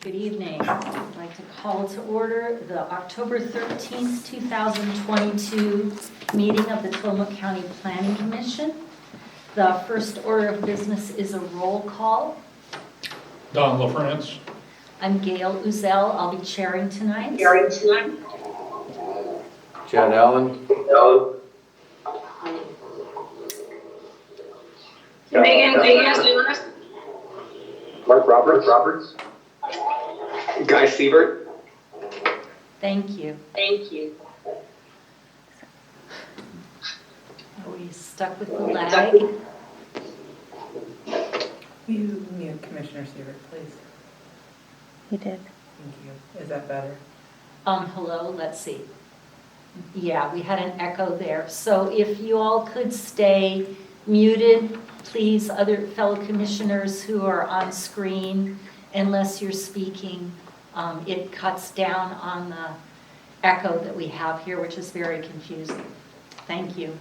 Good evening. I'd like to call to order the October 13th, 2022 meeting of the Tillamook County Planning Commission. The first order of business is a roll call. Don LaFrance. I'm Gail Uzel. I'll be chairing tonight. Chad Allen. Megan. Mark Roberts. Guy Siebert. Thank you. Are we stuck with the lag? You mute Commissioner Siebert, please. He did. Thank you. Is that better? Hello, let's see. Yeah, we had an echo there. So if you all could stay muted, please, other fellow commissioners who are on screen, unless you're speaking, it cuts down on the echo that we have here, which is very confusing. Thank you.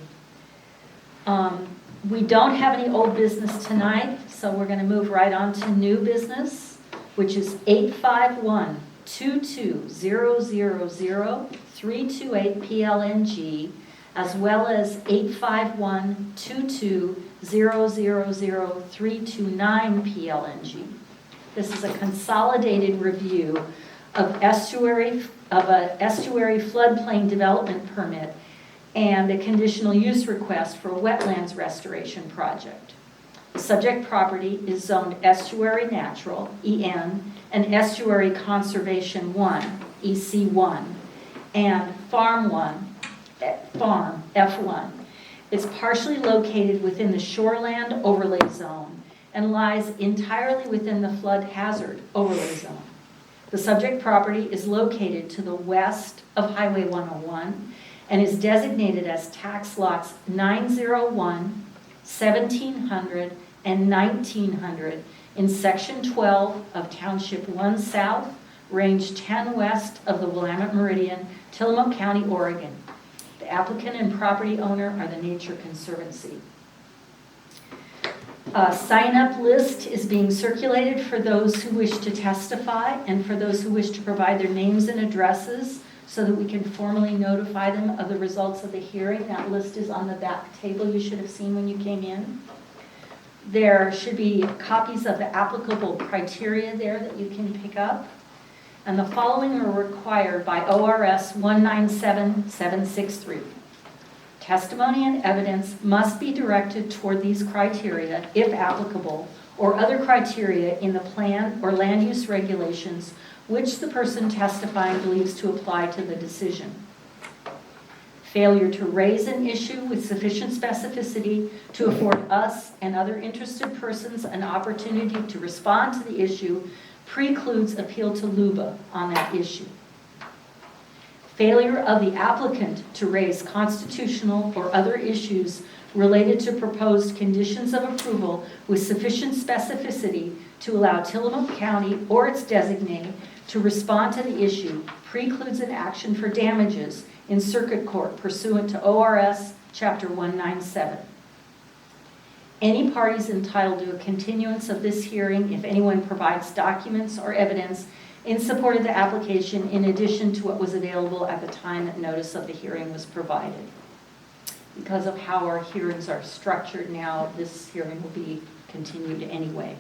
We don't have any old business tonight, so we're going to move right on to new business, which is 851-22000-328 PLNG, as well as 851-22000-329 PLNG. This is a consolidated review of an estuary floodplain development permit and a conditional use request for a wetlands restoration project. The subject property is zoned Estuary Natural, EN, and Estuary Conservation 1, EC1, and Farm 1, Farm, F1. It's partially located within the Shoreland Overlay Zone and lies entirely within the Flood Hazard Overlay Zone. The subject property is located to the west of Highway 101 and is designated as tax lots 901, 1700, and 1900 in Section 12 of Township 1 South, Range 10 West of the Willamette Meridian, Tillamook County, Oregon. The applicant and property owner are the Nature Conservancy. A sign-up list is being circulated for those who wish to testify and for those who wish to provide their names and addresses so that we can formally notify them of the results of the hearing. That list is on the back table you should have seen when you came in. There should be copies of the applicable criteria there that you can pick up. And the following are required by ORS 197763. Testimony and evidence must be directed toward these criteria, if applicable, or other criteria in the plan or land use regulations which the person testifying believes to apply to the decision. Failure to raise an issue with sufficient specificity to afford us and other interested persons an opportunity to respond to the issue precludes appeal to LUBA on that issue. Failure of the applicant to raise constitutional or other issues related to proposed conditions of approval with sufficient specificity to allow Tillamook County or its designee to respond to the issue precludes an action for damages in circuit court pursuant to ORS Chapter 197. Any parties entitled to a continuance of this hearing if anyone provides documents or evidence in support of the application in addition to what was available at the time that notice of the hearing was provided. Because of how our hearings are structured now, this hearing will be continued anyway.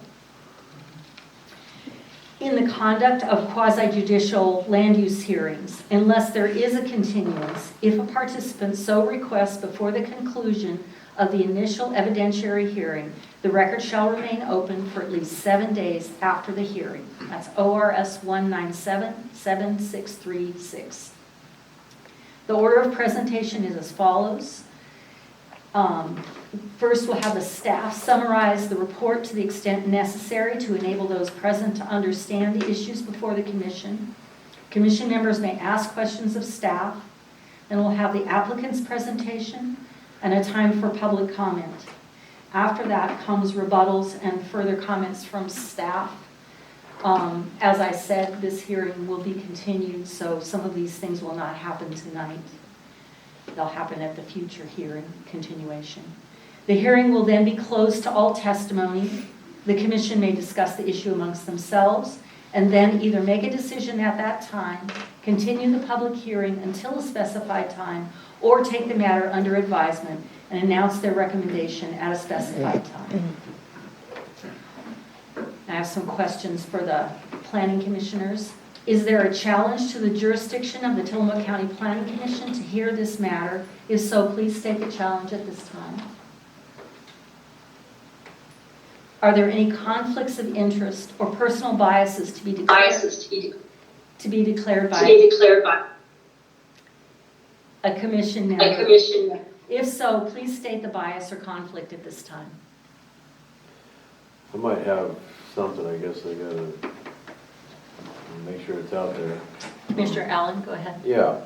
In the conduct of quasi-judicial land use hearings, unless there is a continuance, if a participant so requests before the conclusion of the initial evidentiary hearing, the record shall remain open for at least 7 days after the hearing. That's ORS 19776336. The order of presentation is as follows. First, we'll have the staff summarize the report to the extent necessary to enable those present to understand the issues before the commission. Commission members may ask questions of staff. Then we'll have the applicant's presentation and a time for public comment. After that comes rebuttals and further comments from staff. As I said, this hearing will be continued, so some of these things will not happen tonight. They'll happen at the future hearing continuation. The hearing will then be closed to all testimony. The commission may discuss the issue amongst themselves, and then either make a decision at that time, continue the public hearing until a specified time, or take the matter under advisement and announce their recommendation at a specified time. I have some questions for the planning commissioners. Is there a challenge to the jurisdiction of the Tillamook County Planning Commission to hear this matter? If so, please state the challenge at this time. Are there any conflicts of interest or personal biases to be declared by a commission member? If so, please state the bias or conflict at this time. I might have something, I guess I gotta make sure it's out there. Commissioner Allen, go ahead. Yeah.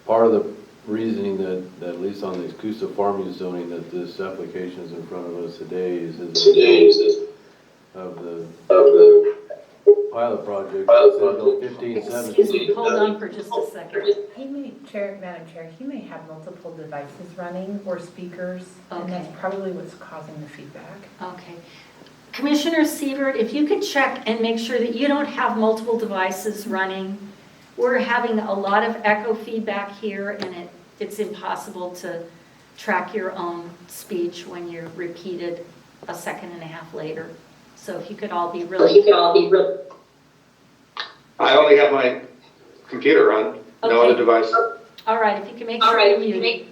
Part of the reasoning that at least on the exclusive farming zoning, that this application is in front of us today is of the pilot project, Sentinel 1517. Excuse me, hold on for just a second. Madam Chair, he may have multiple devices running or speakers, and Okay. that's probably what's causing the feedback. Okay. Commissioner Siebert, if you could check and make sure that you don't have multiple devices running. We're having a lot of echo feedback here, and it's impossible to track your own speech when you're repeated a second and a half later. So if you could all be really... I only have my computer on, no Okay. other device. All right, if you can make sure you're muted.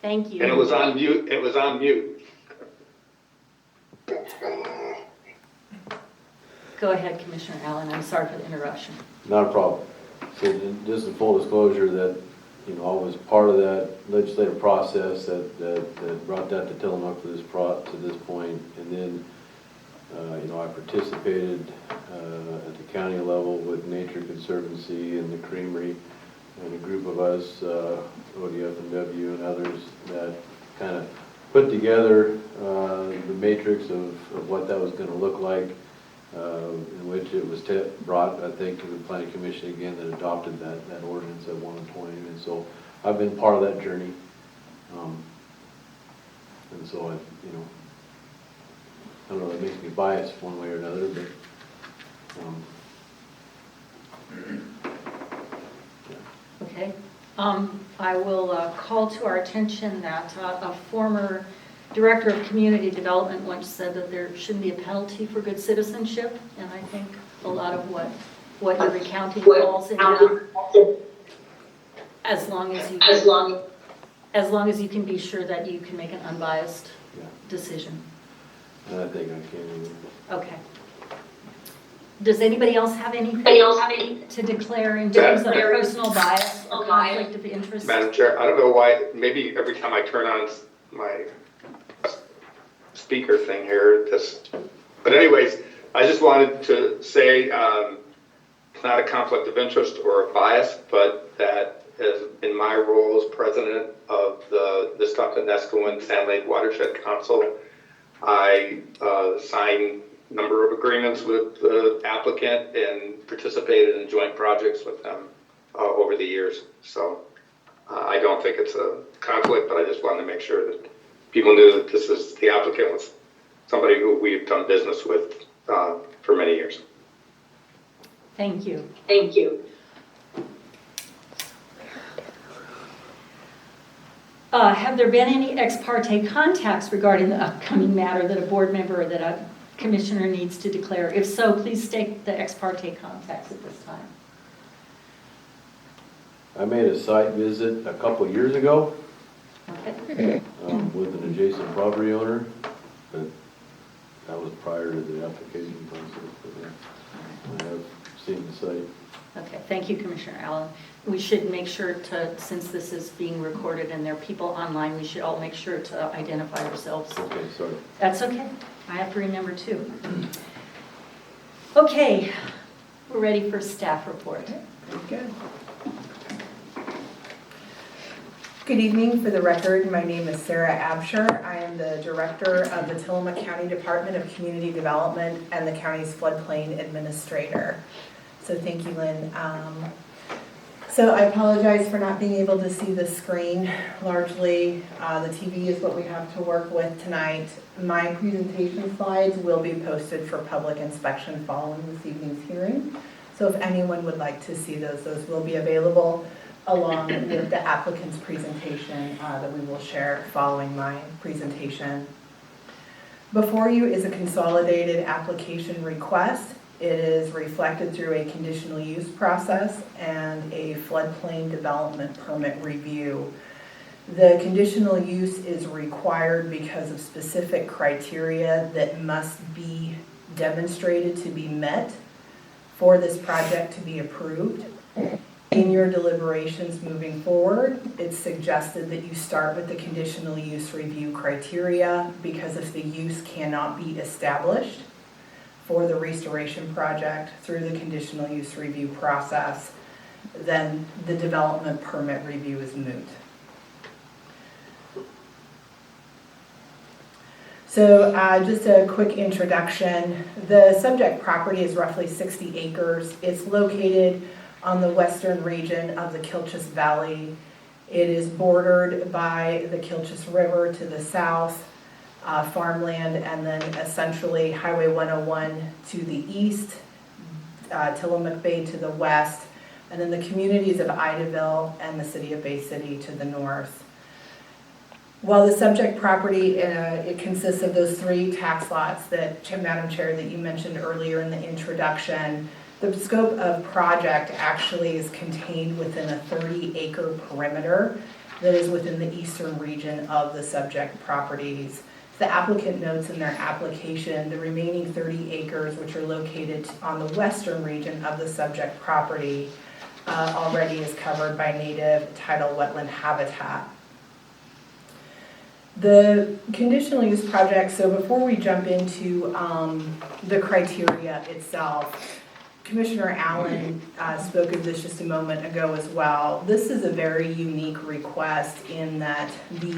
Thank you. And it was on mute, Go ahead, Commissioner Allen. I'm sorry for the interruption. Not a problem. So just in full disclosure that, I was part of that legislative process that brought that to Tillamook to this point. And then, I participated at the county level with Nature Conservancy and the Creamery and a group of us, ODF&W and others, that kind of put together the matrix of what that was going to look like. In which it was brought, I think, to the Planning Commission again that adopted that ordinance at 1 point. And so I've been part of that journey. And so I don't know, that makes me biased one way or another, but Okay. I will call to our attention that a former Director of Community Development once said that there shouldn't be a penalty for good citizenship, and I think a lot of what you're recounting falls in that. As long as you can be sure that you can make an unbiased decision. and I think I can. Okay. Does anybody else have anything to declare in terms of personal bias or conflict of interest? Madam Chair, I don't know why, maybe every time I turn on my speaker thing here, but anyways, I just wanted to say, it's not a conflict of interest or a bias, but that as in my role as president of the Visconti-Nescowan Sand Lake Watershed Council, I signed a number of agreements with the applicant and participated in joint projects with them over the years. So I don't think it's a conflict, but I just wanted to make sure that people knew that the applicant was somebody who we've done business with for many years. Thank you. Have there been any ex parte contacts regarding the upcoming matter that a board member or that a commissioner needs to declare? If so, please state the ex parte contacts at this time. I made a site visit a couple years ago Okay. with an adjacent property owner, but that was prior to the application process. But I have seen the site. Okay, thank you, Commissioner Allen. We should make sure to, since this is being recorded and there are people online, we should all make sure to identify ourselves. Okay, sorry. That's okay. I have to remember too. Okay, we're ready for staff report. Good. Good evening. For the record, my name is Sarah Absher. I am the Director of the Tillamook County Department of Community Development and the county's floodplain administrator. So thank you, Lynn. So I apologize for not being able to see the screen. Largely, the TV is what we have to work with tonight. My presentation slides will be posted for public inspection following this evening's hearing. So if anyone would like to see those will be available along with the applicant's presentation that we will share following my presentation. Before you is a consolidated application request. It is reflected through a conditional use process and a floodplain development permit review. The conditional use is required because of specific criteria that must be demonstrated to be met for this project to be approved. In your deliberations moving forward, it's suggested that you start with the conditional use review criteria because if the use cannot be established for the restoration project through the conditional use review process, then the development permit review is moot. So just a quick introduction. The subject property is roughly 60 acres. It's located on the western region of the Kilchis Valley. It is bordered by the Kilchis River to the south, farmland, and then essentially Highway 101 to the east, Tillamook Bay to the west, and then the communities of Idaville and the city of Bay City to the north. While the subject property, it consists of those 3 tax lots that, Madam Chair, that you mentioned earlier in the introduction, the scope of project actually is contained within a 30-acre perimeter that is within the eastern region of the subject properties. The applicant notes in their application the remaining 30 acres, which are located on the western region of the subject property, already is covered by native tidal wetland habitat. The conditional use project, so before we jump into the criteria itself, Commissioner Allen spoke of this just a moment ago as well. This is a very unique request in that the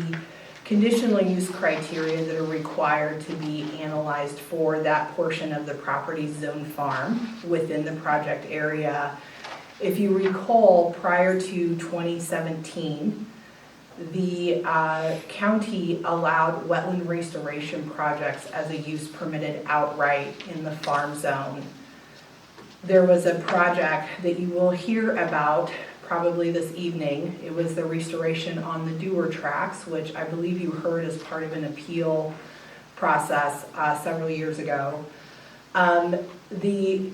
conditional use criteria that are required to be analyzed for that portion of the property zone farm within the project area. If you recall, prior to 2017, the county allowed wetland restoration projects as a use permitted outright in the farm zone. There was a project that you will hear about probably this evening. It was the restoration on the Dewar tracks, which I believe you heard as part of an appeal process several years ago. The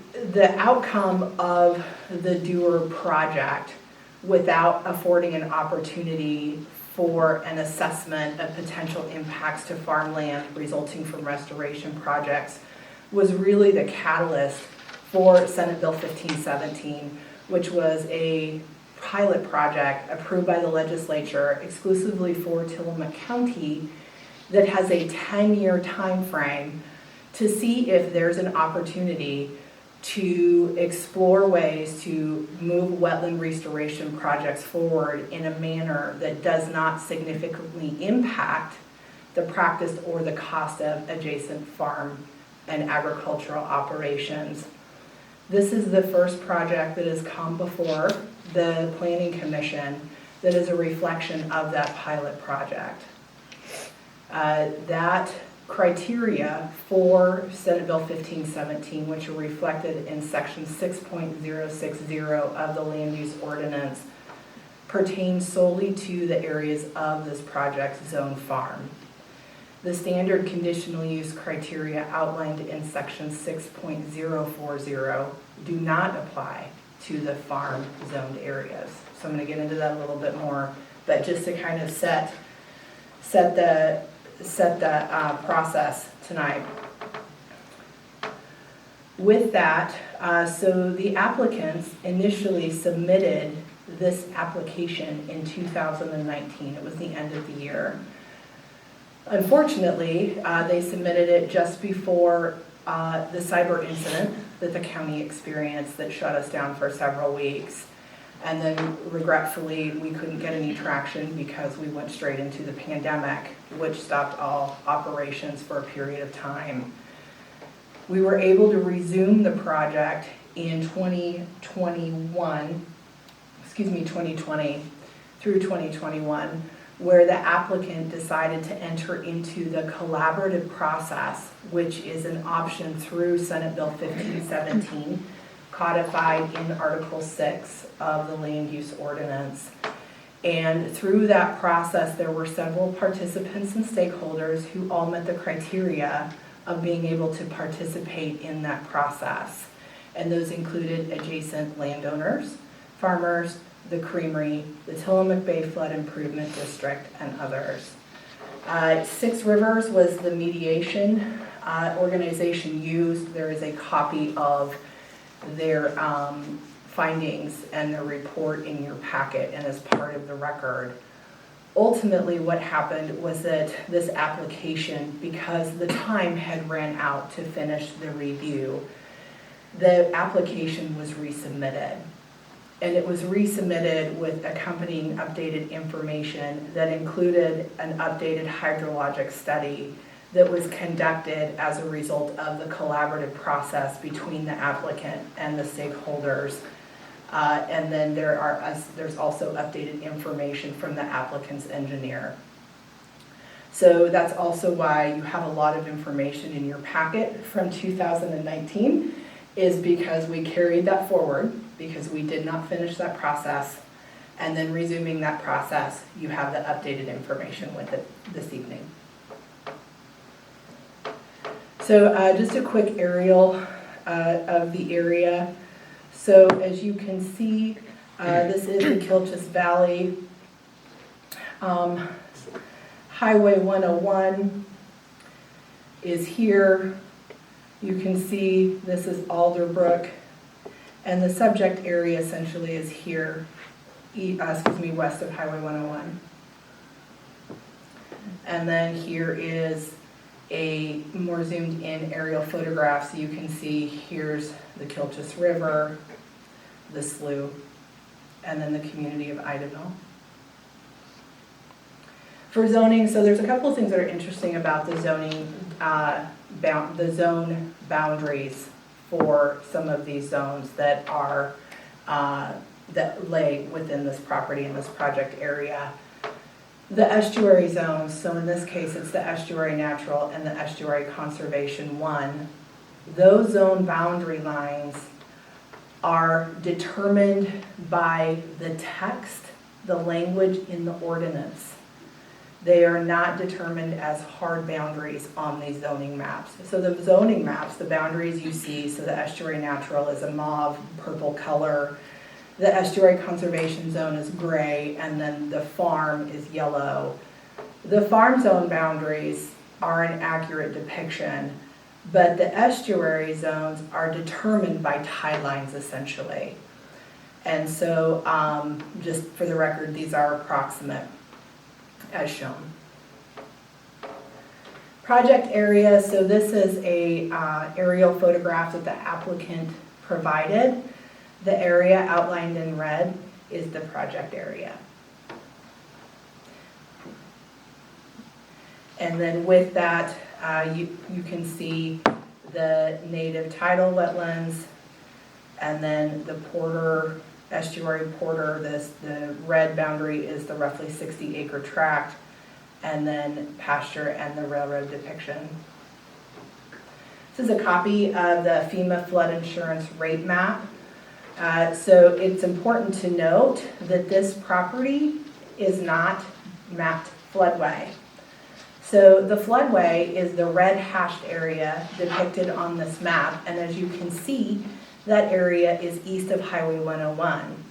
outcome of the Dewar project, without affording an opportunity for an assessment of potential impacts to farmland resulting from restoration projects, was really the catalyst for Senate Bill 1517, which was a pilot project approved by the legislature exclusively for Tillamook County that has a 10-year time frame to see if there's an opportunity to explore ways to move wetland restoration projects forward in a manner that does not significantly impact the practice or the cost of adjacent farm and agricultural operations. This is the first project that has come before the Planning Commission that is a reflection of that pilot project. That criteria for Senate Bill 1517, which are reflected in section 6.060 of the land use ordinance, pertains solely to the areas of this project's zone farm. The standard conditional use criteria outlined in section 6.040 do not apply to the farm zoned areas. So I'm going to get into that a little bit more, but just to kind of set the process tonight. With that, so the applicants initially submitted this application in 2019. It was the end of the year. Unfortunately, they submitted it just before the cyber incident that the county experienced that shut us down for several weeks. And then regretfully, we couldn't get any traction because we went straight into the pandemic, which stopped all operations for a period of time. We were able to resume the project in 2021, 2020 through 2021, where the applicant decided to enter into the collaborative process, which is an option through Senate Bill 1517, codified in Article 6 of the Land Use Ordinance. And through that process, there were several participants and stakeholders who all met the criteria of being able to participate in that process. And those included adjacent landowners, farmers, the creamery, the Tillamook Bay Flood Improvement District, and others. Six Rivers was the mediation organization used. There is a copy of their findings and their report in your packet and as part of the record. Ultimately, what happened was that this application, because the time had ran out to finish the review, the application was resubmitted. And it was resubmitted with accompanying updated information that included an updated hydrologic study that was conducted as a result of the collaborative process between the applicant and the stakeholders. And then there's also updated information from the applicant's engineer. So that's also why you have a lot of information in your packet from 2019, is because we carried that forward, because we did not finish that process, and then resuming that process, you have the updated information with it this evening. So just a quick aerial of the area. So as you can see, this is the Kilchis Valley. Highway 101 is here. You can see this is Alderbrook, and the subject area essentially is here, west of Highway 101. And then here is a more zoomed in aerial photograph, so you can see here's the Kilchis River, the slough, and then the community of Idaville. For zoning, so there's a couple of things that are interesting about the zoning, the zone boundaries for some of these zones that are that lay within this property in this project area. The estuary zones, so in this case it's the estuary natural and the estuary conservation 1, those zone boundary lines are determined by the text, the language in the ordinance. They are not determined as hard boundaries on these zoning maps. So the zoning maps, the boundaries you see, so the estuary natural is a mauve purple color, the estuary conservation zone is gray, and then the farm is yellow. The farm zone boundaries are an accurate depiction, but the estuary zones are determined by tide lines essentially. And so just for the record, these are approximate as shown. Project area, so this is a aerial photograph that the applicant provided. The area outlined in red is the project area. And then with that, you can see the native tidal wetlands, and then the Porter, estuary Porter, the red boundary is the roughly 60-acre tract, and then pasture and the railroad depiction. This is a copy of the FEMA flood insurance rate map. So it's important to note that this property is not mapped floodway. So the floodway is the red hashed area depicted on this map, and as you can see, that area is east of Highway 101.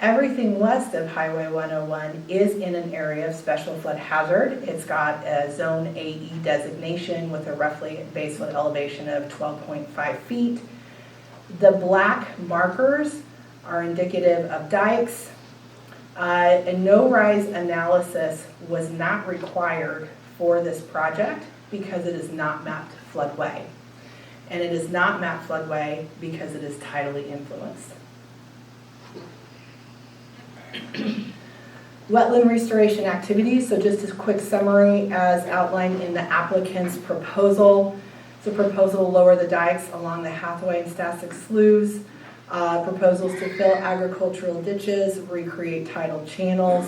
Everything west of Highway 101 is in an area of special flood hazard. It's got a Zone AE designation with a roughly base flood elevation of 12.5 feet. The black markers are indicative of dikes. A no-rise analysis was not required for this project because it is not mapped floodway. And it is not mapped floodway because it is tidally influenced. Wetland restoration activities, so just a quick summary as outlined in the applicant's proposal. It's a proposal to lower the dikes along the Hathaway and Stassic sloughs, Proposals to fill agricultural ditches, recreate tidal channels,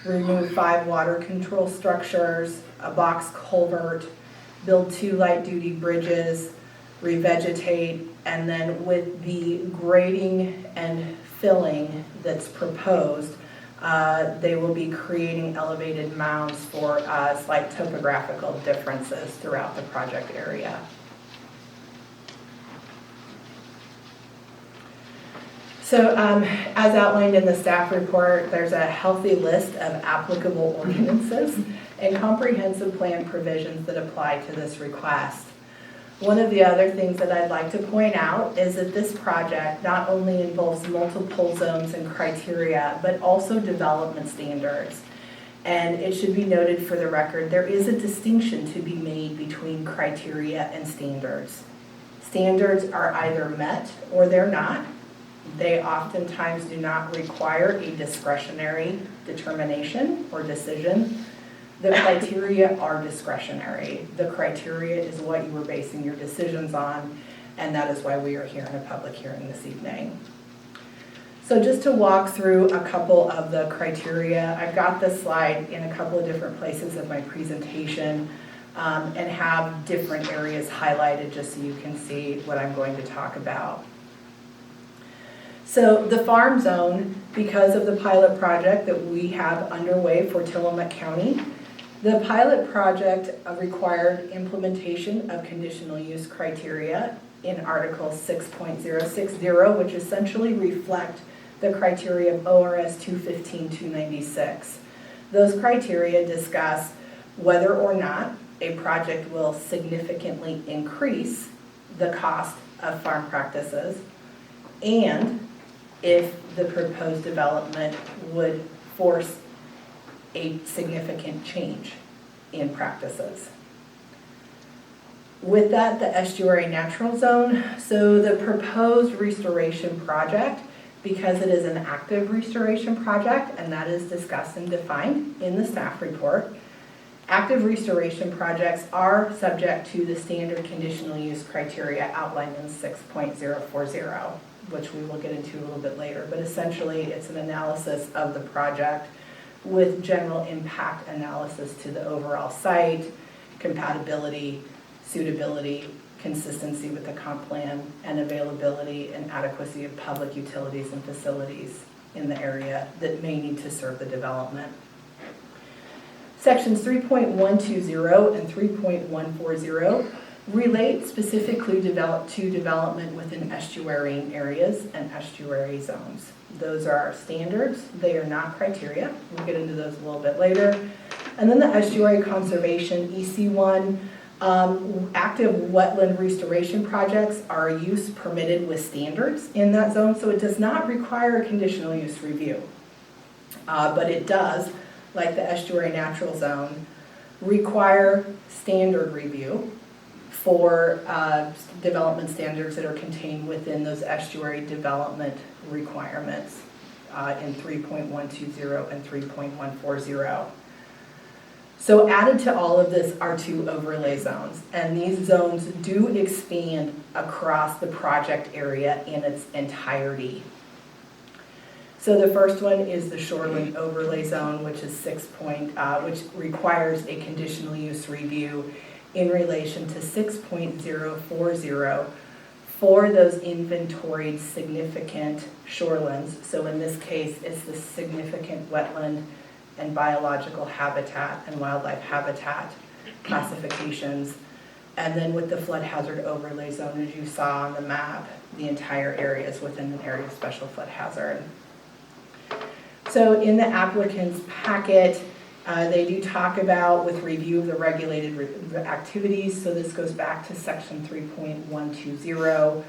remove 5 water control structures, a box culvert, build 2 light-duty bridges, revegetate, and then with the grading and filling that's proposed, they will be creating elevated mounds for slight topographical differences throughout the project area. So as outlined in the staff report, there's a healthy list of applicable ordinances and comprehensive plan provisions that apply to this request. One of the other things that I'd like to point out is that this project not only involves multiple zones and criteria, but also development standards. And it should be noted for the record, there is a distinction to be made between criteria and standards. Standards are either met or they're not. They oftentimes do not require a discretionary determination or decision. The criteria are discretionary. The criteria is what you are basing your decisions on, and that is why we are here in a public hearing this evening. So just to walk through a couple of the criteria, I've got this slide in a couple of different places of my presentation and have different areas highlighted just so you can see what I'm going to talk about. So the farm zone, because of the pilot project that we have underway for Tillamook County, the pilot project required implementation of conditional use criteria in Article 6.060, which essentially reflect the criteria of ORS 215-296. Those criteria discuss whether or not a project will significantly increase the cost of farm practices and if the proposed development would force a significant change in practices. With that, the estuary natural zone. So the proposed restoration project, because it is an active restoration project, and that is discussed and defined in the staff report, active restoration projects are subject to the standard conditional use criteria outlined in 6.040, which we will get into a little bit later. But essentially, it's an analysis of the project with general impact analysis to the overall site, compatibility, suitability, consistency with the comp plan, and availability and adequacy of public utilities and facilities in the area that may need to serve the development. Sections 3.120 and 3.140 relate specifically to development within estuarine areas and estuary zones. Those are our standards. They are not criteria. We'll get into those a little bit later. And then the estuary conservation, EC1, active wetland restoration projects are use permitted with standards in that zone, so it does not require a conditional use review. But it does, like the estuary natural zone, require standard review for development standards that are contained within those estuary development requirements in 3.120 and 3.140. So added to all of this are 2 overlay zones, and these zones do expand across the project area in its entirety. So the first one is the shoreline overlay zone, which is which requires a conditional use review in relation to 6.040 for those inventoried significant shorelands. So in this case, it's the significant wetland and biological habitat and wildlife habitat classifications. And then with the flood hazard overlay zone, as you saw on the map, the entire area is within an area of special flood hazard. So in the applicant's packet, they do talk about with review of the regulated activities. So this goes back to section 3.120.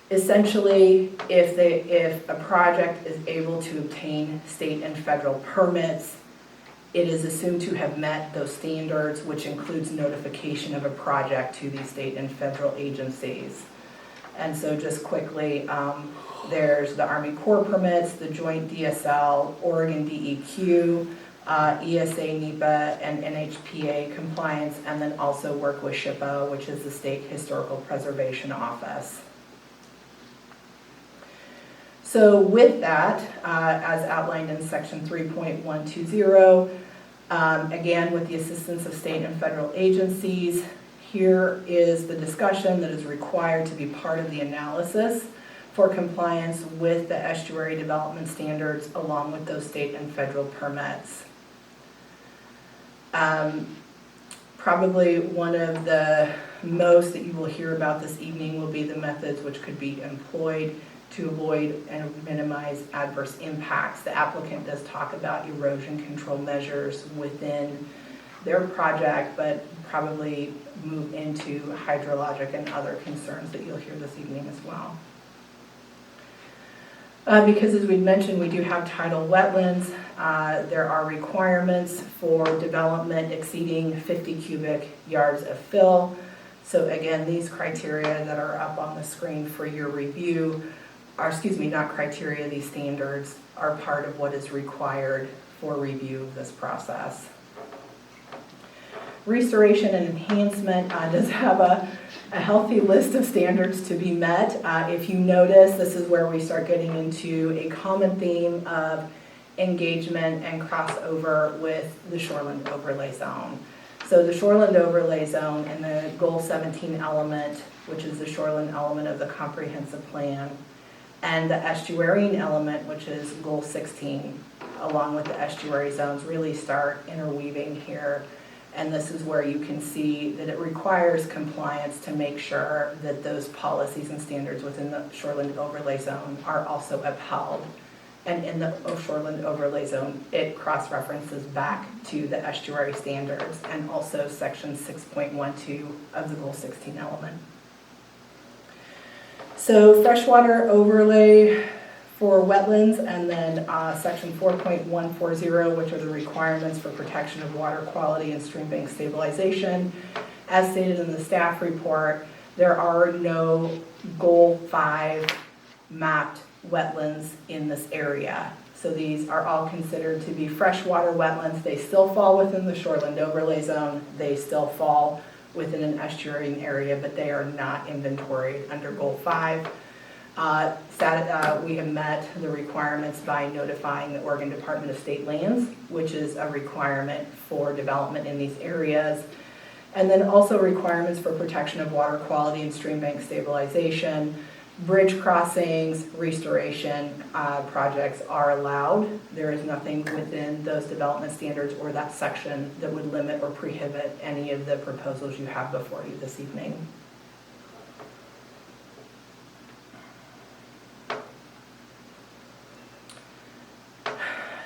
Essentially, if a project is able to obtain state and federal permits, it is assumed to have met those standards, which includes notification of a project to the state and federal agencies. And so just quickly, there's the Army Corps permits, the Joint DSL, Oregon DEQ, ESA, NEPA, and NHPA compliance, and then also work with SHPO, which is the State Historical Preservation Office. So with that, as outlined in section 3.120, again, with the assistance of state and federal agencies, here is the discussion that is required to be part of the analysis for compliance with the estuary development standards along with those state and federal permits. Probably one of the most that you will hear about this evening will be the methods which could be employed to avoid and minimize adverse impacts. The applicant does talk about erosion control measures within their project, but probably move into hydrologic and other concerns that you'll hear this evening as well. Because as we mentioned, we do have tidal wetlands. There are requirements for development exceeding 50 cubic yards of fill. So again, these criteria that are up on the screen for your review are, not criteria, these standards are part of what is required for review of this process. Restoration and enhancement does have a healthy list of standards to be met. If you notice, this is where we start getting into a common theme of engagement and crossover with the shoreland overlay zone. So the shoreland overlay zone and the goal 17 element, which is the shoreland element of the comprehensive plan, and the estuarine element, which is goal 16, along with the estuary zones, really start interweaving here. And this is where you can see that it requires compliance to make sure that those policies and standards within the shoreland overlay zone are also upheld. And in the shoreland overlay zone, it cross-references back to the estuary standards and also section 6.12 of the goal 16 element. So freshwater overlay for wetlands, and then section 4.140, which are the requirements for protection of water quality and stream bank stabilization. As stated in the staff report, there are no goal 5 mapped wetlands in this area. So these are all considered to be freshwater wetlands. They still fall within the shoreland overlay zone. They still fall within an estuarine area, but they are not inventoried under goal 5. We have met the requirements by notifying the Oregon Department of State Lands, which is a requirement for development in these areas. And then also requirements for protection of water quality and stream bank stabilization. Bridge crossings, restoration projects are allowed. There is nothing within those development standards or that section that would limit or prohibit any of the proposals you have before you this evening.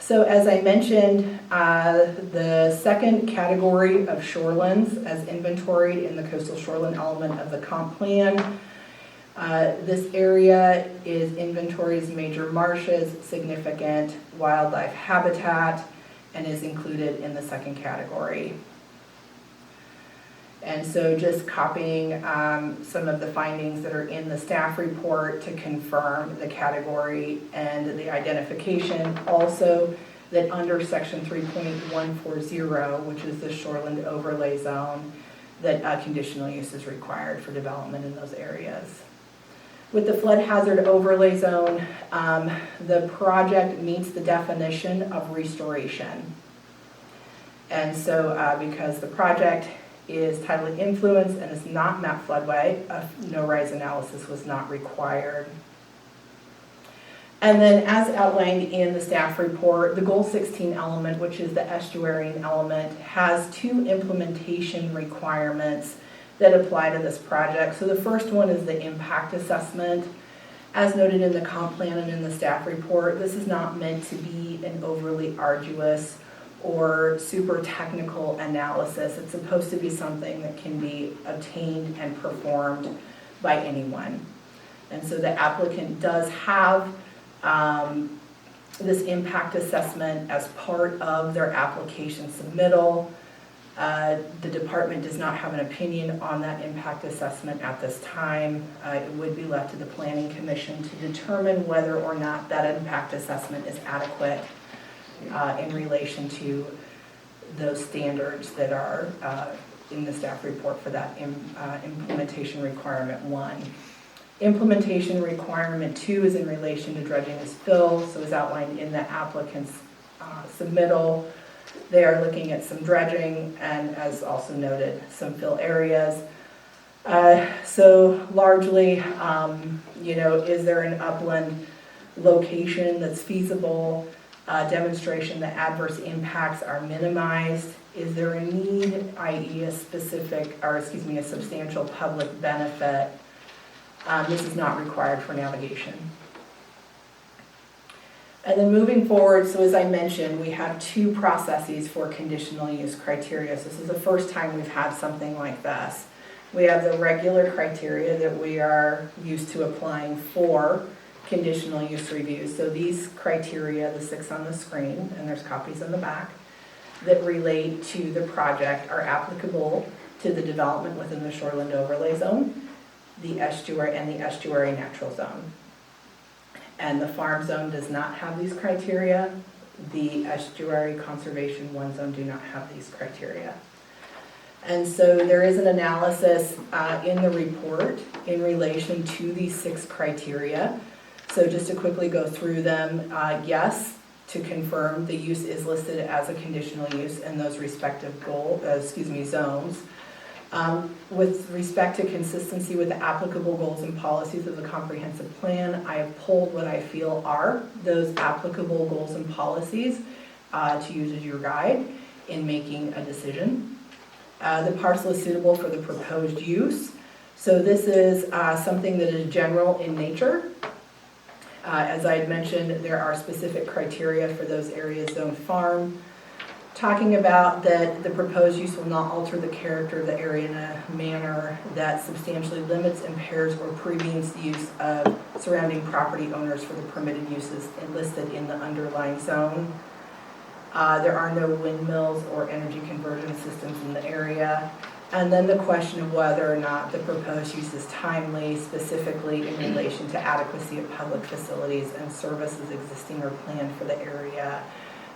So as I mentioned, the second category of shorelands as inventoried in the coastal shoreland element of the comp plan. This area is inventoried as major marshes, significant wildlife habitat, and is included in the second category. And so just copying some of the findings that are in the staff report to confirm the category and the identification. Also, that under section 3.140, which is the shoreland overlay zone, that conditional use is required for development in those areas. With the flood hazard overlay zone, the project meets the definition of restoration. And so because the project is tidally influenced and is not map floodway, a no-rise analysis was not required. And then as outlined in the staff report, the goal 16 element, which is the estuarine element, has 2 implementation requirements that apply to this project. So the first one is the impact assessment. As noted in the comp plan and in the staff report, this is not meant to be an overly arduous or super technical analysis. It's supposed to be something that can be obtained and performed by anyone. And so the applicant does have this impact assessment as part of their application submittal. The department does not have an opinion on that impact assessment at this time. It would be left to the Planning Commission to determine whether or not that impact assessment is adequate in relation to those standards that are in the staff report for that implementation requirement 1. Implementation requirement 2 is in relation to dredging as fill, so as outlined in the applicant's submittal. They are looking at some dredging and, as also noted, some fill areas. So largely, is there an upland location that's feasible? Demonstration that adverse impacts are minimized. Is there a need, i.e. a substantial public benefit? This is not required for navigation. And then moving forward, so as I mentioned, we have 2 processes for conditional use criteria. So this is the first time we've had something like this. We have the regular criteria that we are used to applying for conditional use reviews. So these criteria, the 6 on the screen, and there's copies in the back, that relate to the project are applicable to the development within the shoreland overlay zone, the estuary, and the estuary natural zone. And the farm zone does not have these criteria. The estuary conservation 1 zone do not have these criteria. And so there is an analysis in the report in relation to these 6 criteria. So just to quickly go through them, yes, to confirm the use is listed as a conditional use in those respective zones. With respect to consistency with the applicable goals and policies of the comprehensive plan, I have pulled what I feel are those applicable goals and policies to use as your guide in making a decision. The parcel is suitable for the proposed use. So this is something that is general in nature. As I had mentioned, there are specific criteria for those areas zoned farm. Talking about that the proposed use will not alter the character of the area in a manner that substantially limits, impairs, or prevents the use of surrounding property owners for the permitted uses listed in the underlying zone. There are no windmills or energy conversion systems in the area. And then the question of whether or not the proposed use is timely, specifically in relation to adequacy of public facilities and services existing or planned for the area.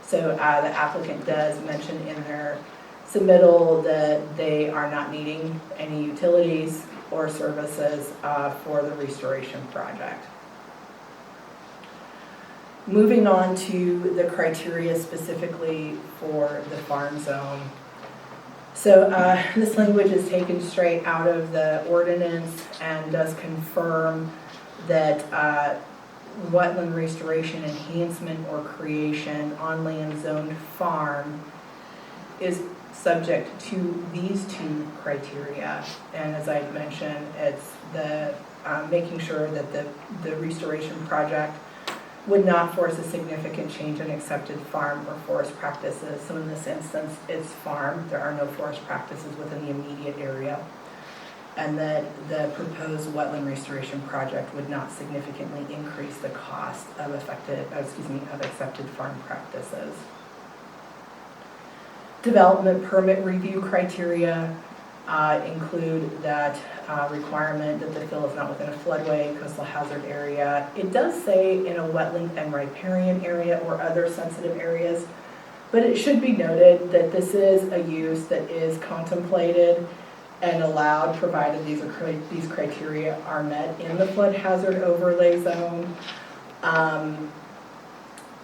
So the applicant does mention in their submittal that they are not needing any utilities or services for the restoration project. Moving on to the criteria specifically for the farm zone. So this language is taken straight out of the ordinance and does confirm that wetland restoration, enhancement, or creation on land zoned farm is subject to these 2 criteria. And as I mentioned, it's the making sure that the restoration project would not force a significant change in accepted farm or forest practices. So in this instance, it's farm. There are no forest practices within the immediate area. And that the proposed wetland restoration project would not significantly increase the cost of accepted farm practices. Development permit review criteria include that requirement that the fill is not within a floodway, coastal hazard area. It does say in a wetland and riparian area or other sensitive areas, but it should be noted that this is a use that is contemplated and allowed provided these criteria are met in the flood hazard overlay zone.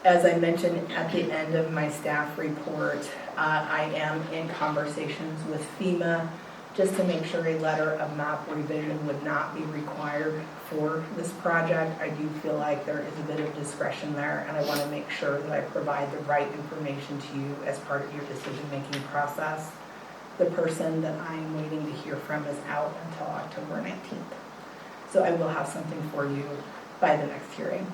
As I mentioned at the end of my staff report, I am in conversations with FEMA just to make sure a letter of map revision would not be required for this project. I do feel like there is a bit of discretion there, and I want to make sure that I provide the right information to you as part of your decision-making process. The person that I am waiting to hear from is out until October 19th. So I will have something for you by the next hearing.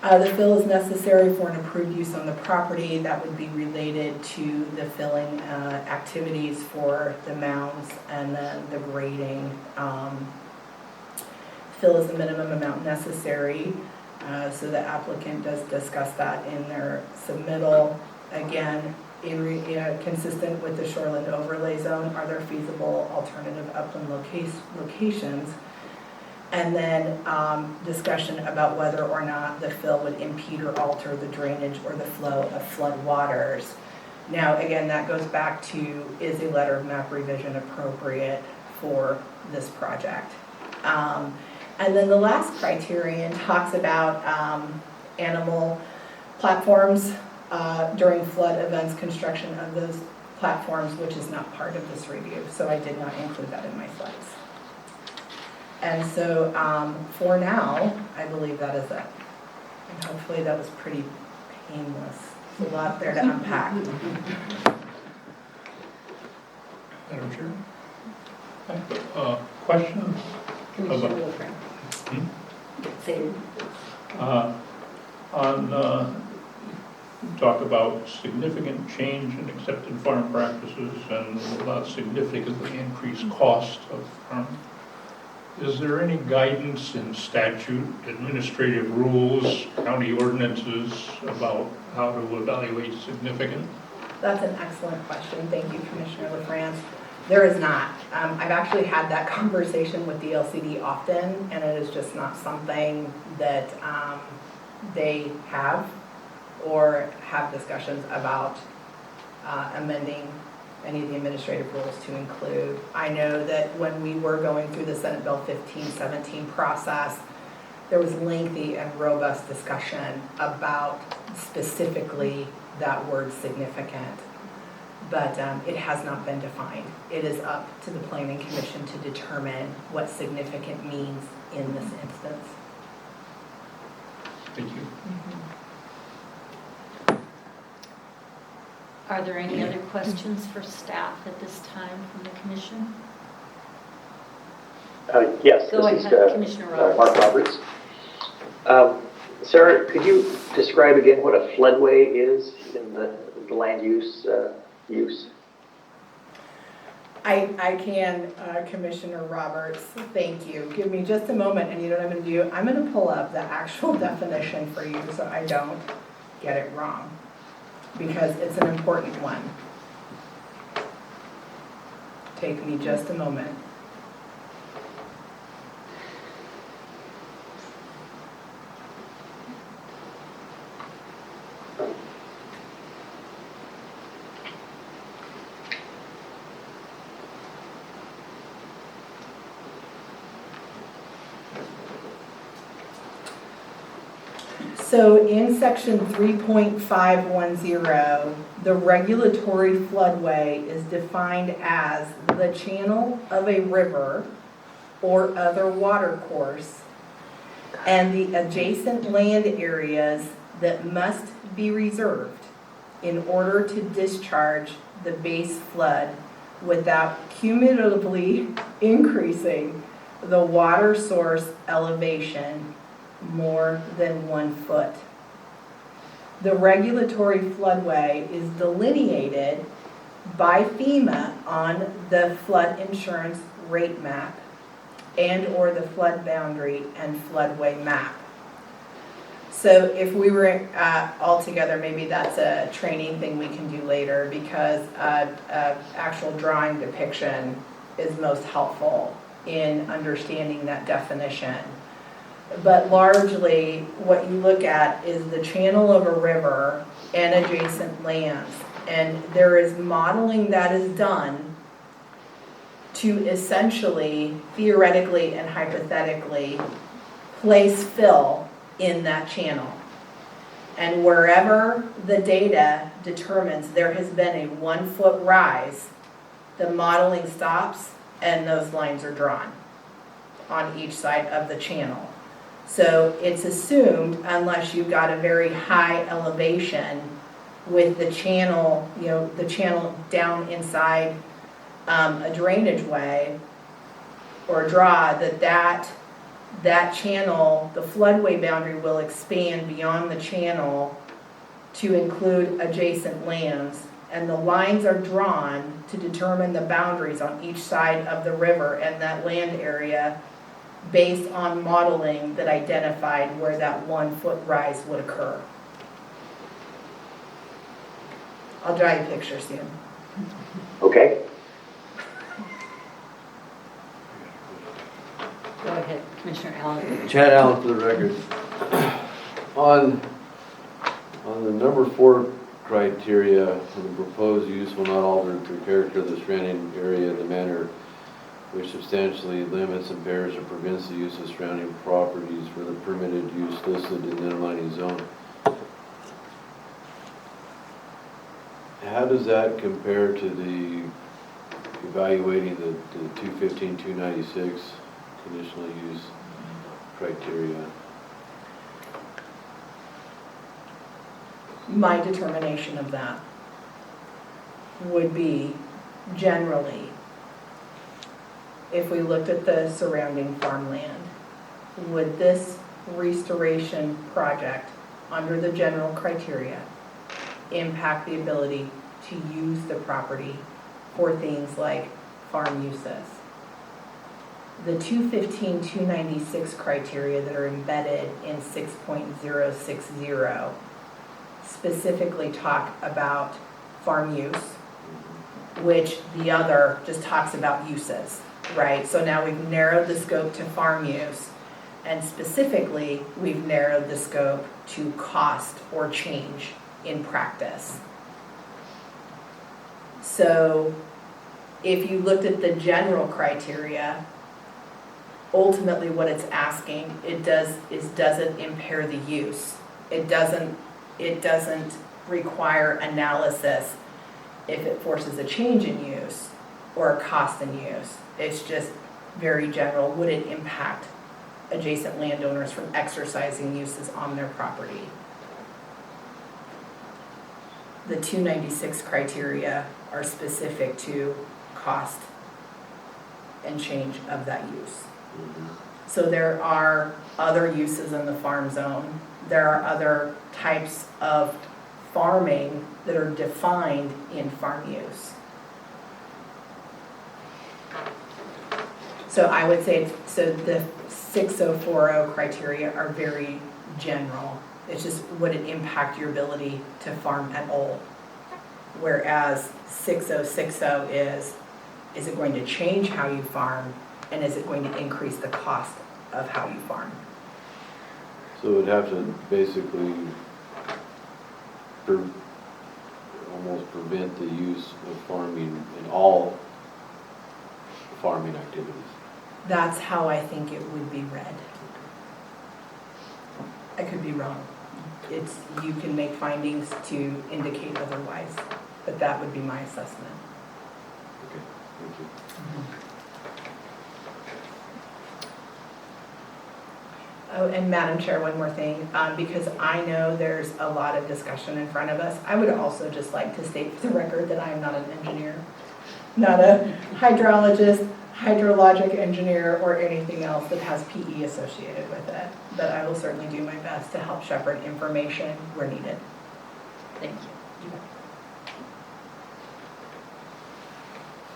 The fill is necessary for an approved use on the property. That would be related to the filling activities for the mounds and then the grading. Fill is the minimum amount necessary. So the applicant does discuss that in their submittal. Again, consistent with the shoreland overlay zone, are there feasible alternative upland locations? And then discussion about whether or not the fill would impede or alter the drainage or the flow of flood waters. Now, again, that goes back to, is a letter of map revision appropriate for this project? And then the last criterion talks about animal platforms during flood events, construction of those platforms, which is not part of this review, so I did not include that in my slides. And so for now, I believe that is it. And hopefully that was pretty painless. There's a lot there to unpack. Madam Chair? I have a question. Commissioner About- LaFrance. Hmm? Say it. Talk about significant change in accepted farm practices and about significantly increased cost of farm. Is there any guidance in statute, administrative rules, county ordinances about how to evaluate significant? That's an excellent question. Thank you, Commissioner LaFrance. There is not. I've actually had that conversation with the LCD often, and it is just not something that they have or have discussions about amending any of the administrative rules to include. I know that when we were going through the Senate Bill 1517 process, there was lengthy and robust discussion about specifically that word significant. But it has not been defined. It is up to the Planning Commission to determine what significant means in this instance. Thank you. Are there any other questions for staff at this time from the commission? Yes, Go this ahead, is Commissioner Mark Roberts. Sarah, could you describe again what a floodway is in the land use use? I can, Commissioner Roberts, thank you. Give me just a moment, and you know what I'm going to do? I'm going to pull up the actual definition for you so I don't get it wrong, because it's an important one. Take me just a moment. So in section 3.510, the regulatory floodway is defined as the channel of a river or other water course and the adjacent land areas that must be reserved in order to discharge the base flood without cumulatively increasing the water source elevation more than 1 foot. The regulatory floodway is delineated by FEMA on the flood insurance rate map and or the flood boundary and floodway map. So if we were all together, maybe that's a training thing we can do later, because actual drawing depiction is most helpful in understanding that definition. But largely, what you look at is the channel of a river and adjacent lands. And there is modeling that is done to essentially, theoretically and hypothetically, place fill in that channel. And wherever the data determines there has been a 1 foot rise, the modeling stops and those lines are drawn on each side of the channel. So it's assumed, unless you've got a very high elevation with the channel, the channel down inside a drainage way or a draw, that channel, the floodway boundary will expand beyond the channel to include adjacent lands. And the lines are drawn to determine the boundaries on each side of the river and that land area based on modeling that identified where that 1 foot rise would occur. I'll draw you a picture soon. Okay. Go ahead, Commissioner Allen. Chad Allen for the record. On the number 4 criteria, the proposed use will not alter the character of the surrounding area in the manner which substantially limits, impairs, or prevents the use of surrounding properties for the permitted use listed in the underlying zone. How does that compare to the evaluating the 215, 296 conditional use criteria? My determination of that would be generally, if we looked at the surrounding farmland, would this restoration project under the general criteria impact the ability to use the property for things like farm uses? The 215, 296 criteria that are embedded in 6.060 specifically talk about farm use, which the other just talks about uses, right? So now we've narrowed the scope to farm use, and specifically we've narrowed the scope to cost or change in practice. So if you looked at the general criteria, ultimately what it's asking, does it impair the use? It doesn't require analysis if it forces a change in use or a cost in use. It's just very general. Would it impact adjacent landowners from exercising uses on their property? The 296 criteria are specific to cost and change of that use. So there are other uses in the farm zone. There are other types of farming that are defined in farm use. So I would say, so the 6040 criteria are very general. It's just, would it impact your ability to farm at all? Whereas 6060 is it going to change how you farm, and is it going to increase the cost of how you farm? So it would have to basically almost prevent the use of farming in all farming activities. That's how I think it would be read. I could be wrong. You can make findings to indicate otherwise, but that would be my assessment. Okay, thank you. Oh, and Madam Chair, one more thing, because I know there's a lot of discussion in front of us. I would also just like to state for the record that I am not an engineer, not a hydrologist, hydrologic engineer, or anything else that has PE associated with it. But I will certainly do my best to help shepherd information where needed. Thank you.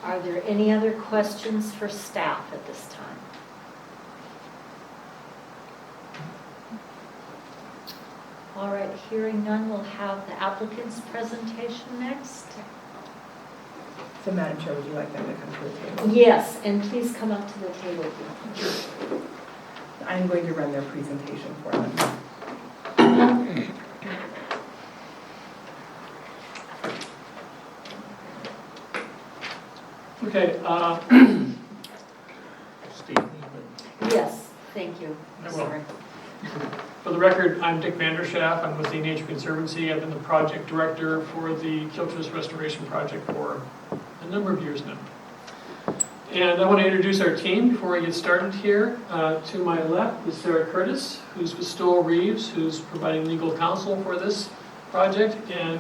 Are there any other questions for staff at this time? All right, hearing none, we'll have the applicant's presentation next. So Madam Chair, would you like them to come to the table? Yes, and please come up to the table. I'm going to run their presentation for them. Okay, Steve? Yes, thank you. I will. Sorry. for the record, I'm Dick Vanderschaff. I'm with the Nature Conservancy. I've been the project director for the Kilchis Restoration Project for a number of years now. And I want to introduce our team before I get started here. To my left is Sarah Curtis, who's with Stoll Reeves, who's providing legal counsel for this project, and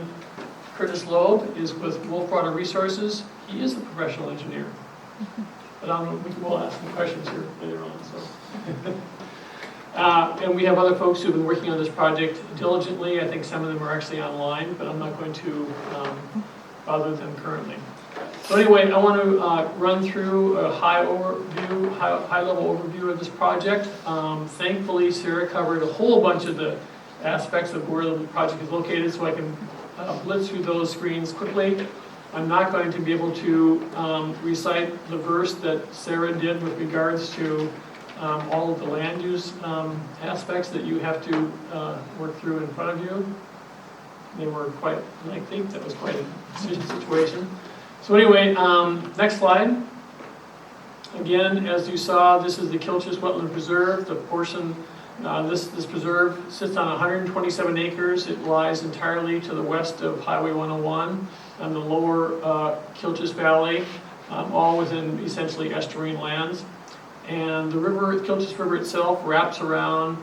Curtis Loeb is with Wolf Water Resources. He is a professional engineer. But we'll ask some questions here later on. So. And we have other folks who've been working on this project diligently. I think some of them are actually online, but I'm not going to bother them currently. So anyway, I want to run through a high-level overview of this project. Thankfully, Sarah covered a whole bunch of the aspects of where the project is located, so I can blitz through those screens quickly. I'm not going to be able to recite the verse that Sarah did with regards to all of the land use aspects that you have to work through in front of you. They were quite lengthy. That was quite a situation. So anyway, next slide. Again, as you saw, this is the Kilchis Wetland Preserve. The portion, this preserve sits on 127 acres. It lies entirely to the west of Highway 101 and the lower Kilchis Valley, all within essentially estuarine lands. And the river, Kilchis River itself, wraps around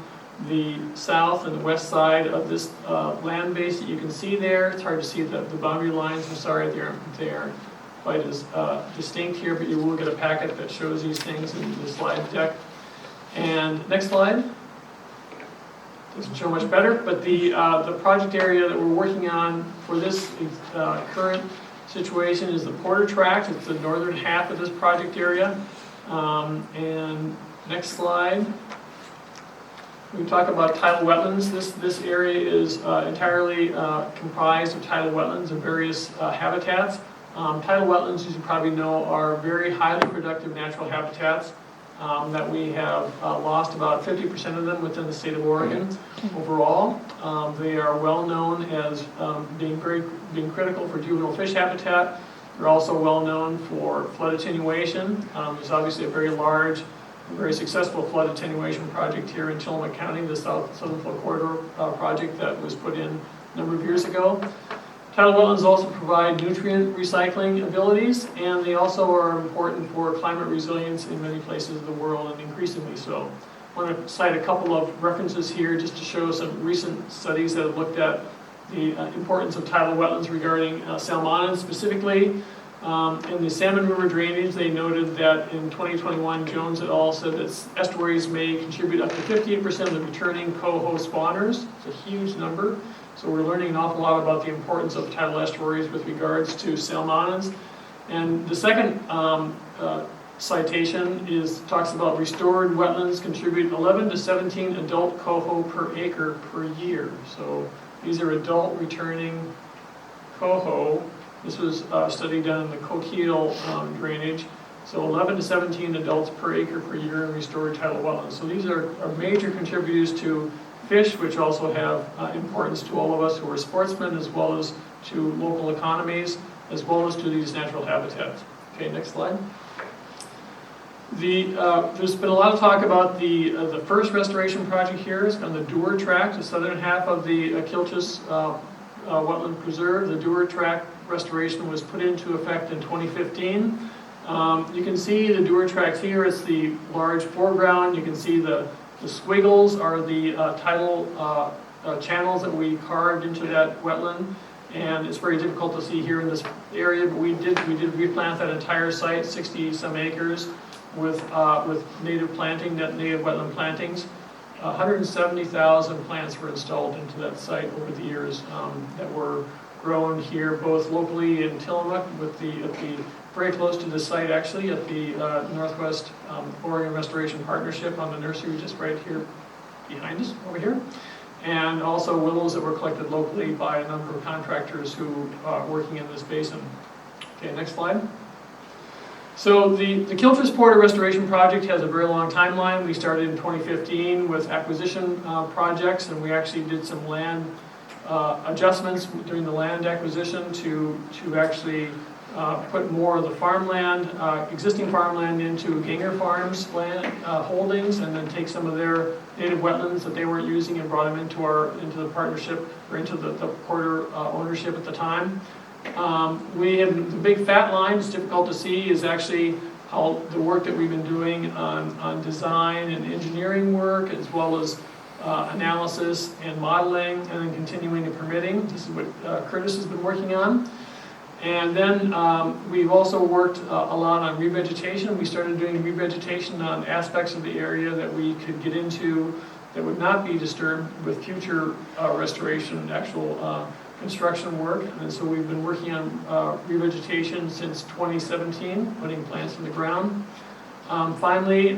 the south and the west side of this land base that you can see there. It's hard to see the boundary lines. I'm sorry, they aren't quite as distinct here, but you will get a packet that shows these things in the slide deck. And next slide. Doesn't show much better, but the project area that we're working on for this current situation is the Porter Tract. It's the northern half of this project area. And next slide. We talk about tidal wetlands. This area is entirely comprised of tidal wetlands and various habitats. Tidal wetlands, as you probably know, are very highly productive natural habitats that we have lost about 50% of them within the state of Oregon overall. They are well known as being critical for juvenile fish habitat. They're also well known for flood attenuation. There's obviously a very large, very successful flood attenuation project here in Tillamook County, the Southern Flow Corridor project that was put in a number of years ago. Tidal wetlands also provide nutrient recycling abilities, and they also are important for climate resilience in many places of the world, and increasingly so. I want to cite a couple of references here just to show some recent studies that have looked at the importance of tidal wetlands regarding salmonids specifically. In the Salmon River drainage, they noted that in 2021, Jones et al. Said that estuaries may contribute up to 58% of the returning coho spawners. It's a huge number. So we're learning an awful lot about the importance of tidal estuaries with regards to salmonids. And the second citation talks about restored wetlands contribute 11 to 17 adult coho per acre per year. So these are adult returning coho. This was a study done in the Coquille drainage. So 11 to 17 adults per acre per year in restored tidal wetlands. So these are major contributors to fish, which also have importance to all of us who are sportsmen, as well as to local economies, as well as to these natural habitats. Okay, next slide. There's been a lot of talk about the first restoration project here. It's on the Dewar Tract, the southern half of the Kilchis Wetland Preserve. The Dewar Tract restoration was put into effect in 2015. You can see the Dewar Tract here. It's the large foreground. You can see the squiggles are the tidal channels that we carved into that wetland, and it's very difficult to see here in this area, but we did replant that entire site, 60 some acres, with native planting, native wetland plantings. 170,000 plants were installed into that site over the years that were grown here, both locally in Tillamook, very close to the site actually, at the Northwest Oregon Restoration Partnership on the nursery just right here behind us, over here. And also willows that were collected locally by a number of contractors who are working in this basin. Okay, next slide. So the Kilchis Porter Restoration Project has a very long timeline. We started in 2015 with acquisition projects, and we actually did some land adjustments during the land acquisition to actually put more of the farmland, existing farmland into Ganger Farms land holdings, and then take some of their native wetlands that they weren't using and brought them into the partnership, or into the Porter ownership at the time. We have the big fat line. It's difficult to see is actually how the work that we've been doing on design and engineering work, as well as analysis and modeling, and then continuing to permitting. This is what Curtis has been working on. And then we've also worked a lot on revegetation. We started doing revegetation on aspects of the area that we could get into that would not be disturbed with future restoration, actual construction work. And so we've been working on revegetation since 2017, putting plants in the ground. Finally,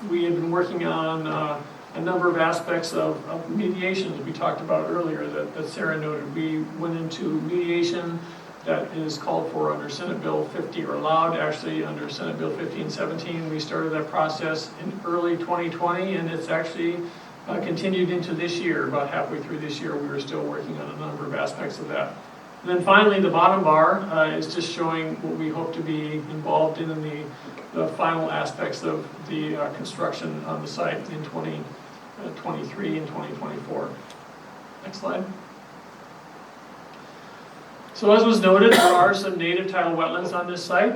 we have been working on a number of aspects of mediation that we talked about earlier that Sarah noted. We went into mediation that is called for under Senate Bill 50, or allowed actually under Senate Bill 1517. We started that process in early 2020, and it's actually continued into this year. About halfway through this year, we were still working on a number of aspects of that. And then finally, the bottom bar is just showing what we hope to be involved in the final aspects of the construction on the site in 2023 and 2024. Next slide. So as was noted, there are some native tidal wetlands on this site.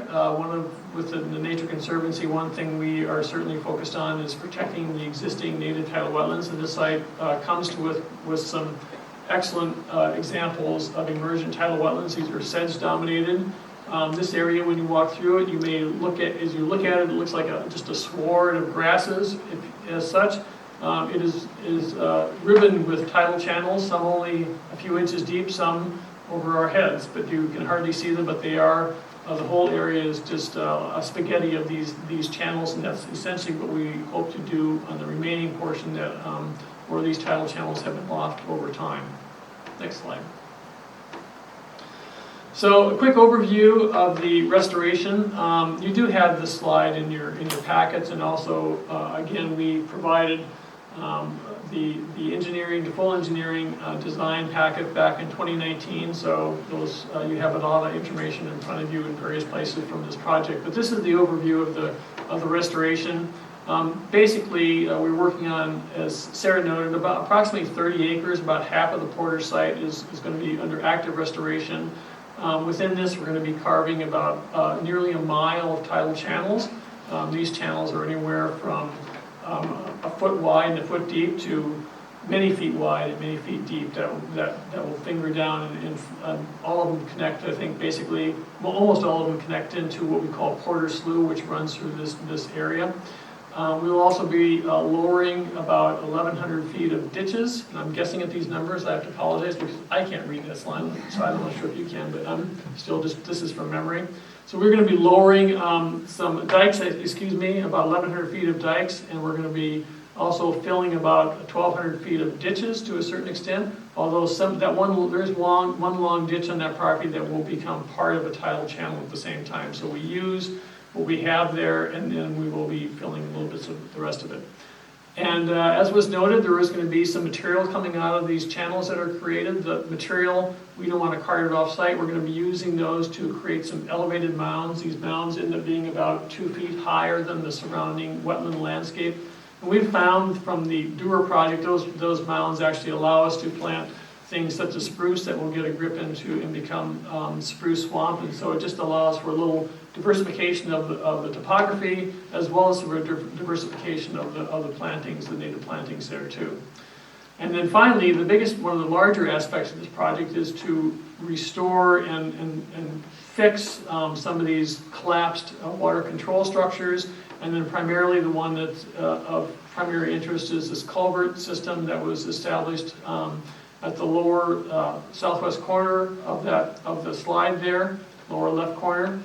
With the Nature Conservancy, one thing we are certainly focused on is protecting the existing native tidal wetlands. And this site comes with some excellent examples of emergent tidal wetlands. These are sedge dominated. This area, when you walk through it, you may look at, as you look at it, it looks like just a sward of grasses as such. It is ribboned with tidal channels, some only a few inches deep, some over our heads, but you can hardly see them, but they are, the whole area is just a spaghetti of these channels, and that's essentially what we hope to do on the remaining portion that where these tidal channels have been lost over time. Next slide. So a quick overview of the restoration. You do have this slide in your packets, and also again we provided the engineering, the full engineering design packet back in 2019. So those you have a lot of information in front of you in various places from this project. But this is the overview of the restoration. Basically, we're working on, as Sarah noted, about approximately 30 acres. About half of the Porter site is going to be under active restoration. Within this, we're going to be carving about nearly a mile of tidal channels. These channels are anywhere from a foot wide and a foot deep to many feet wide and many feet deep that will finger down, and all of them connect, I think, basically, well, almost all of them connect into what we call Porter Slough, which runs through this area. We will also be lowering about 1,100 feet of ditches, and I'm guessing at these numbers. I have to apologize because I can't read this line, so I'm not sure if you can, but I'm still just, this is from memory. So we're going to be lowering some dikes, about 1,100 feet of dikes, and we're going to be also filling about 1,200 feet of ditches to a certain extent, although there's one long ditch on that property that will become part of a tidal channel at the same time. So we use what we have there, and then we will be filling little bits of the rest of it. And as was noted, there is going to be some material coming out of these channels that are created. The material, we don't want to cart it off site. We're going to be using those to create some elevated mounds. These mounds end up being about 2 feet higher than the surrounding wetland landscape. And we've found from the Dewar project, those mounds actually allow us to plant things such as spruce that will get a grip into and become spruce swamp. And so it just allows for a little diversification of the topography, as well as the diversification of the plantings, the native plantings there too. And then finally, one of the larger aspects of this project is to restore and fix some of these collapsed water control structures. And then primarily the one that's of primary interest is this culvert system that was established at the lower southwest corner of the slide there, lower left corner.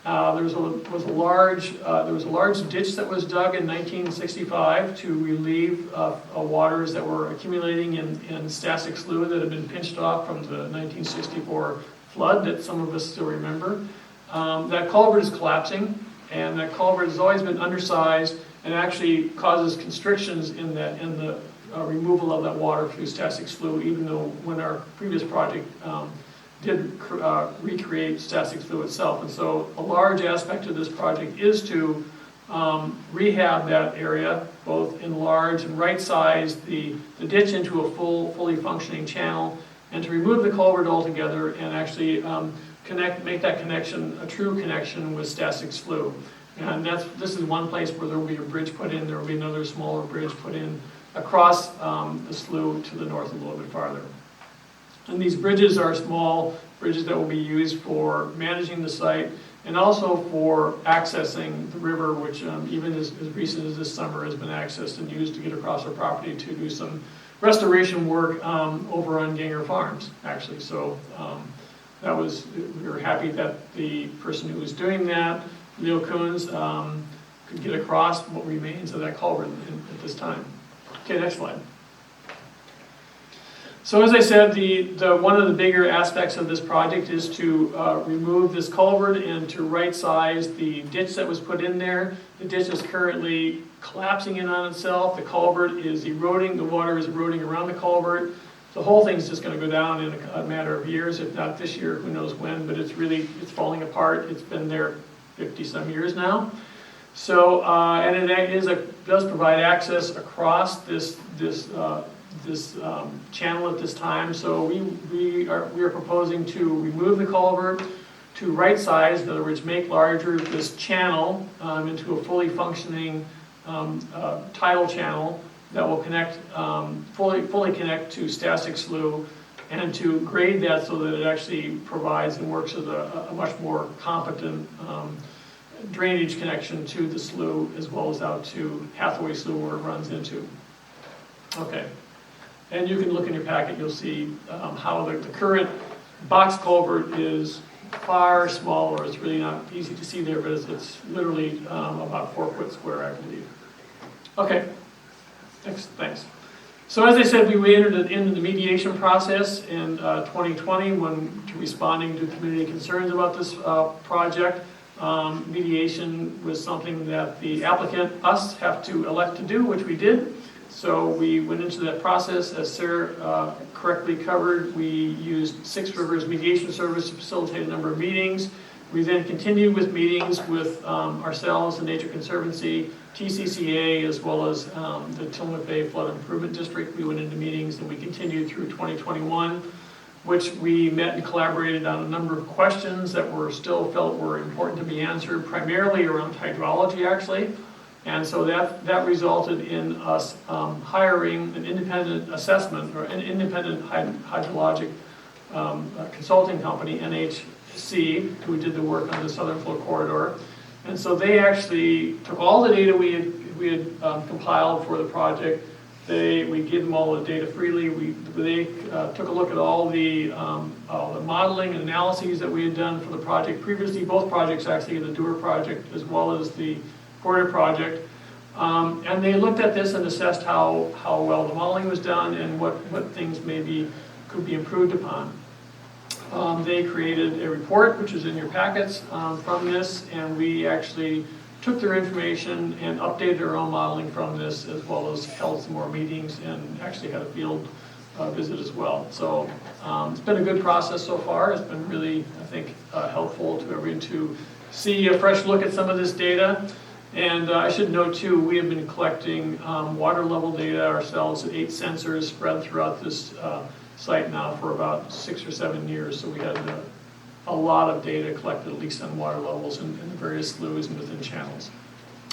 There was a large ditch that was dug in 1965 to relieve waters that were accumulating in Stasek Slough that had been pinched off from the 1964 flood that some of us still remember. That culvert is collapsing, and that culvert has always been undersized and actually causes constrictions in the removal of that water through Stasek Slough, even though when our previous project did recreate Stasek Slough itself. And so a large aspect of this project is to rehab that area, both enlarge and right-size the ditch into a fully functioning channel, and to remove the culvert altogether and actually make that connection a true connection with Stasek Slough. And this is one place where there will be a bridge put in. There will be another smaller bridge put in across the slough to the north a little bit farther. And these bridges are small bridges that will be used for managing the site and also for accessing the river, which even as recent as this summer has been accessed and used to get across our property to do some restoration work over on Ganger Farms, actually. So we were happy that the person who was doing that, Leo Coons, could get across what remains of that culvert at this time. Okay, next slide. So as I said, one of the bigger aspects of this project is to remove this culvert and to right-size the ditch that was put in there. The ditch is currently collapsing in on itself. The culvert is eroding. The water is eroding around the culvert. the whole thing's just gonna go down in a matter of years, if not this year, who knows when, but it's falling apart. It's been there 50-some years now. So, and it does provide access across this channel at this time. So we are proposing to remove the culvert, to right size, in other words, make larger this channel into a fully functioning tidal channel that will connect, fully connect to Stasek Slough, and to grade that so that it actually provides and works as a much more competent drainage connection to the slough, as well as out to Hathaway Slough where it runs into. Okay, and you can look in your packet, you'll see how the current box culvert is far smaller. It's really not easy to see there, but it's literally about 4 foot square, I believe. Okay, next, thanks. So as I said, we entered into the mediation process in 2020 when responding to community concerns about this project. Mediation was something that the applicant, us, have to elect to do, which we did. So we went into that process. As Sarah correctly covered, we used Six Rivers Mediation Service to facilitate a number of meetings. We then continued with meetings with ourselves, the Nature Conservancy, TCCA, as well as the Tillamook Bay Flood Improvement District. We went into meetings and we continued through 2021, which we met and collaborated on a number of questions that still felt were important to be answered, primarily around hydrology, actually. And so that resulted in us hiring an independent assessment, or an independent hydrologic consulting company, NHC, who did the work on the Southern Flow Corridor. And so they actually took all the data we had compiled for the project. We gave them all the data freely. They took a look at all the modeling and analyses that we had done for the project previously, both projects actually, the Dewar project as well as the Corridor project. And they looked at this and assessed how well the modeling was done and what things maybe could be improved upon. They created a report, which is in your packets, from this, and we actually took their information and updated our own modeling from this, as well as held some more meetings and actually had a field visit as well. So it's been a good process so far. It's been really, I think, helpful to everyone to see a fresh look at some of this data. And I should note too, we have been collecting water level data ourselves at 8 sensors spread throughout this site now for about 6 or 7 years. So we had a lot of data collected, at least on water levels in the various sloughs and within channels.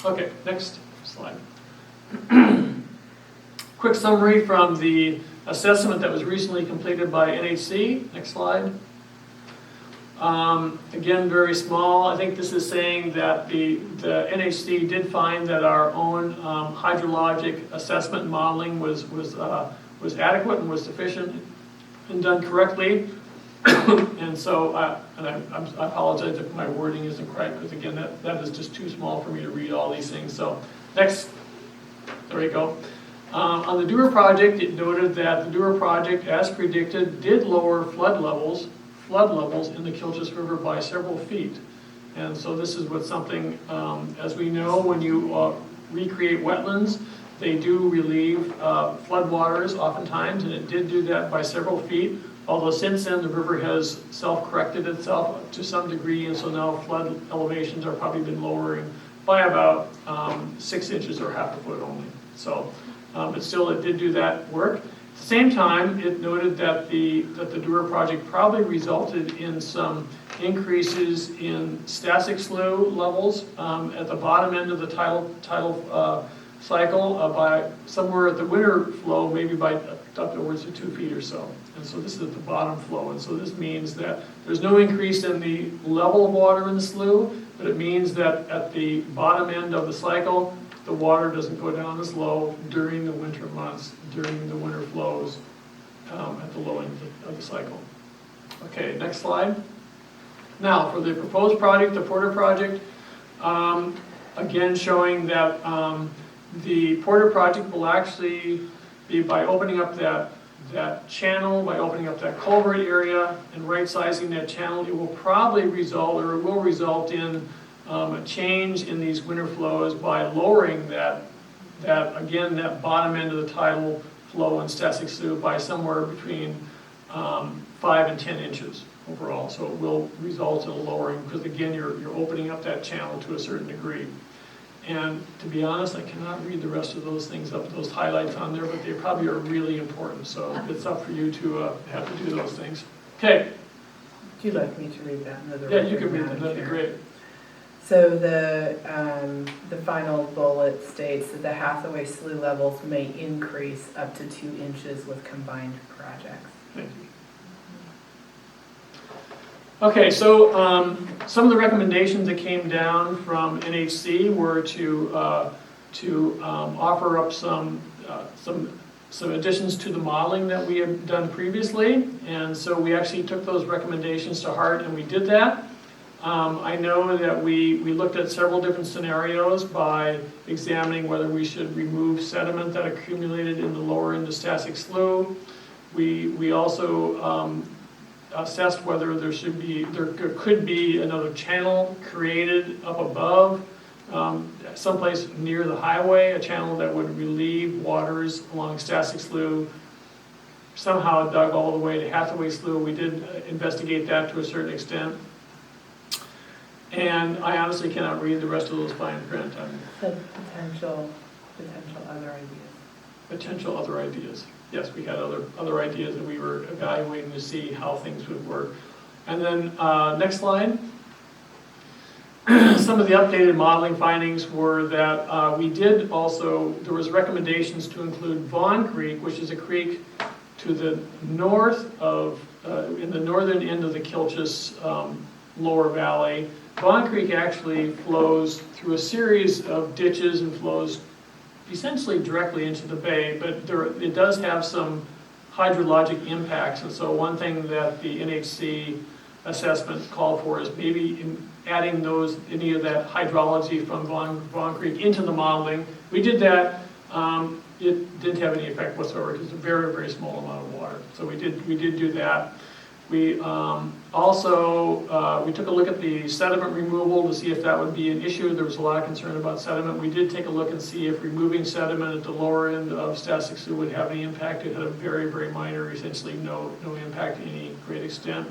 Okay, next slide. Quick summary from the assessment that was recently completed by NHC. Next slide. Again, very small. I think this is saying that the NHC did find that our own hydrologic assessment and modeling was adequate and was sufficient and done correctly. And so, I apologize if my wording isn't correct, because again, that is just too small for me to read all these things. So, next, there we go. On the Dewar project, it noted that the Dewar project, as predicted, did lower flood levels in the Kilchis River by several feet. And so this is what something, as we know, when you recreate wetlands, they do relieve floodwaters oftentimes, and it did do that by several feet. Although since then, the river has self-corrected itself to some degree, and so now flood elevations are probably been lowering by about 6 inches or half a foot only. So, but still, it did do that work. At the same time, it noted that the Dewar project probably resulted in some increases in Stasek Slough levels at the bottom end of the tidal cycle by somewhere at the winter flow, maybe by upwards of 2 feet or so. And so this is at the bottom flow. And so this means that there's no increase in the level of water in the slough, but it means that at the bottom end of the cycle, the water doesn't go down as low during the winter months, during the winter flows at the low end of the cycle. Okay, next slide. Now, for the proposed project, the Porter project, again showing that the Porter project will actually be, by opening up that channel, by opening up that culvert area and right-sizing that channel, it will probably result, or it will result in a change in these winter flows by lowering that bottom end of the tidal flow in Stasek Slough by somewhere between 5 and 10 inches overall. So it will result in a lowering, because again, you're opening up that channel to a certain degree. And to be honest, I cannot read the rest of those things up, those highlights on there, but they probably are really important. So it's up for you to have to do those things. Okay. Would you like me to read that? Another Yeah, you record, can read them, Madam that'd be Chair? great. So the final bullet states that the Hathaway Slough levels may increase up to 2 inches with combined projects. Thank you. Okay, so some of the recommendations that came down from NHC were to offer up some additions to the modeling that we had done previously, and so we actually took those recommendations to heart and we did that. I know that we looked at several different scenarios by examining whether we should remove sediment that accumulated in the lower end of Stasek Slough. We also assessed whether there could be another channel created up above, someplace near the highway, a channel that would relieve waters along Stasek Slough, somehow dug all the way to Hathaway Slough. We did investigate that to a certain extent. And I honestly cannot read the rest of those fine print. So potential other ideas. Potential other ideas. Yes, we had other ideas that we were evaluating to see how things would work. And then next slide. Some of the updated modeling findings were that we did also, there was recommendations to include Vaughn Creek, which is a creek to the north of, in the northern end of the Kilchis lower valley. Vaughn Creek actually flows through a series of ditches and flows essentially directly into the bay, but it does have some hydrologic impacts. And so one thing that the NHC assessment called for is maybe adding any of that hydrology from Vaughn Creek into the modeling. We did that. It didn't have any effect whatsoever because it's a very, very small amount of water. So we did do that. We also we took a look at the sediment removal to see if that would be an issue. There was a lot of concern about sediment. We did take a look and see if removing sediment at the lower end of Stasek Slough would have any impact. It had a very, very minor, essentially no impact to any great extent.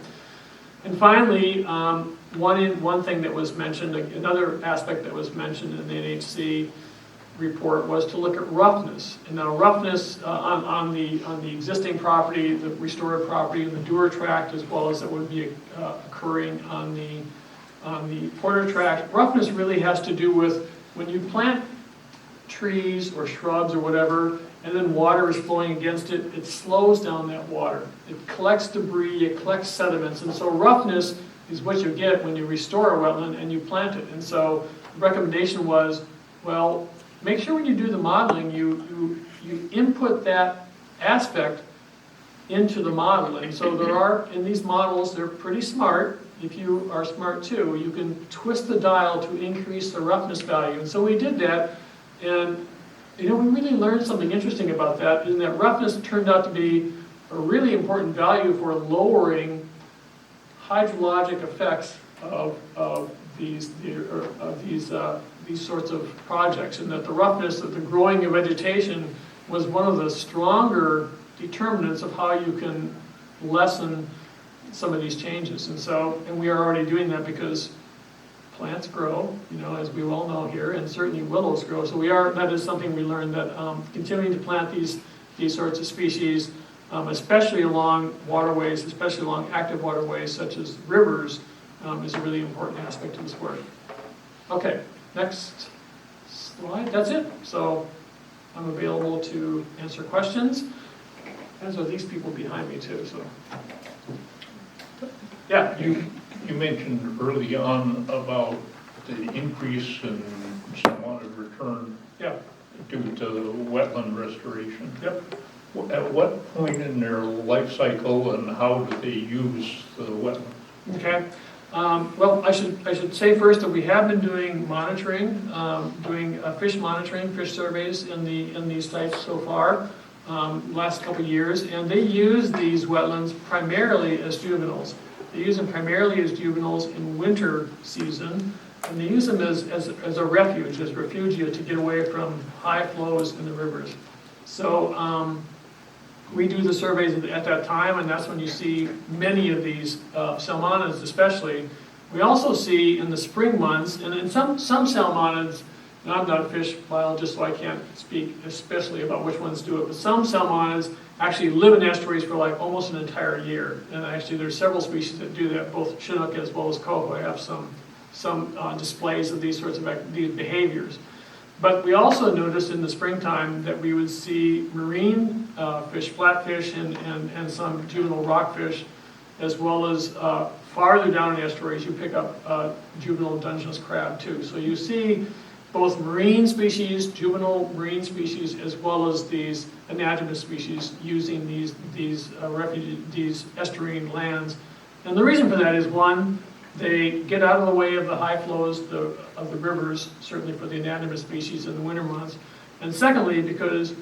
And finally, one thing that was mentioned, another aspect that was mentioned in the NHC report was to look at roughness. And now roughness on the existing property, the restored property, and the Dewar tract, as well as that would be occurring on the Porter tract. Roughness really has to do with when you plant trees or shrubs or whatever, and then water is flowing against it, it slows down that water. It collects debris, it collects sediments, and so roughness is what you get when you restore a wetland and you plant it. And so the recommendation was, well, make sure when you do the modeling, you input that aspect into the model. And so there are, in these models, they're pretty smart. If you are smart too, you can twist the dial to increase the roughness value. And so we did that, and we really learned something interesting about that, in that roughness turned out to be a really important value for lowering hydrologic effects of these sorts of projects, and that the roughness of the growing of vegetation was one of the stronger determinants of how you can lessen some of these changes. And we are already doing that because plants grow, as we all know here, and certainly willows grow. So that is something we learned, that continuing to plant these sorts of species, especially along waterways, especially along active waterways such as rivers, is a really important aspect of this work. Okay, next slide. That's it. So I'm available to answer questions, as are these people behind me too. So yeah. You mentioned early on about the increase in saltwater return due to wetland restoration. Yep. At what point in their life cycle and how do they use the wetland? Okay. Well, I should say first that we have been doing monitoring, doing fish monitoring, fish surveys in these sites so far, last couple of years, and they use these wetlands primarily as juveniles. They use them primarily as juveniles in winter season, and they use them as a refuge, as refugia, to get away from high flows in the rivers. So we do the surveys at that time, and that's when you see many of these salmonids especially. We also see in the spring months, and in some salmonids, and I'm not a fish biologist, so I can't speak especially about which ones do it, but some salmonids actually live in estuaries for like almost an entire year. And actually there's several species that do that, both Chinook as well as coho have some displays of these sorts of these behaviors. But we also noticed in the springtime that we would see marine fish, flatfish, and some juvenile rockfish, as well as farther down in estuaries, you pick up juvenile Dungeness crab too. So you see both marine species, juvenile marine species, as well as these anadromous species using these estuarine lands. And the reason for that is, one, they get out of the way of the high flows of the rivers, certainly for the anadromous species in the winter months. And secondly, because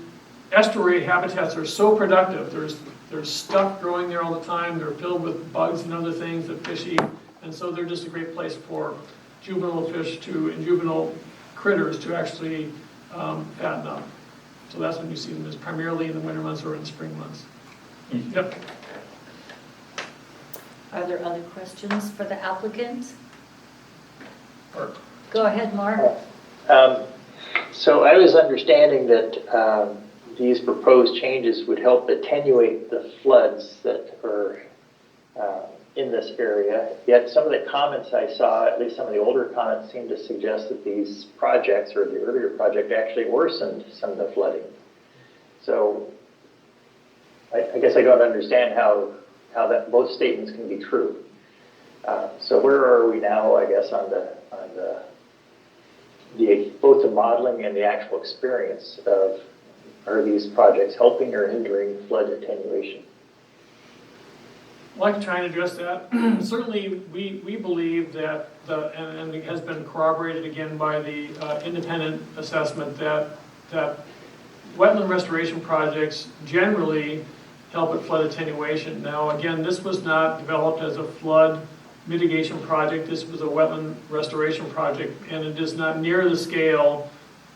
estuary habitats are so productive, there's stuff growing there all the time, they're filled with bugs and other things that fish eat, and so they're just a great place for juvenile fish and juvenile critters to actually fatten up. So that's when you see them, is primarily in the winter months or in the spring months. Yep. Are there other questions for the applicant? Mark. Go ahead, Mark. So I was understanding that these proposed changes would help attenuate the floods that are in this area. Yet some of the comments I saw, at least some of the older comments, seem to suggest that these projects, or the earlier project, actually worsened some of the flooding. So I guess I don't understand how that both statements can be true. So where are we now, I guess, on both the modeling and the actual experience of, are these projects helping or hindering flood attenuation? I'd like to try and address that. Certainly, we believe that, and it has been corroborated again by the independent assessment, that wetland restoration projects generally help at flood attenuation. Now, again, this was not developed as a flood mitigation project. This was a wetland restoration project, and it is not near the scale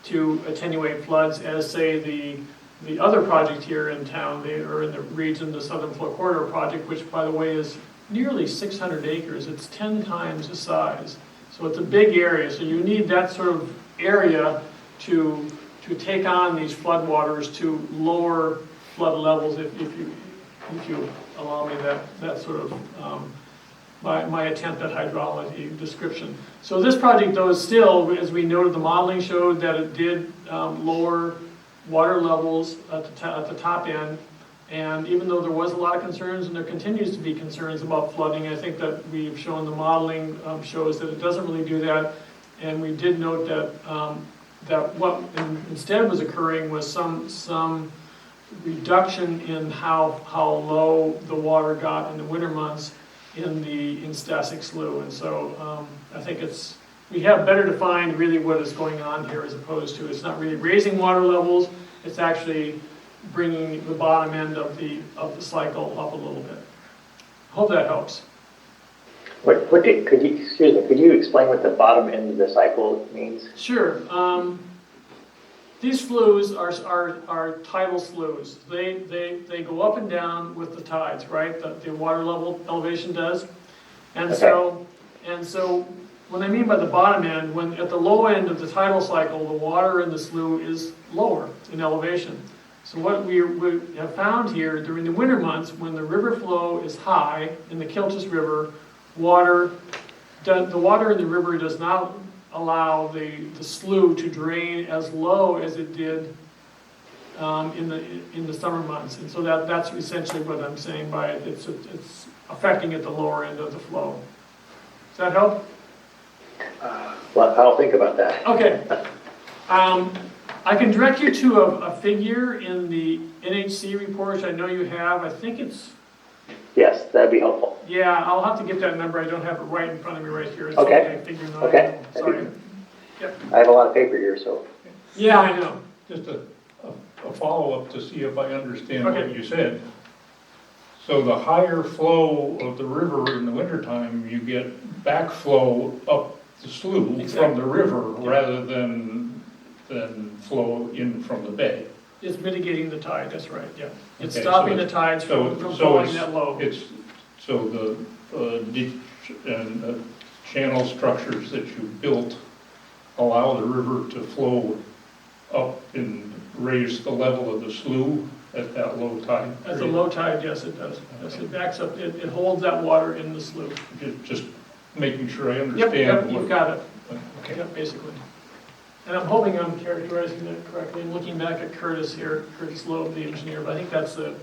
to attenuate floods as, say, the other project here in town, or in the region, the Southern Flow Corridor project, which, by the way, is nearly 600 acres. It's 10 times the size. So it's a big area. So you need that sort of area to take on these floodwaters, to lower flood levels, if you allow me that sort of my attempt at hydrology description. So this project, though, is still, as we noted, the modeling showed that it did lower water levels at the top end. And even though there was a lot of concerns, and there continues to be concerns about flooding, I think that we've shown the modeling shows that it doesn't really do that. And we did note that what instead was occurring was some reduction in how low the water got in the winter months in Stasek Slough. And so I think we have better defined really what is going on here, as opposed to, it's not really raising water levels, it's actually bringing the bottom end of the cycle up a little bit. Hope that helps. Could you explain what the bottom end of the cycle means? Sure. These sloughs are tidal sloughs. They go up and down with the tides, right? The water level elevation does. And Okay. so what I mean by the bottom end, when at the low end of the tidal cycle, the water in the slough is lower in elevation. So what we have found here during the winter months, when the river flow is high in the Kilchis River, the water in the river does not allow the slough to drain as low as it did in the summer months. And so that's essentially what I'm saying by it. It's affecting at the lower end of the flow. Does that help? Well, I'll think about that. Okay. I can direct you to a figure in the NHC report, which I know you have. I think it's... Yes, that'd be helpful. Yeah, I'll have to get that number. I don't have it right in front of me right here. It's Okay. only figure 9. Okay. Sorry. Yep. I have a lot of paper here, so. Yeah, I know. Just a follow-up to see if I understand Okay. what you said. So the higher flow of the river in the wintertime, you get backflow up the slough Exactly. from the river rather than flow in from the bay. It's mitigating the tide, that's right, yeah. It's Okay, so stopping the it's- tides from so flowing it's- that low. It's, so the ditch and channel structures that you built allow the river to flow up and raise the level of the slough at that low tide? At the period? low tide, yes, it does. Yes, it backs up, it holds that water in the slough. Just making sure I Yep, understand. yep, what- you've got it. Okay. Yep, basically. And I'm hoping I'm characterizing that correctly. I'm looking back at Curtis here, Curtis Loeb, the engineer, but I think that's the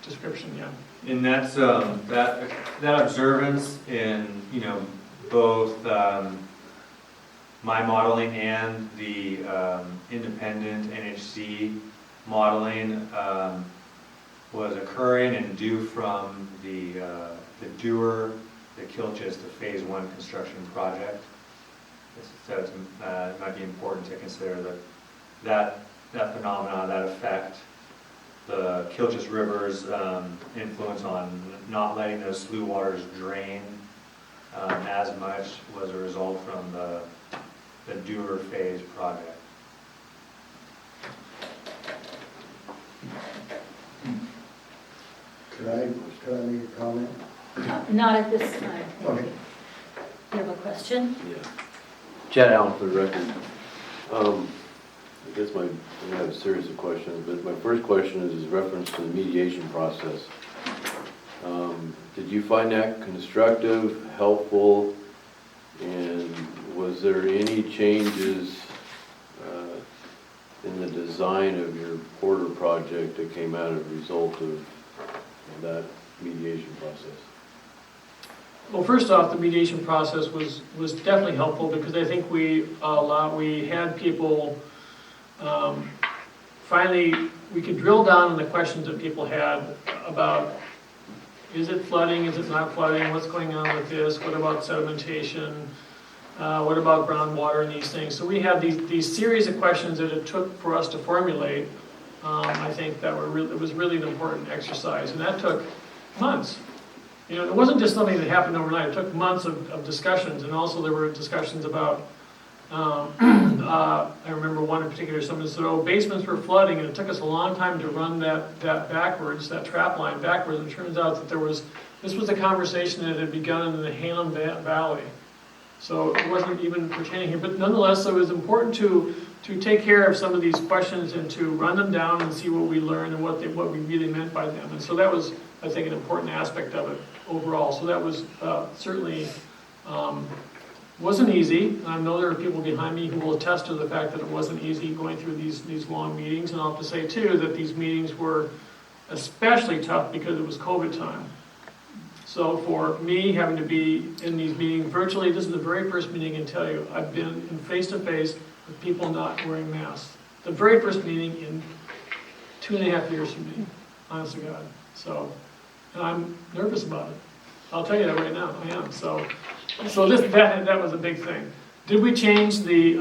description, yeah. And that's, that observance in, both, my modeling and the, independent NHC modeling, was occurring and due from the Dewar, the Kilchis, the Phase 1 construction project. So it's, it might be important to consider that phenomenon, that effect, the Kilchis River's influence on not letting those slough waters drain as much was a result from the Dewar Phase project. Could I make a comment? Not at this time. Okay. You have a question? Chad Allen for the record. I guess I have a series of questions, but my first question is reference to the mediation process. Did you find that constructive, helpful, and was there any changes in the design of your Porter project that came out as a result of that mediation process? Well, first off, the mediation process was definitely helpful because I think we had people, finally, we could drill down on the questions that people had about, is it flooding, is it not flooding, what's going on with this, what about sedimentation, what about groundwater and these things. So we had these series of questions that it took for us to formulate. I think that it was really an important exercise, and that took months. It wasn't just something that happened overnight. It took months of discussions, and also there were discussions about, I remember one in particular, someone said, oh, basements were flooding, and it took us a long time to run that backwards, that trap line backwards, and it turns out that this was a conversation that had begun in the Halem Valley. So it wasn't even pertaining here, but nonetheless, it was important to take care of some of these questions and to run them down and see what we learned and what we really meant by them. And so that was, I think, an important aspect of it overall. So that was certainly wasn't easy. And I know there are people behind me who will attest to the fact that it wasn't easy going through these long meetings. And I'll have to say too that these meetings were especially tough because it was COVID time. So for me, having to be in these meetings virtually, this is the very first meeting I can tell you, I've been in face-to-face with people not wearing masks. The very first meeting in 2.5 years for me, honest to God. So, and I'm nervous about it. I'll tell you that right now, I am. So that was a big thing. Did we change the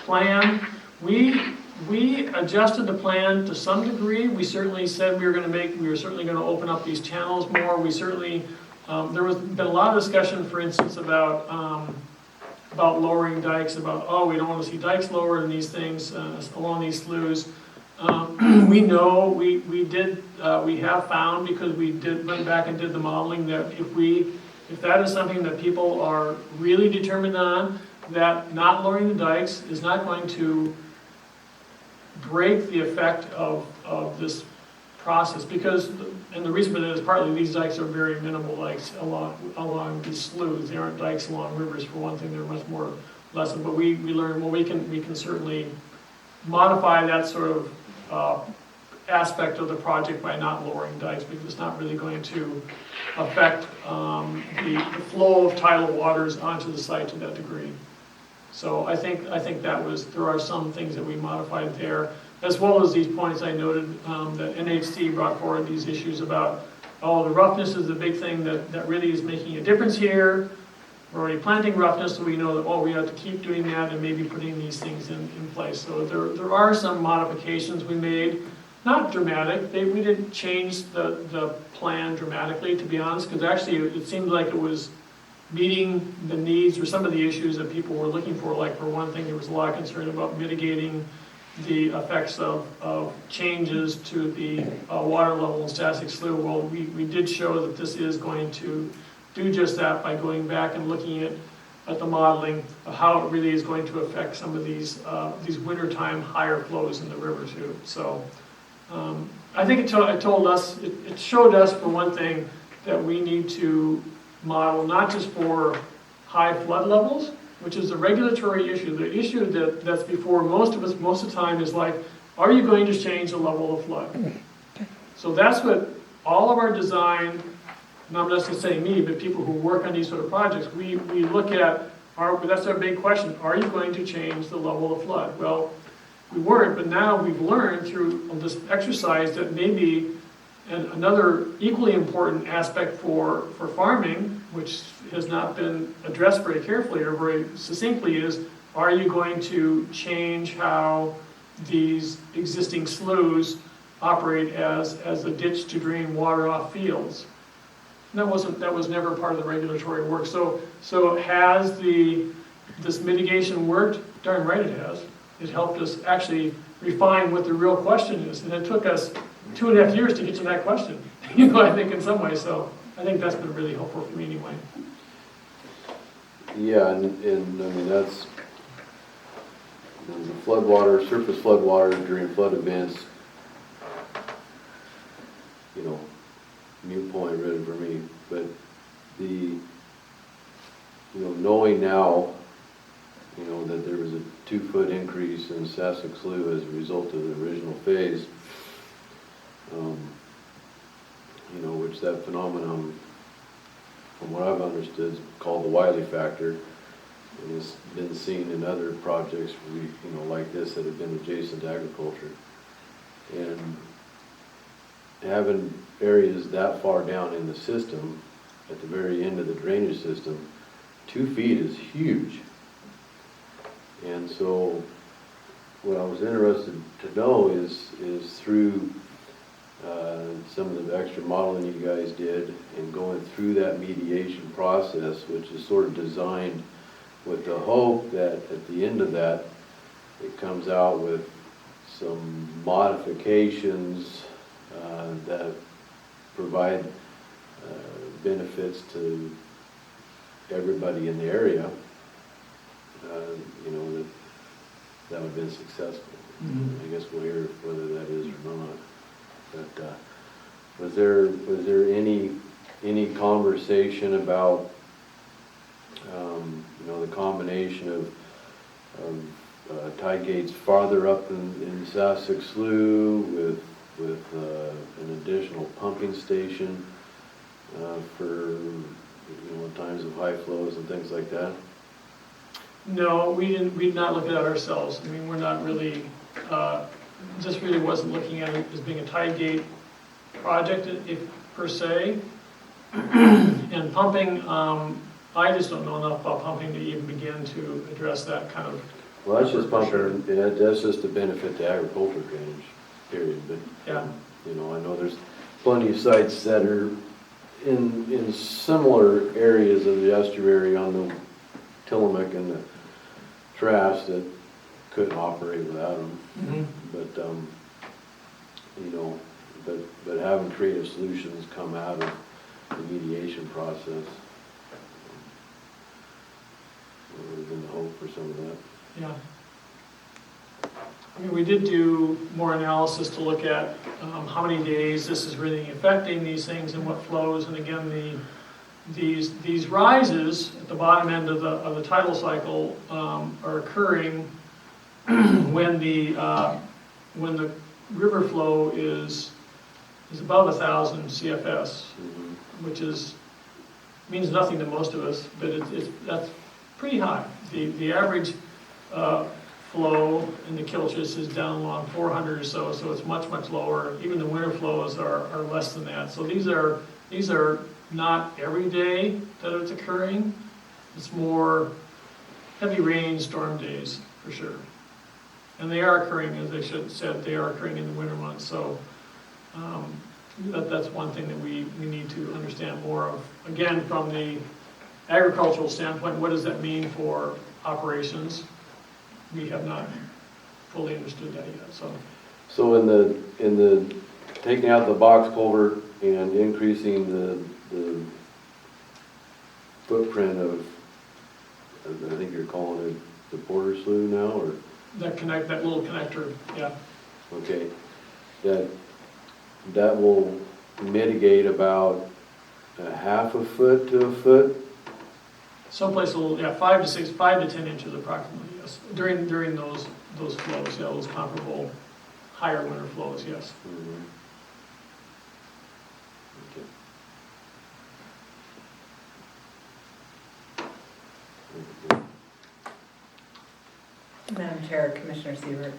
plan? We adjusted the plan to some degree. We certainly said we were certainly going to open up these channels more. We certainly, there was been a lot of discussion, for instance, about lowering dikes, about, oh, we don't want to see dikes lowered and these things along these sloughs. We know, we have found, because we went back and did the modeling, that if that is something that people are really determined on, that not lowering the dikes is not going to break the effect of this process, because, and the reason for that is partly these dikes are very minimal dikes along these sloughs. They aren't dikes along rivers, for one thing. They're much more lessened. But we learned, well, we can certainly modify that sort of aspect of the project by not lowering dikes, because it's not really going to affect the flow of tidal waters onto the site to that degree. So I think there are some things that we modified there, as well as these points I noted that NHC brought forward, these issues about, oh, the roughness is the big thing that really is making a difference here. We're already planting roughness, so we know that, oh, we have to keep doing that and maybe putting these things in place. So there are some modifications we made, not dramatic. We didn't change the plan dramatically, to be honest, because actually it seemed like it was meeting the needs or some of the issues that people were looking for. Like for one thing, there was a lot of concern about mitigating the effects of changes to the water level in Stasek Slough. Well, we did show that this is going to do just that by going back and looking at the modeling of how it really is going to affect some of these wintertime higher flows in the river too. So I think it showed us for one thing that we need to model not just for high flood levels, which is a regulatory issue. The issue that's before most of us most of the time is like, are you going to change the level of flood? So that's what all of our design, and I'm not just saying me, but people who work on these sort of projects, we look at, that's our big question, are you going to change the level of flood? Well, we weren't, but now we've learned through this exercise that maybe another equally important aspect for farming, which has not been addressed very carefully or very succinctly, is are you going to change how these existing sloughs operate as a ditch to drain water off fields? And that was never part of the regulatory work. So has this mitigation worked? Darn right it has. It helped us actually refine what the real question is, and it took us 2.5 years to get to that question. I think in some ways. So I think that's been really helpful for me anyway. Yeah, and I mean, that's, the floodwater, surface floodwater during flood events, mute point really for me, but knowing now, that there was a 2-foot increase in Stasek Slough as a result of the original phase, which that phenomenon, from what I've understood, is called the Wiley factor, and has been seen in other projects, like this that have been adjacent to agriculture. And having areas that far down in the system, at the very end of the drainage system, 2 feet is huge. And so what I was interested to know is through some of the extra modeling you guys did and going through that mediation process, which is sort of designed with the hope that at the end of that, it comes out with some modifications that provide benefits to everybody in the area, that would have been successful. I guess we'll hear whether that is or not. But was there any conversation about the combination of tide gates farther up in Stasek Slough with an additional pumping station for times of high flows and things like that? No, we didn't. We did not look at it ourselves. I mean, we're not really. This really wasn't looking at it as being a tide gate project, per se. And pumping, I just don't know enough about pumping to even begin to address that kind of. Well, that's just pumping. Yeah, that's just a benefit to agriculture drainage, period. But yeah, I know there's plenty of sites that are in similar areas of the estuary on the Tillamook and the Trask that couldn't operate without them. Mm-hmm. But having creative solutions come out of the mediation process would have been the hope for some of that. Yeah. I mean, we did do more analysis to look at how many days this is really affecting these things and what flows. And again, these rises at the bottom end of the tidal cycle are occurring when the river flow is above 1,000 CFS, which means nothing to most of us, but that's pretty high. The average flow in the Kilchis is down along 400 or so it's much lower. Even the winter flows are less than that. So these are not every day that it's occurring. It's more heavy rain, storm days for sure. And they are occurring, as I said, they are occurring in the winter months. So that's one thing that we need to understand more of. Again, from the agricultural standpoint, what does that mean for operations? We have not fully understood that yet, so. So in the taking out the box culvert and increasing the footprint of, I think you're calling it the Porter Slough now, or, That little connector, yeah. okay, that will mitigate about a half a foot to a foot? Someplace a little, yeah, 5 to 10 inches approximately, yes. During those flows, yeah, those comparable higher winter flows, yes. Mhm. Okay. Madam Chair, Commissioner Siebert.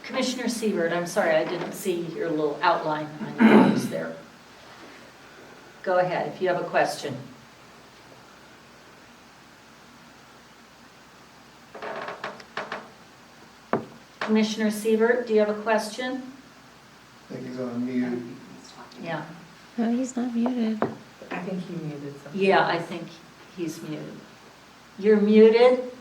Commissioner Siebert, I'm sorry, I didn't see your little outline on your notes there. Go ahead, if you have a question. Commissioner Siebert, do you have a question? I think he's on mute. Yeah. No, he's not muted. I think you muted something. Yeah, I think he's muted. You're muted?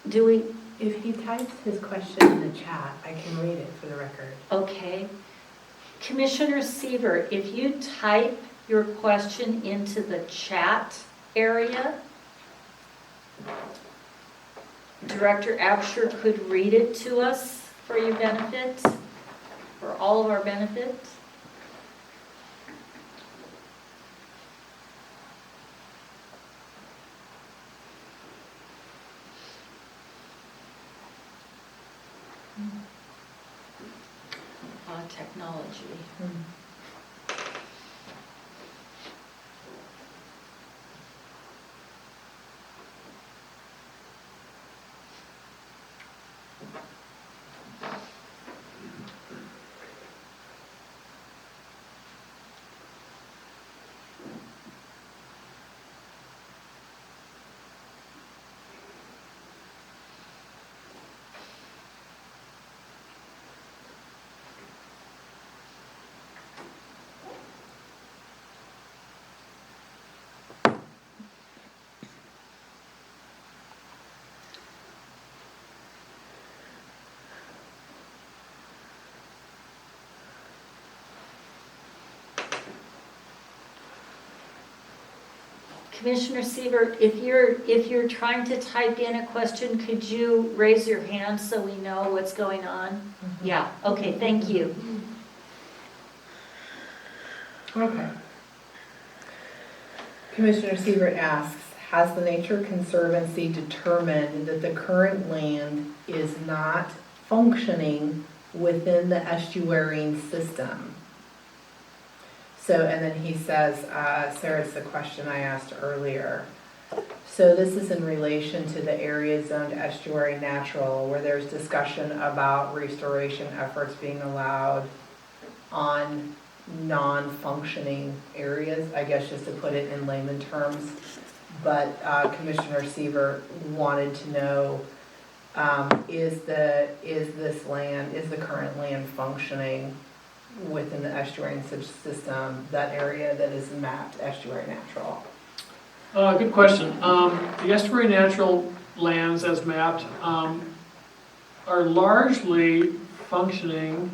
Do we, If he types his question in the chat, I can read it for the record. okay. Commissioner Siebert, if you type your question into the chat area, Director Absher could read it to us for your benefit, for all of our benefit. Technology. Commissioner Siebert, if you're trying to type in a question, could you raise your hand so we know what's going on? Yeah, okay, thank you. Okay. Commissioner Siebert asks, has the Nature Conservancy determined that the current land is not functioning within the estuarine system? So, and then he says, Sarah, it's the question I asked earlier. So this is in relation to the area zoned estuary natural, where there's discussion about restoration efforts being allowed on non-functioning areas, I guess just to put it in layman terms. But Commissioner Siebert wanted to know, is the current land functioning within the estuarine system, that area that is mapped estuary natural? Good question. The estuary natural lands as mapped are largely functioning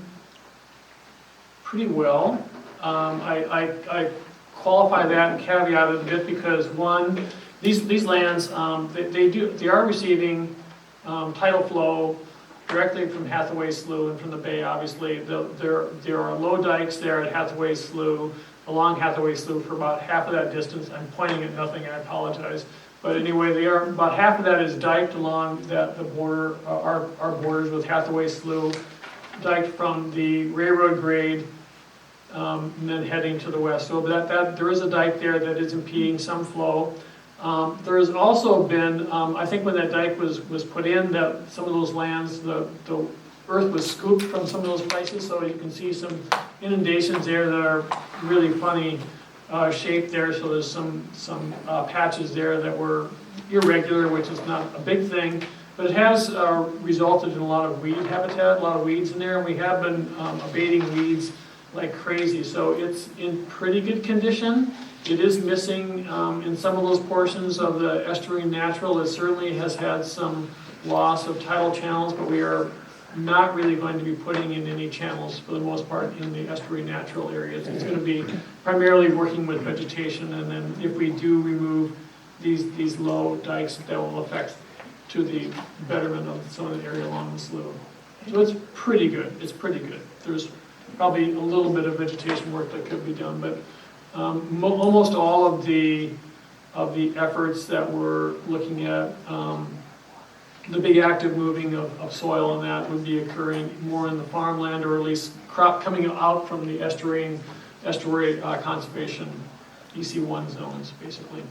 pretty well. I qualify that and caveat it a bit because one, these lands, they are receiving tidal flow directly from Hathaway Slough and from the bay, obviously. There are low dikes there at Hathaway Slough, along Hathaway Slough for about half of that distance. I'm pointing at nothing, I apologize. But anyway, they are about half of that is diked along the border, our borders with Hathaway Slough, diked from the railroad grade and then heading to the west. So there is a dike there that is impeding some flow. There has also been, I think when that dike was put in, that some of those lands, the earth was scooped from some of those places, so you can see some inundations there that are really funny shape there. So there's some patches there that were irregular, which is not a big thing, but it has resulted in a lot of weed habitat, a lot of weeds in there, and we have been abating weeds like crazy. So it's in pretty good condition. It is missing in some of those portions of the estuarine natural. It certainly has had some loss of tidal channels, but we are not really going to be putting in any channels for the most part in the estuarine natural areas. It's going to be primarily working with vegetation, and then if we do remove these low dikes, that will affect to the betterment of some of the area along the slough. So it's pretty good. It's pretty good. There's probably a little bit of vegetation work that could be done, but almost all of the efforts that we're looking at, the big active moving of soil and that would be occurring more in the farmland, or at least crop coming out from the estuary conservation EC1 zones, basically.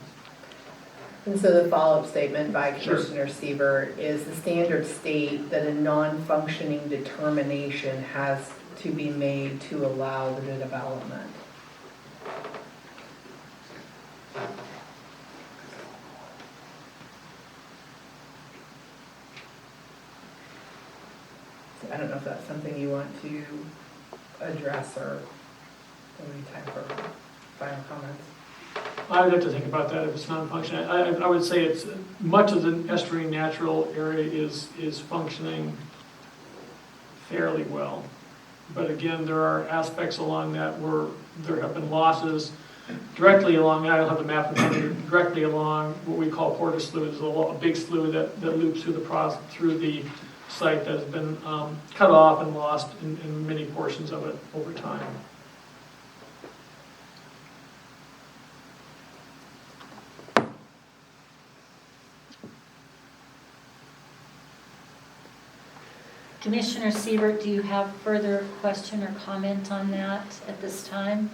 And so the follow-up statement by Sure. Commissioner Siebert is the standard state that a non-functioning determination has to be made to allow the development. So I don't know if that's something you want to address, or maybe time for final comments. I would have to think about that if it's non-functioning. I would say it's much of the estuarine natural area is functioning fairly well. But again, there are aspects along that where there have been losses directly along, I don't have the map in front of me, directly along what we call Porter Slough. There's a big slough that loops through the site that has been cut off and lost in many portions of it over time. Commissioner Siebert, do you have further question or comment on that at this time?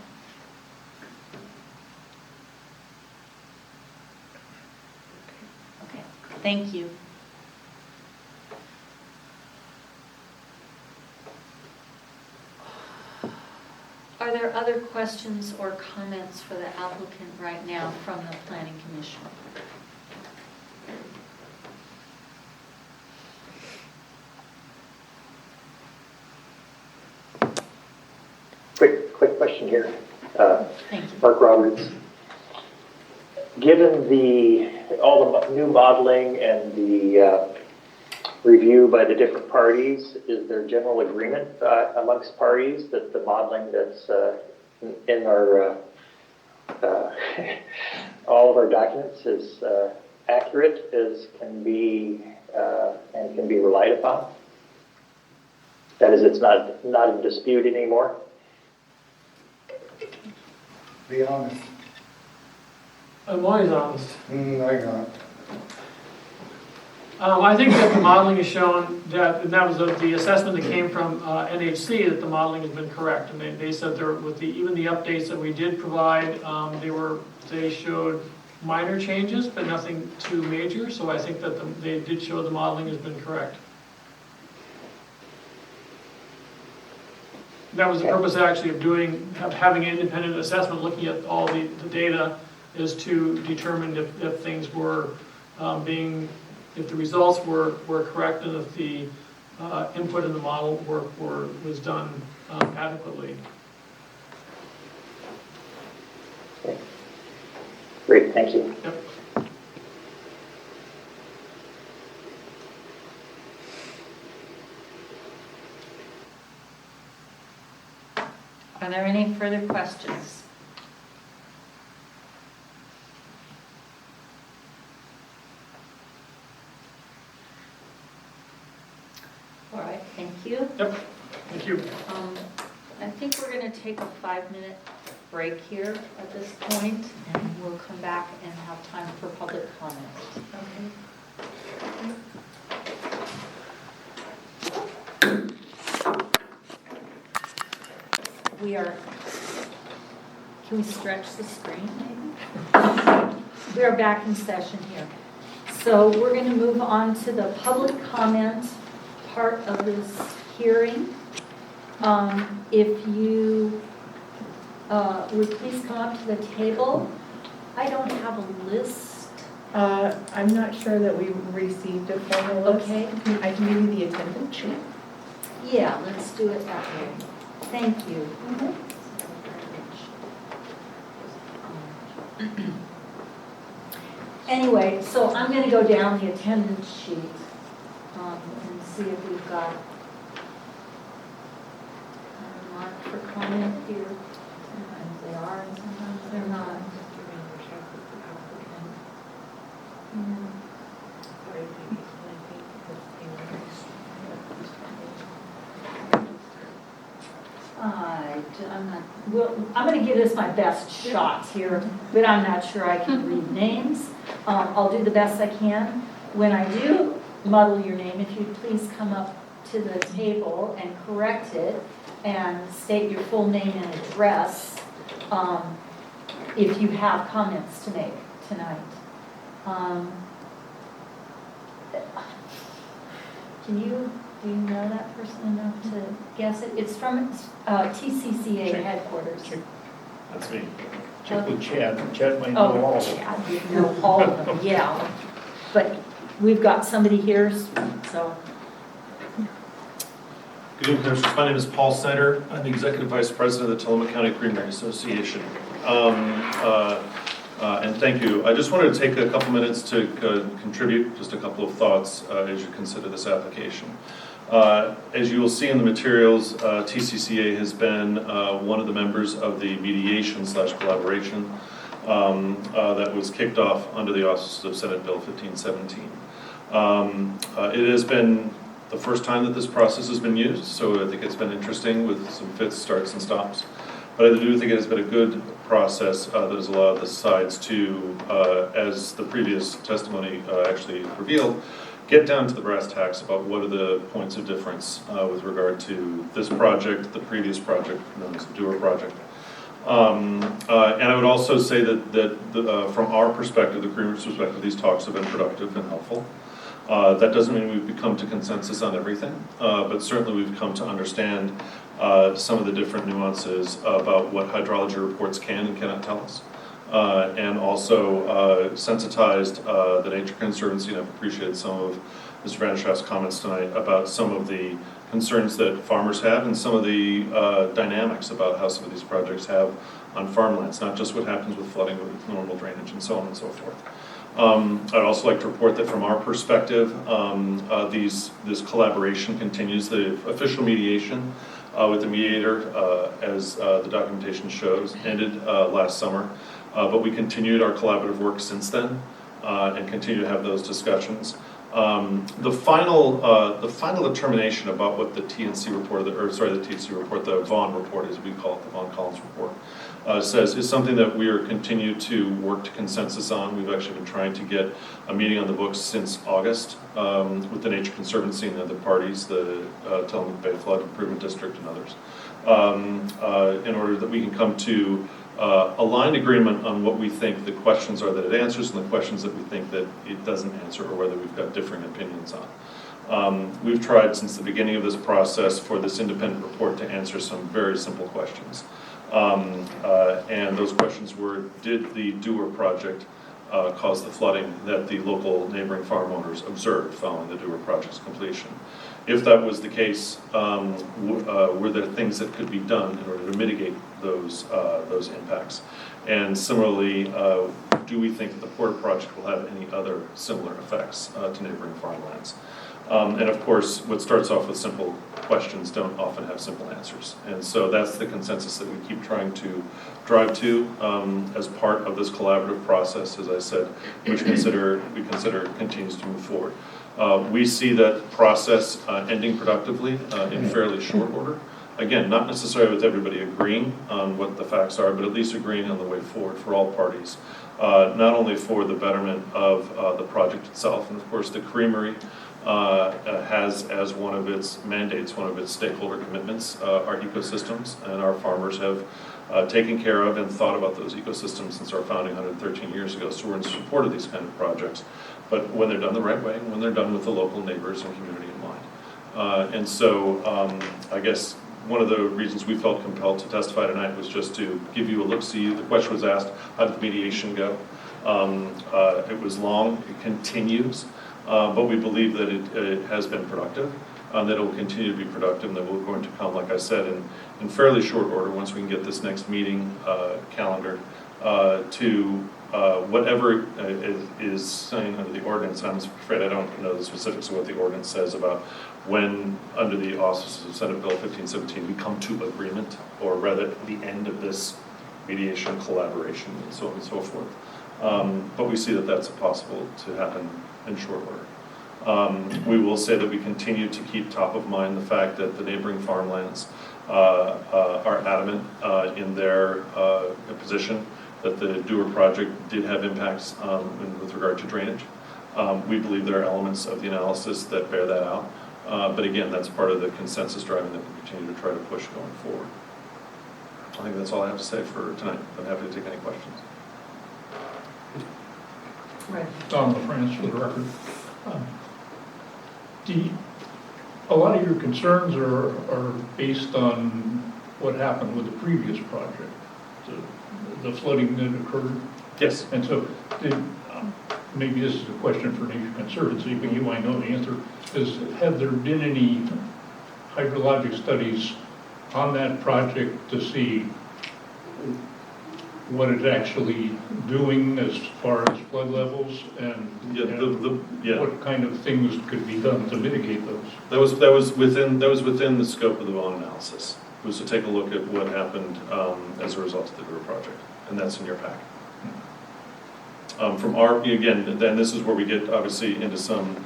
Okay, thank you. Are there other questions or comments for the applicant right now from the Planning Commission? Quick question here. Thank you. Mark Roberts. Given all the new modeling and the review by the different parties, is there general agreement amongst parties that the modeling that's in our all of our documents is accurate as can be and can be relied upon? That is, it's not in dispute anymore. Be honest. I'm always honest. I got. I think that the modeling has shown that, and that was the assessment that came from NHC, that the modeling has been correct. And they said there, with even the updates that we did provide, they showed minor changes, but nothing too major. So I think that they did show the modeling has been correct. That was the purpose actually of having an independent assessment, looking at all the data, is to determine if things were if the results were correct, and if the input in the model was done adequately. Okay. Great, thank you. Yep. Are there any further questions? All right, thank you. Yep, thank you. I think we're going to take a 5-minute break here at this point, and we'll come back and have time for public comment. Okay. We are Can we stretch the screen maybe? We are back in session here. So we're going to move on to the public comment part of this hearing. If you would please come up to the table. I don't have a list. I'm not sure that we received a formal list. Okay. I can give you the attendance sheet. Yeah, let's do it that way. Thank you. Anyway, so I'm going to go down the attendance sheet and see if we've got a mark for comment here. Sometimes they are and sometimes they're not. I'm going to give this my best shot here, but I'm not sure I can read names. I'll do the best I can. When I do muddle your name, if you'd please come up to the table and correct it and state your full name and address if you have comments to make tonight. Do you know that person enough to guess it? It's from TCCA Check. headquarters. That's me. Check with Chad. Chad might know all Oh, of them. Chad, you know all of them, yeah. But we've got somebody here, so. Good evening, Commissioners. My name is Paul Snyder. I'm the Executive Vice President of the Tillamook County Creamery Association. And thank you. I just wanted to take a couple minutes to contribute just a couple of thoughts as you consider this application. As you will see in the materials, TCCA has been one of the members of the mediation/collaboration that was kicked off under the auspices of Senate Bill 1517. It has been the first time that this process has been used, so I think it's been interesting with some fits, starts, and stops. But I do think it has been a good process that has allowed the sides to, as the previous testimony actually revealed, get down to the brass tacks about what are the points of difference with regard to this project, the previous project, known as the Dewar project. And I would also say that from our perspective, the Creamery's perspective, these talks have been productive and helpful. That doesn't mean we've come to consensus on everything, but certainly we've come to understand some of the different nuances about what hydrology reports can and cannot tell us. And also sensitized the Nature Conservancy, and I've appreciated some of Mr. Vanderschaft's comments tonight about some of the concerns that farmers have and some of the dynamics about how some of these projects have on farmlands, not just what happens with flooding, but with normal drainage and so on and so forth. I'd also like to report that from our perspective, this collaboration continues. The official mediation with the mediator, as the documentation shows, ended last summer. But we continued our collaborative work since then and continue to have those discussions. The final determination about what the TNC report, the Vaughan report, as we call it, the Vaughan Collins report, says is something that we are continue to work to consensus on. We've actually been trying to get a meeting on the books since August with the Nature Conservancy and other parties, the Tillamook Bay Flood Improvement District and others, in order that we can come to aligned agreement on what we think the questions are that it answers and the questions that we think that it doesn't answer, or whether we've got differing opinions on. We've tried since the beginning of this process for this independent report to answer some very simple questions. And those questions were, did the Dewar project cause the flooding that the local neighboring farm owners observed following the Dewar project's completion? If that was the case, were there things that could be done in order to mitigate those impacts? And similarly, do we think that the Porter project will have any other similar effects to neighboring farmlands? And of course, what starts off with simple questions don't often have simple answers. And so that's the consensus that we keep trying to drive to as part of this collaborative process, as I said, which we consider continues to move forward. We see that process ending productively in fairly short order. Again, not necessarily with everybody agreeing on what the facts are, but at least agreeing on the way forward for all parties. Not only for the betterment of the project itself, and of course the creamery has as one of its mandates, one of its stakeholder commitments, our ecosystems, and our farmers have taken care of and thought about those ecosystems since our founding 113 years ago. So we're in support of these kind of projects, but when they're done the right way, and when they're done with the local neighbors and community in mind. And so I guess one of the reasons we felt compelled to testify tonight was just to give you a look-see. The question was asked, how did the mediation go? It was long, it continues, but we believe that it has been productive, that it will continue to be productive, and that we're going to come, like I said, in fairly short order, once we can get this next meeting calendar, to whatever is signed under the ordinance. I'm afraid I don't know the specifics of what the ordinance says about when, under the auspices of Senate Bill 1517, we come to agreement, or rather the end of this mediation collaboration and so on and so forth. But we see that that's possible to happen in short order. We will say that we continue to keep top of mind the fact that the neighboring farmlands are adamant in their position that the Dewar project did have impacts with regard to drainage. We believe there are elements of the analysis that bear that out. But again, that's part of the consensus driving that we continue to try to push going forward. I think that's all I have to say for tonight. I'm happy to take any questions. Right. Don LaFrance for the record. A lot of your concerns are based on what happened with the previous project, the flooding that occurred. Yes. And so, maybe this is a question for Nature Conservancy, but you might know the answer, have there been any hydrologic studies on that project to see what it's actually doing as far as flood levels and what kind of things could be done to mitigate those? That was within the scope of the Vaughn analysis. Was to take a look at what happened as a result of the Dewar project, and that's in your pack. From our, again, then this is where we get obviously into some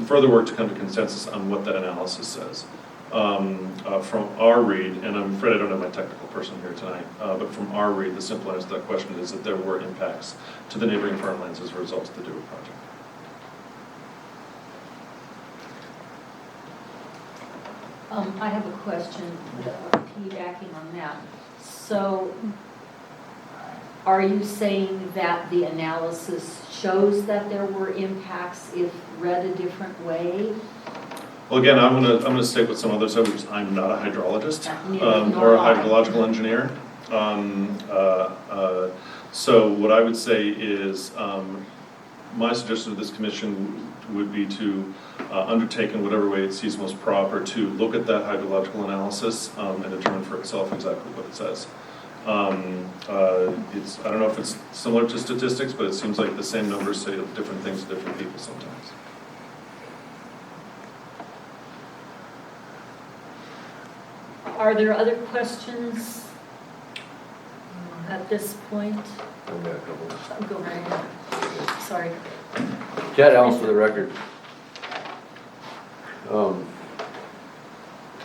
further work to come to consensus on what that analysis says. From our read, and I'm afraid I don't have my technical person here tonight, but from our read, the simple answer to that question is that there were impacts to the neighboring farmlands as a result of the Dewar project. I have a question, piggybacking on that. So, are you saying that the analysis shows that there were impacts if read a different way? Well, again, I'm gonna stick with some others. I'm not a hydrologist or a hydrological engineer. So what I would say is my suggestion to this commission would be to undertake in whatever way it sees most proper to look at that hydrological analysis and determine for itself exactly what it says. I don't know if it's similar to statistics, but it seems like the same numbers say different things to different people sometimes. Are there other questions at this point? I've got a couple. Go right ahead. Sorry. Chad Allen for the record.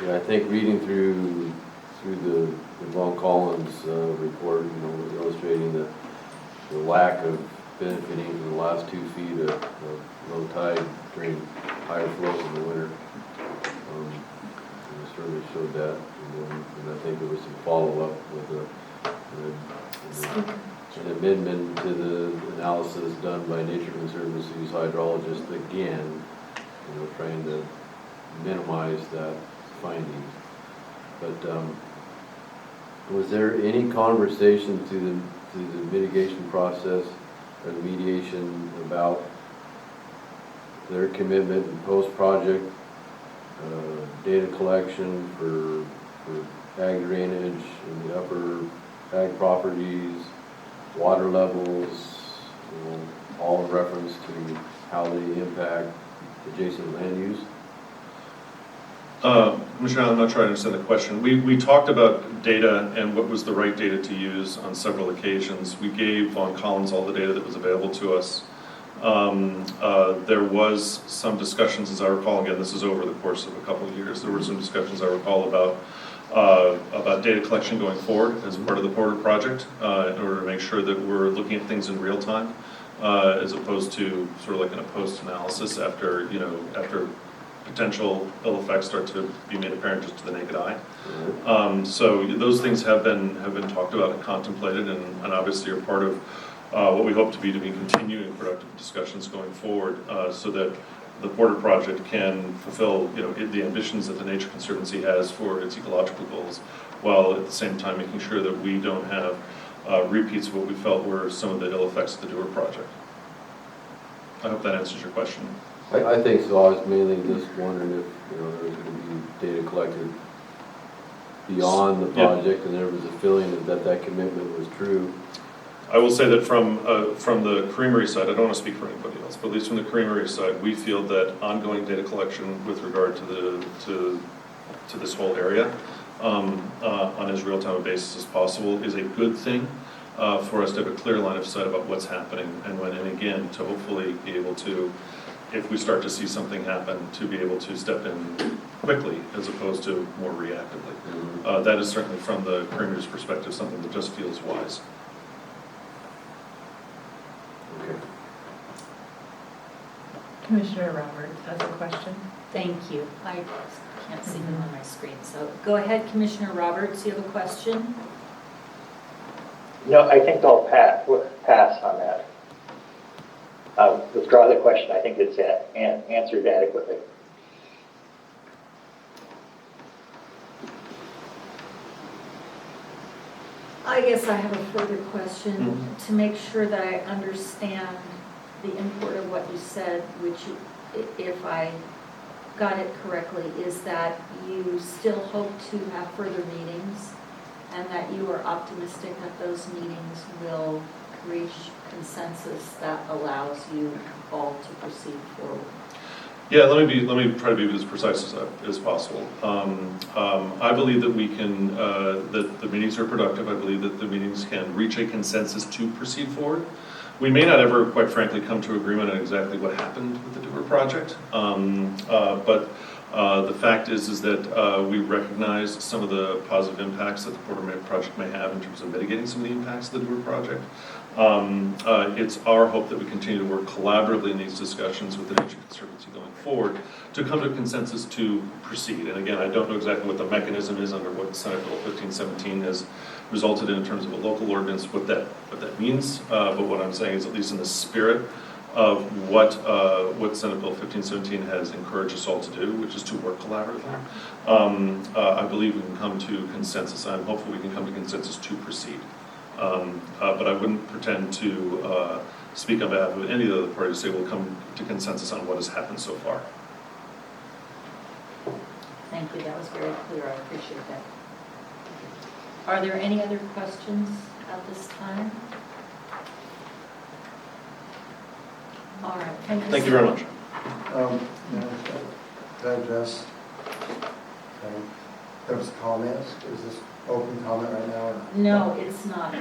Yeah, I think reading through the Von Collins report, illustrating the lack of benefiting from the last 2 feet of low tide during higher flows in the winter. It certainly showed that, and I think there was some follow-up with an amendment to the analysis done by Nature Conservancy's hydrologist, again, trying to minimize that finding. But was there any conversation through the mitigation process or the mediation about their commitment in post-project data collection for ag drainage in the upper ag properties, water levels, all in reference to how they impact adjacent land use? Michelle, I'm not sure I understand the question. We talked about data and what was the right data to use on several occasions. We gave Von Collins all the data that was available to us. There was some discussions, as I recall, again, this is over the course of a couple of years, there were some discussions I recall about data collection going forward as part of the Porter project, in order to make sure that we're looking at things in real time, as opposed to sort of like in a post-analysis after, after potential ill effects start to be made apparent just to the naked eye. So those things have been talked about and contemplated, and obviously are part of what we hope to be continuing productive discussions going forward, so that the Porter project can fulfill the ambitions that the Nature Conservancy has for its ecological goals, while at the same time making sure that we don't have repeats of what we felt were some of the ill effects of the Dewar project. I hope that answers your question. I think so. I was mainly just wondering if, there was going to be data collected beyond the project, and there was a feeling that commitment was true. I will say that from the Creamery side, I don't want to speak for anybody else, but at least from the Creamery side, we feel that ongoing data collection with regard to this whole area on as real-time a basis as possible is a good thing for us to have a clear line of sight about what's happening, and again, to hopefully be able to, if we start to see something happen, to be able to step in quickly as opposed to more reactively. That is certainly, from the Creamery's perspective, something that just feels wise. Okay. Commissioner Roberts has a question. Thank you. I can't see them on my screen, so go ahead, Commissioner Roberts, you have a question? No, I think I'll pass on that. Withdraw the question. I think it's answered adequately. I guess I have a further question to make sure that I understand the import of what you said, which, if I got it correctly, is that you still hope to have further meetings, and that you are optimistic that those meetings will reach consensus that allows you all to proceed forward. Yeah, let me try to be as precise as possible. I believe that we can, that the meetings are productive. I believe that the meetings can reach a consensus to proceed forward. We may not ever, quite frankly, come to agreement on exactly what happened with the Dewar project, but the fact is that we recognize some of the positive impacts that the Porter project may have in terms of mitigating some of the impacts of the Dewar project. It's our hope that we continue to work collaboratively in these discussions with the Nature Conservancy going forward to come to a consensus to proceed. And again, I don't know exactly what the mechanism is under what Senate Bill 1517 has resulted in terms of a local ordinance, what that means. But what I'm saying is, at least in the spirit of what Senate Bill 1517 has encouraged us all to do, which is to work collaboratively, I believe we can come to consensus. I'm hopeful we can come to consensus to proceed. But I wouldn't pretend to speak on behalf of any of the other parties to say we'll come to consensus on what has happened so far. Thank you, that was very clear, I appreciate that. Are there any other questions at this time? All right, thank you. Thank you very much. Could I address, there was comments, is this open comment right now? Or? No, it's not.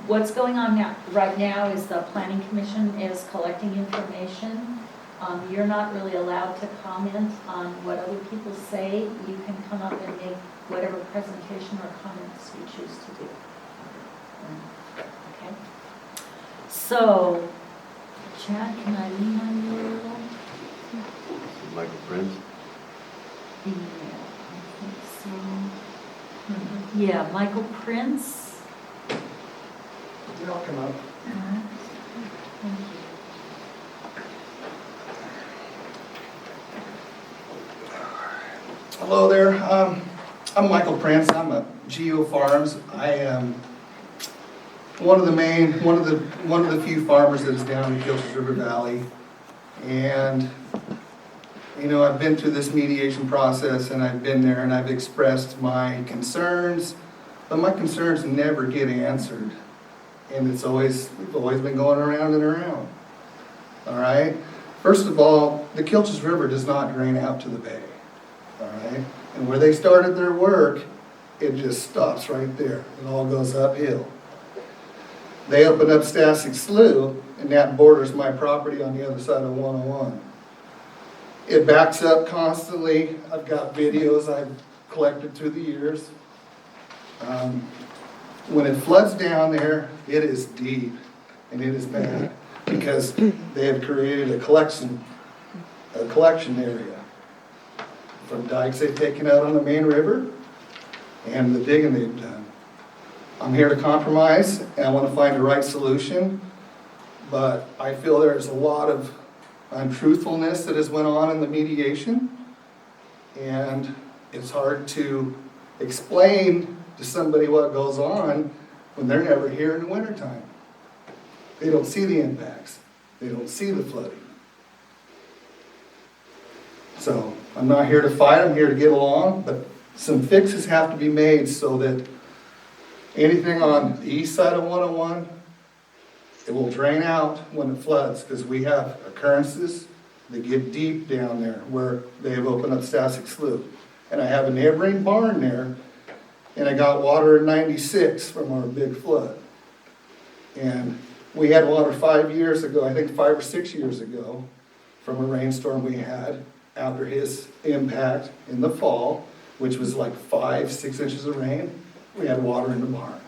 What's going on now, right now, is the Planning Commission is collecting information. You're not really allowed to comment on what other people say. You can come up and make whatever presentation or comments you choose to do. Okay? So, Chad, can I lean on you a little? Michael Prince? Yeah, I think so. Yeah, Michael Prince. I'll come up. Thank you. Hello there. I'm Michael Prince. I'm a Geo Farms. I am one of the few farmers that is down in Kilchis River Valley, and I've been through this mediation process, and I've been there, and I've expressed my concerns, but my concerns never get answered, and we've always been going around and around. All right. First of all, the Kilchis River does not drain out to the bay. All right, and where they started their work, it just stops right there. It all goes uphill. They opened up Stassic Slough, and that borders my property on the other side of 101. It backs up constantly. I've got videos I've collected through the years. When it floods down there, it is deep and it is bad because they have created a collection area from dikes they've taken out on the main river and the digging they've done. I'm here to compromise and I want to find the right solution, but I feel there's a lot of untruthfulness that has went on in the mediation, and it's hard to explain to somebody what goes on when they're never here in the wintertime. They don't see the impacts. They don't see the flooding. So I'm not here to fight, I'm here to get along, but some fixes have to be made so that anything on the east side of 101, it will drain out when it floods, because we have occurrences that get deep down there where they have opened up Stassic Slough. And I have a neighboring barn there, and I got water in 96 from our big flood. And we had water 5 years ago, I think 5 or 6 years ago, from a rainstorm we had after his impact in the fall, which was like 5-6 inches of rain. We had water in the barn.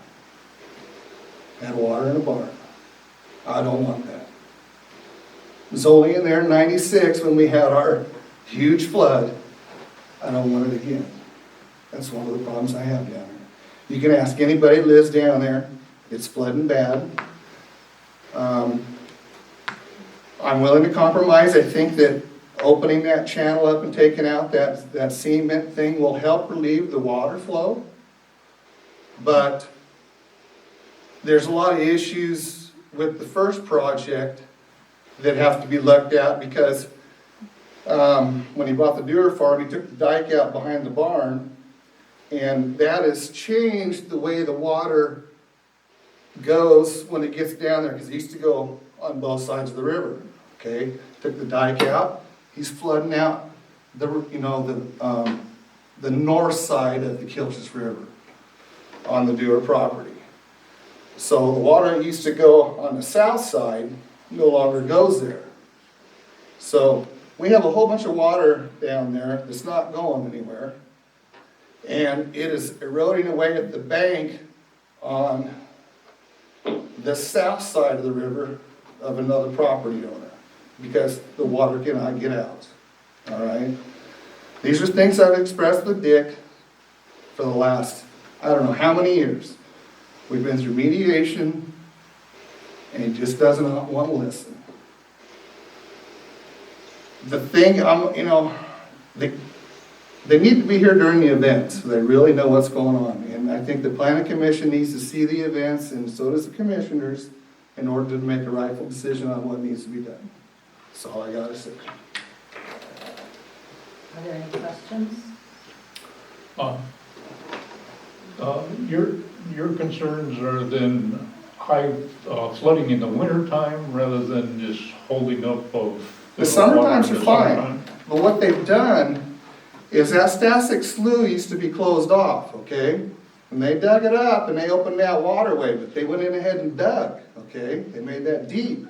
Had water in the barn. I don't want that. It was only in there in 96 when we had our huge flood. I don't want it again. That's one of the problems I have down there. You can ask anybody that lives down there. It's flooding bad. I'm willing to compromise. I think that opening that channel up and taking out that cement thing will help relieve the water flow. But there's a lot of issues with the first project that have to be looked at, because when he bought the Dewar farm, he took the dike out behind the barn, and that has changed the way the water goes when it gets down there, because it used to go on both sides of the river. Okay, took the dike out, he's flooding out the north side of the Kilchis River on the Dewar property. So the water that used to go on the south side no longer goes there. So we have a whole bunch of water down there that's not going anywhere. And it is eroding away at the bank on the south side of the river of another property owner, because the water cannot get out. All right? These are things I've expressed with Dick for the last, I don't know how many years. We've been through mediation, and he just doesn't want to listen. The thing, they need to be here during the events, so they really know what's going on. And I think the planning commission needs to see the events, and so does the commissioners, in order to make a rightful decision on what needs to be done. That's all I got to say. Are there any questions? Your concerns are then high flooding in the wintertime rather than just holding up of The summer times are fine, but what they've done is that Stassic Slough used to be closed off, okay? And they dug it up and they opened that waterway, but they went in ahead and dug, okay? They made that deep.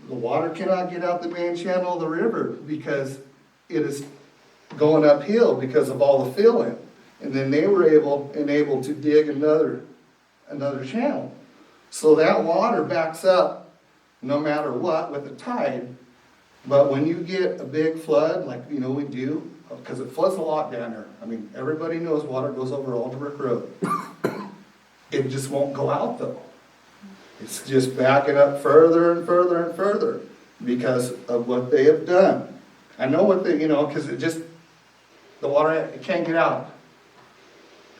The water cannot get out the main channel of the river because it is going uphill because of all the fill-in. And then they were able to dig another channel. So that water backs up no matter what with the tide. But when you get a big flood, like we do, because it floods a lot down there. I mean, everybody knows water goes over Alderbrook Road. It just won't go out though. It's just backing up further and further and further because of what they have done. I know what they, because the water, it can't get out.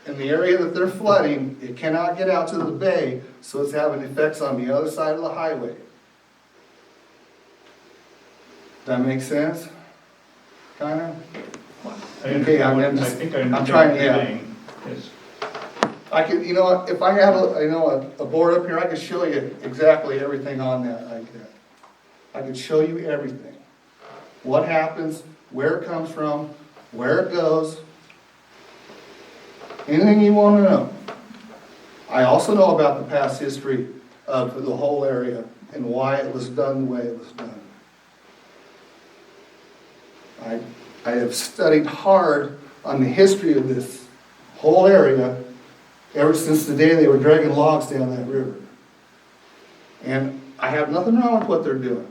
In the area that they're flooding, it cannot get out to the bay, so it's having effects on the other side of the highway. That make sense? Kind of? Okay, I'm trying, yeah. Yes. I could, if I had a board up here, I could show you exactly everything on that like that. I could show you everything. What happens, where it comes from, where it goes. Anything you want to know. I also know about the past history of the whole area and why it was done the way it was done. I have studied hard on the history of this whole area ever since the day they were dragging logs down that river. And I have nothing wrong with what they're doing,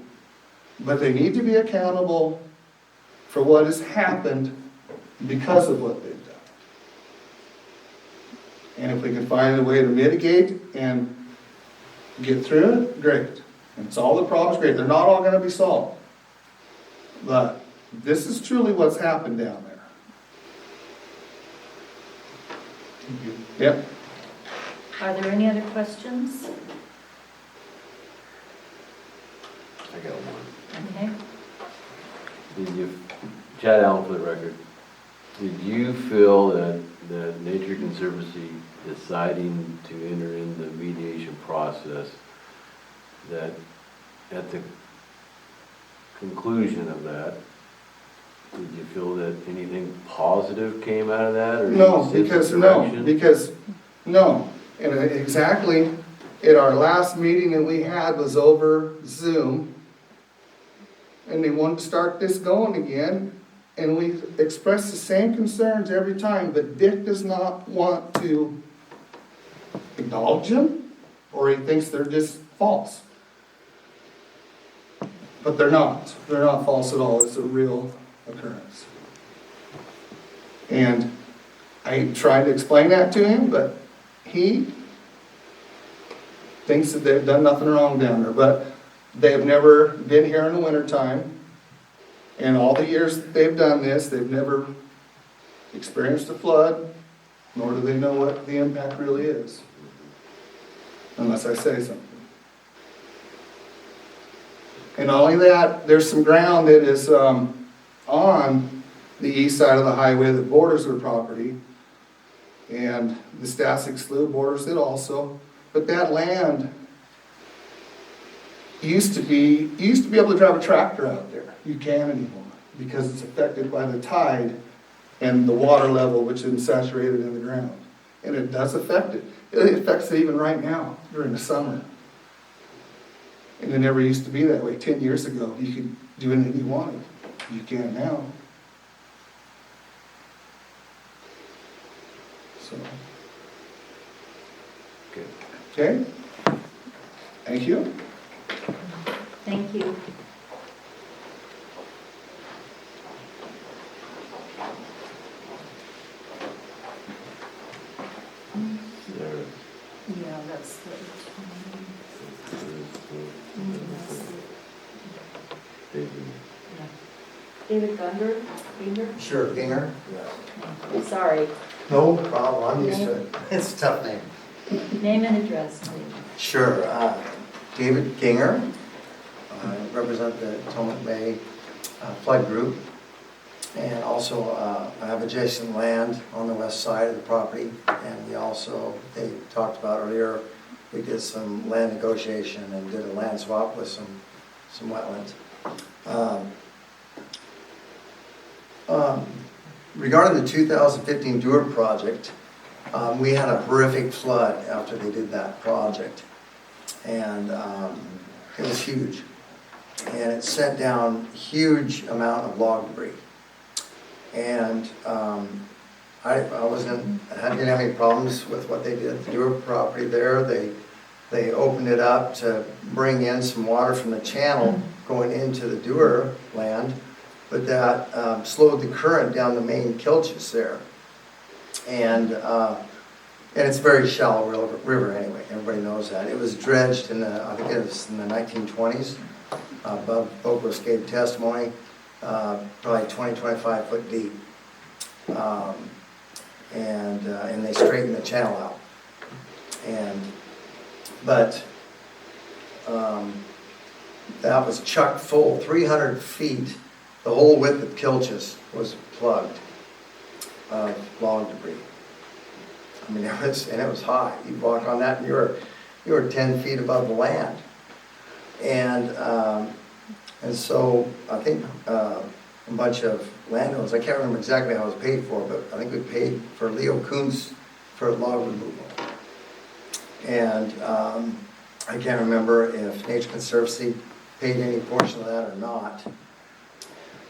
but they need to be accountable for what has happened because of what they've done. And if we can find a way to mitigate and get through it, great. And solve the problems, great. They're not all going to be solved. But this is truly what's happened down there. Yep. Are there any other questions? I got one. Okay. Did you, Chad Allen for the record, did you feel that Nature Conservancy deciding to enter in the mediation process, that at the conclusion of that, did you feel that anything positive came out of that? Or No, did you sense because direction? no. And exactly, at our last meeting that we had was over Zoom, and they wanted to start this going again, and we expressed the same concerns every time, but Dick does not want to acknowledge them, or he thinks they're just false. But they're not. They're not false at all. It's a real occurrence. And I tried to explain that to him, but he thinks that they've done nothing wrong down there. But they've never been here in the wintertime. And all the years that they've done this, they've never experienced a flood, nor do they know what the impact really is. Unless I say something. And not only that, there's some ground that is on the east side of the highway that borders their property. And the Stasek Slough borders it also. But that land used to be able to drive a tractor out there. You can't anymore because it's affected by the tide and the water level, which is saturated in the ground. And it does affect it. It affects it even right now during the summer. And it never used to be that way. 10 years ago, you could do anything you wanted. You can now. So. Okay. Okay? Thank you. Thank you. There. Yeah, that's the. David Ginger? Sure, Ginger? Sorry. No problem, I'm used to it. It's a tough name. Name and address, please. Sure, David Ginger. I represent the Potomac Bay Flood Group. And also, I have adjacent land on the west side of the property. And we also, they talked about earlier, we did some land negotiation and did a land swap with some wetlands. Regarding the 2015 Dewar project, we had a horrific flood after they did that project. And it was huge. And it sent down huge amount of log debris. And I didn't have any problems with what they did. The Dewar property there, they opened it up to bring in some water from the channel going into the Dewar land, but that slowed the current down the main kilches there. And it's a very shallow river anyway, everybody knows that. It was dredged I think it was in the 1920s, above Oakwood's gave testimony, probably 20, 25 foot deep. And they straightened the channel out. But that was chock full, 300 feet, the whole width of Kilches was plugged of log debris. I mean, it was high. You walk on that and you were 10 feet above the land. And so I think a bunch of landowners, I can't remember exactly how it was paid for, but I think we paid for Leo Kuntz for log removal. And I can't remember if Nature Conservancy paid any portion of that or not.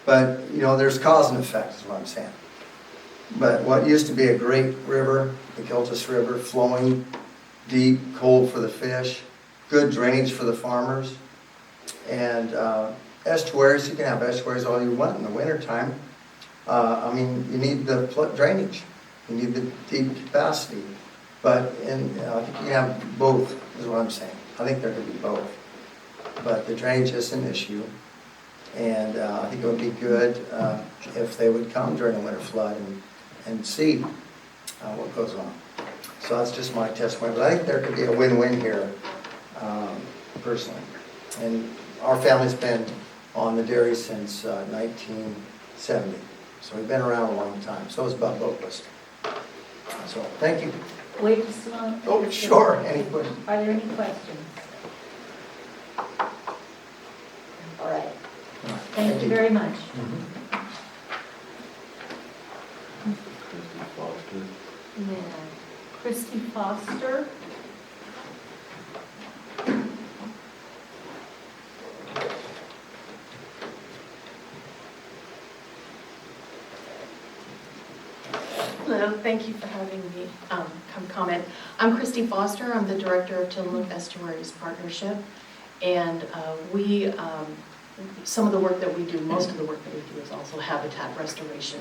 But, you know, there's cause and effect is what I'm saying. But what used to be a great river, the Kiltis River, flowing deep, cold for the fish, good drainage for the farmers, and estuaries, you can have estuaries all you want in the wintertime. I mean, you need the drainage, you need the deep capacity, but I think you can have both, is what I'm saying. I think there could be both. But the drainage is an issue, and I think it would be good if they would come during the winter flood and see what goes on. So that's just my testimony, but I think there could be a win-win here, personally. And our family's been on the dairy since 1970, so we've been around a long time. So is Bob Boquist. So, thank you. Wait just a moment. Oh, sure, any questions? Are there any questions? All right. Thank you very much. Yeah. Christy Foster. Hello, thank you for having me come comment. I'm Christy Foster. I'm the director of Tillamook Estuaries Partnership, and some of the work that we do, most of the work that we do is also habitat restoration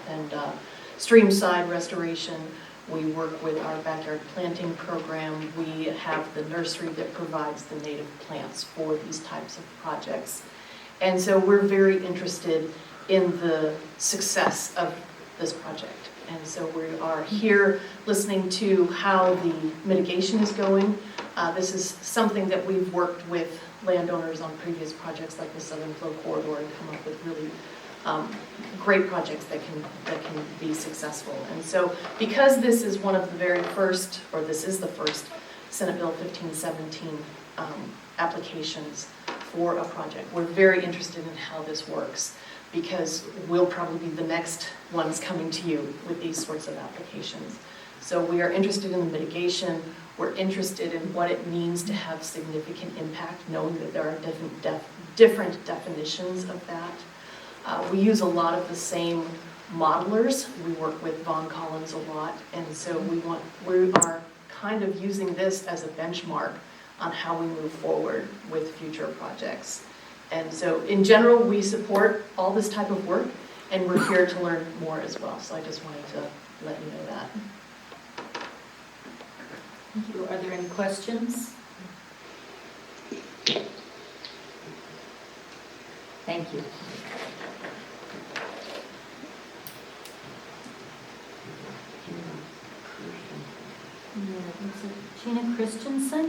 and streamside restoration. We work with our backyard planting program. We have the nursery that provides the native plants for these types of projects. And so we're very interested in the success of this project. And so we are here listening to how the mitigation is going. This is something that we've worked with landowners on previous projects like the Southern Flow Corridor and come up with really great projects that can be successful. And so because this is one of the very first, or this is the first Senate Bill 1517 applications for a project, we're very interested in how this works, because we'll probably be the next ones coming to you with these sorts of applications. So we are interested in the mitigation. We're interested in what it means to have significant impact, knowing that there are different definitions of that. We use a lot of the same modelers. We work with Vaughan Collins a lot, and so we are kind of using this as a benchmark on how we move forward with future projects. And so in general, we support all this type of work, and we're here to learn more as well. So I just wanted to let you know that. Thank you. Are there any questions? Thank you. Gina Christensen?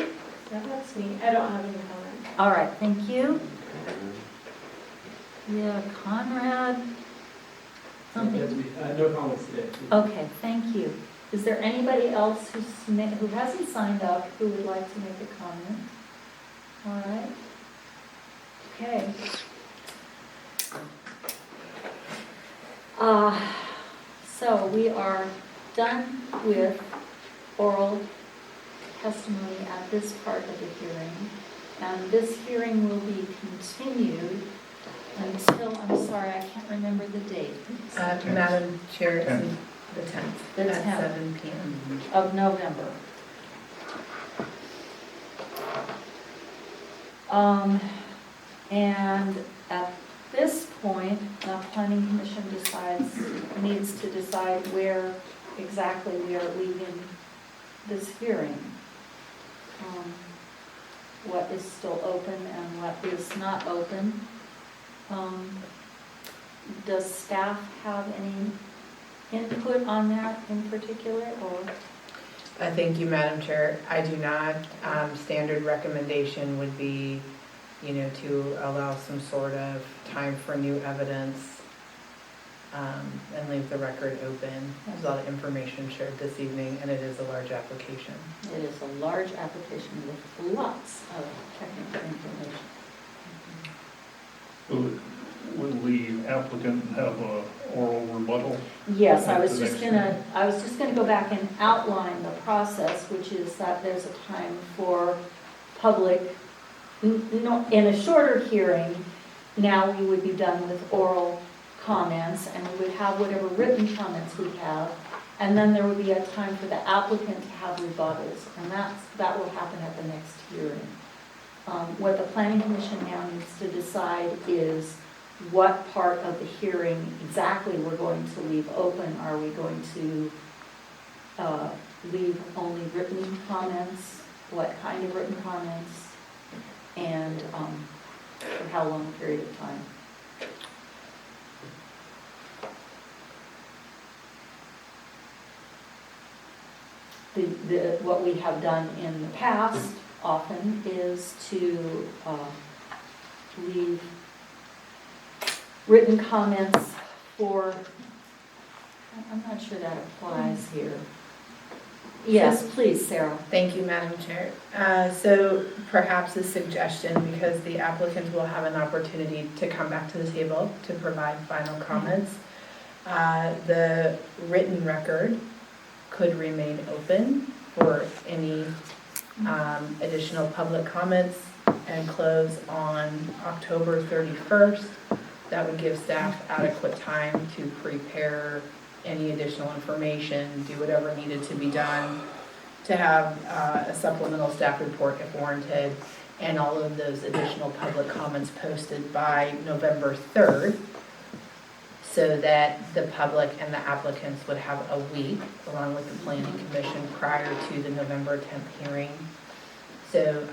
Yeah, that's me. I don't have any comment. All right, thank you. Yeah, Conrad. Something. No comments today. Okay, thank you. Is there anybody else who hasn't signed up who would like to make a comment? All right. Okay. So we are done with oral testimony at this part of the hearing, and this hearing will be continued until, I'm sorry, I can't remember the date. Madam Chair, it's the 10th, The at 10th. 7 p.m. Of November. And at this point, the Planning Commission needs to decide where exactly we are leaving this hearing. What is still open and what is not open. Does staff have any input on that in particular, or? Thank you, Madam Chair. I do not. Standard recommendation would be, to allow some sort of time for new evidence and leave the record open. There's a lot of information shared this evening, and it is a large application. It is a large application with lots of technical information. Will the applicant have an oral rebuttal? Yes, I at was the just next gonna go back and outline the process, which is that there's a time for public, in a shorter hearing, now we would be done with oral comments, and we would have whatever written comments we have, and then there would be a time for the applicant to have rebuttals, and that will happen at the next hearing. What the planning commission now needs to decide is what part of the hearing exactly we're going to leave open. Are we going to leave only written comments? What kind of written comments? And for how long a period of time? What we have done in the past often is to leave written comments for, I'm not sure that applies here. Yes, please, Sarah. Thank you, Madam Chair. So perhaps a suggestion, because the applicant will have an opportunity to come back to the table to provide final comments. The written record could remain open for any additional public comments and close on October 31st. That would give staff adequate time to prepare any additional information, do whatever needed to be done, to have a supplemental staff report if warranted, and all of those additional public comments posted by November 3rd, so that the public and the applicants would have a week, along with the planning commission, prior to the November 10th hearing. So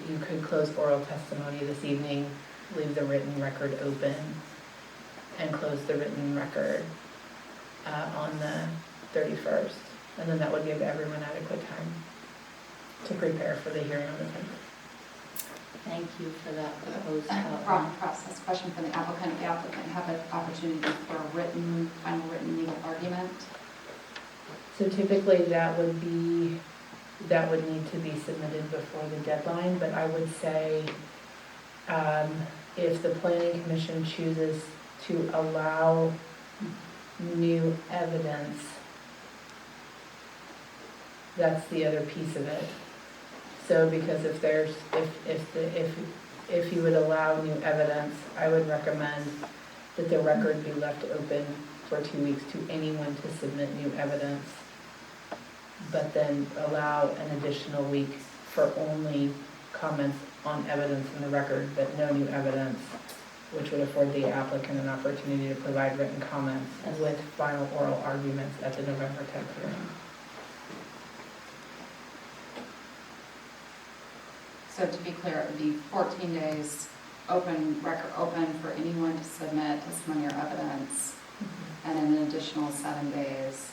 you could close oral testimony this evening, leave the written record open, and close the written record on the 31st. And then that would give everyone adequate time to prepare for the hearing on the 10th. Thank you for that proposed process question for the applicant. The applicant have an opportunity for a final written legal argument. So typically that would need to be submitted before the deadline, but I would say if the planning commission chooses to allow new evidence, that's the other piece of it. So because if you would allow new evidence, I would recommend that the record be left open for 2 weeks to anyone to submit new evidence, but then allow an additional week for only comments on evidence in the record, but no new evidence, which would afford the applicant an opportunity to provide written comments with final oral arguments at the November 10th hearing. So to be clear, it would be 14 days record open for anyone to submit testimony or evidence, and an additional 7 days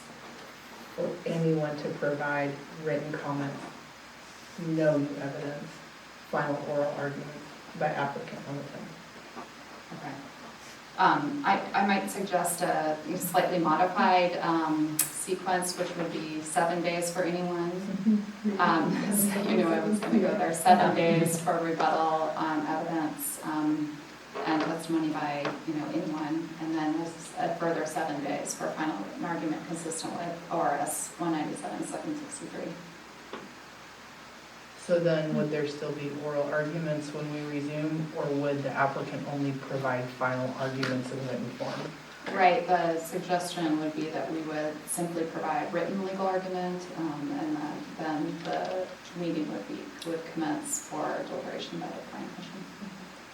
for anyone to provide written comments, no new evidence, final oral arguments by applicant on the 10th. Okay. I might suggest a slightly modified sequence, which would be 7 days for anyone. So you knew I was going to go there. 7 days for rebuttal evidence and testimony by anyone, and then a further 7 days for final written argument consistent with ORS 197-763. So then would there still be oral arguments when we resume, or would the applicant only provide final arguments in written form? Right, the suggestion would be that we would simply provide written legal argument, and then the meeting would commence for deliberation by the planning commission.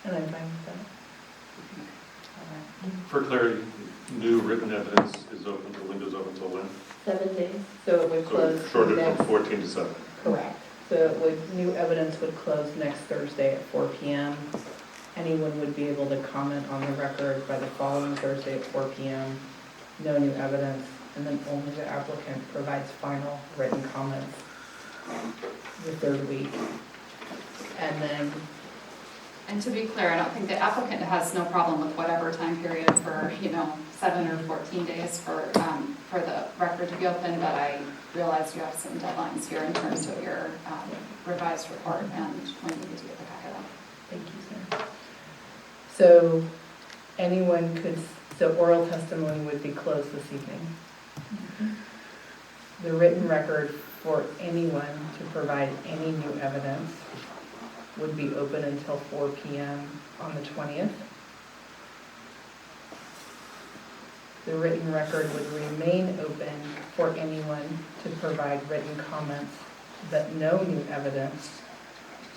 And I'm fine with that. For clarity, new written evidence is open, the window's open until when? 7 days. So it would So close. shorter next- from 14 to 7. Correct. So new evidence would close next Thursday at 4 p.m. Anyone would be able to comment on the record by the following Thursday at 4 p.m. No new evidence, and then only the applicant provides final written comments the third week. And to be clear, I don't think the applicant has no problem with whatever time period for 7 or 14 days for the record to be open, but I realize you have some deadlines here in terms of your revised report and when you need to get the packet out. Thank you, Sarah. So so oral testimony would be closed this evening. The written record for anyone to provide any new evidence would be open until 4 p.m. on the 20th. The written record would remain open for anyone to provide written comments, but no new evidence,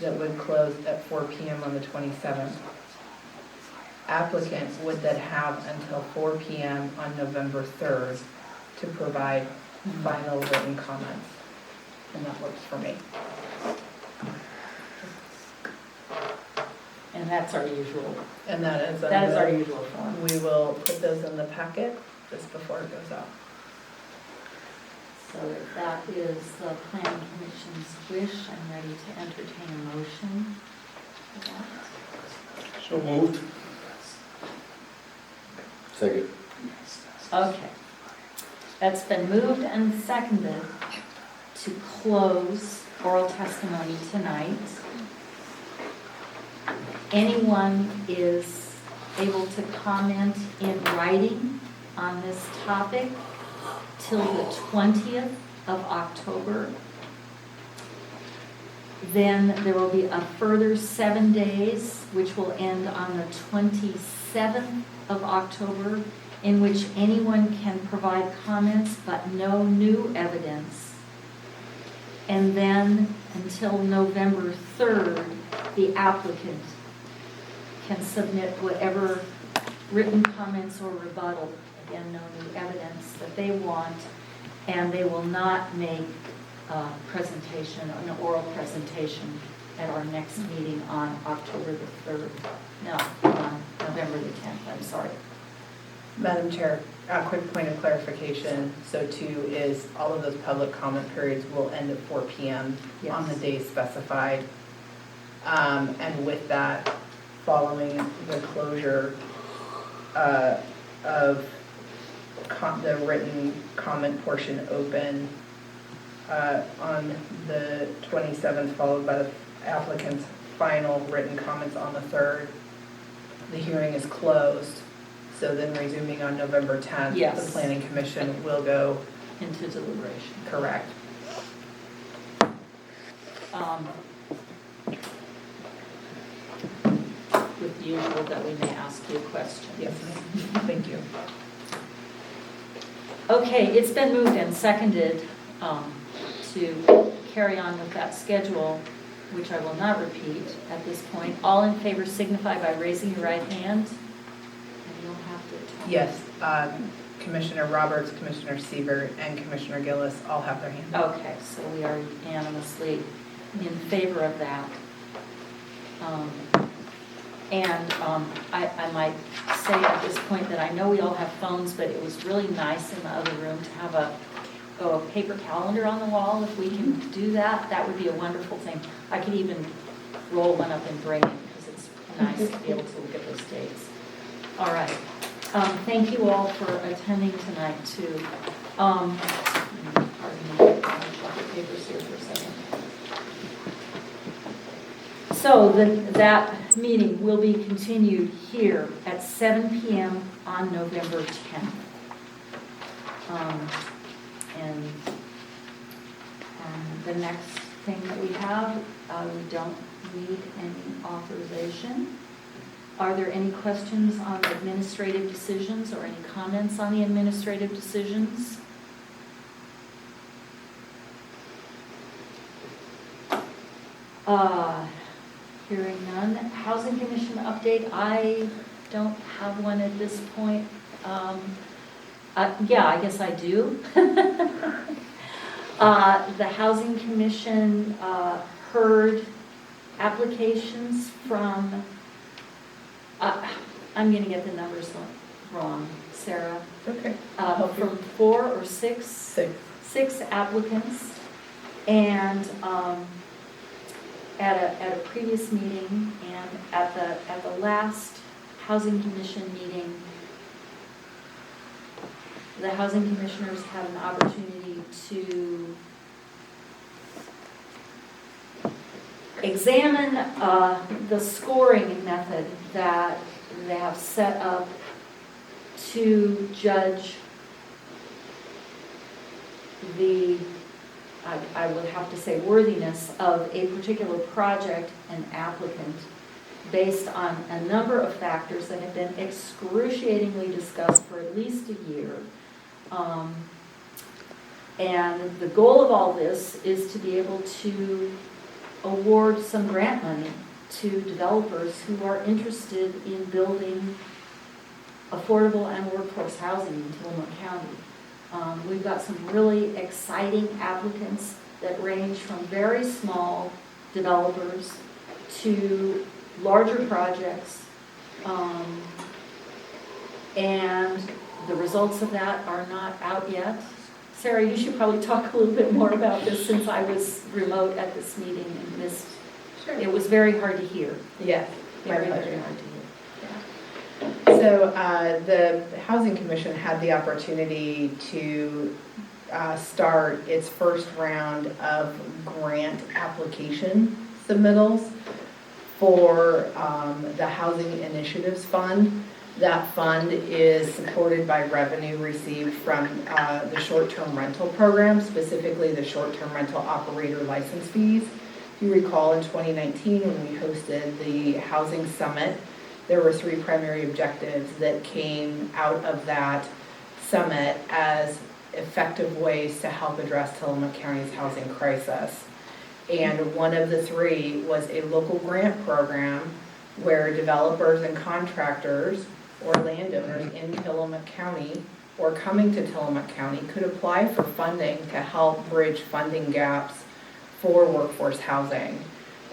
that would close at 4 p.m. on the 27th. Applicants would then have until 4 p.m. on November 3rd to provide final written comments. And that works for me. And that's our usual, And that is our usual form. We will put those in the packet just before it goes out. So if that is the planning commission's wish, I'm ready to entertain a motion for that. So moved. Second. Okay. That's been moved and seconded to close oral testimony tonight. Anyone is able to comment in writing on this topic till the 20th of October. Then there will be a further 7 days, which will end on the 27th of October, in which anyone can provide comments but no new evidence. And then until November 3rd, the applicant can submit whatever written comments or rebuttal, again, no new evidence, that they want, and they will not make a presentation, an oral presentation at our next meeting on October the 3rd. No, on November the 10th, I'm sorry. Madam Chair, a quick point of clarification. So too is all of those public comment periods will end at 4 p.m. on the days specified. And with that, following the closure of the written comment portion open on the 27th, followed by the applicant's final written comments on the 3rd, the hearing is closed. So then resuming on November 10th, Yes. the Planning Commission will go into deliberation. Correct. With the usual that we may ask you questions. Yes, thank you. Okay, it's been moved and seconded to carry on with that schedule, which I will not repeat at this point. All in favor signify by raising your right hand. And you'll have to. Yes, Commissioner Roberts, Commissioner Siebert, and Commissioner Gillis all have their hands up. Okay, so we are unanimously in favor of that. I might say at this point that I know we all have phones, but it was really nice in the other room to have a paper calendar on the wall. If we can do that, that would be a wonderful thing. I could even roll one up and bring it because it's nice to be able to look at those dates. All right. Thank you all for attending tonight too. Pardon me, I'll shuffle the papers here for a second. So that meeting will be continued here at 7 p.m. on November 10th. And the next thing that we have, we don't need any authorization. Are there any questions on the administrative decisions or any comments on the administrative decisions? Hearing none. Housing Commission update, I don't have one at this point. Yeah, I guess I do. The Housing Commission heard applications from, I'm going to get the numbers wrong, Sarah. Okay. From 4 or 6? Six applicants. And at a previous meeting and at the last Housing Commission meeting, the Housing Commissioners had an opportunity to examine the scoring method that they have set up to judge the I would have to say worthiness of a particular project and applicant based on a number of factors that have been excruciatingly discussed for at least a year. And the goal of all this is to be able to award some grant money to developers who are interested in building affordable and workforce housing in Tillamook County. We've got some really exciting applicants that range from very small developers to larger projects. And the results of that are not out yet. Sarah, you should probably talk a little bit more about this since I was remote at this meeting and missed. Sure. It was very hard to hear. Yes, my Very, pleasure. very hard to hear. So the Housing Commission had the opportunity to start its first round of grant application submittals for the Housing Initiatives Fund. That fund is supported by revenue received from the short-term rental program, specifically the short-term rental operator license fees. If you recall, in 2019, when we hosted the Housing Summit, there were 3 primary objectives that came out of that summit as effective ways to help address Tillamook County's housing crisis. And one of the 3 was a local grant program where developers and contractors or landowners in Tillamook County or coming to Tillamook County could apply for funding to help bridge funding gaps for workforce housing.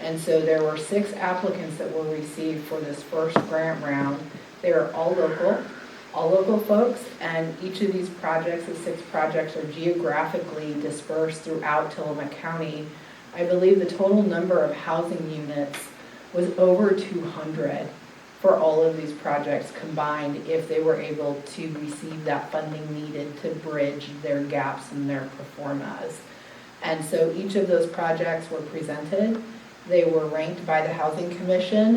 And so there were 6 applicants that were received for this first grant round. They are all local folks, and each of these projects, the 6 projects, are geographically dispersed throughout Tillamook County. I believe the total number of housing units was over 200 for all of these projects combined if they were able to receive that funding needed to bridge their gaps in their performas. And so each of those projects were presented. They were ranked by the Housing Commission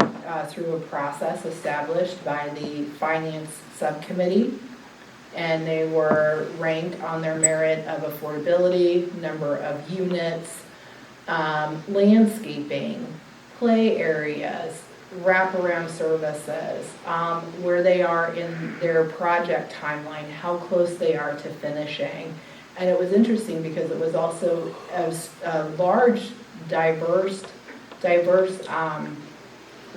through a process established by the Finance Subcommittee. And they were ranked on their merit of affordability, number of units, landscaping, play areas, wraparound services, where they are in their project timeline, how close they are to finishing. And it was interesting because it was also a large, diverse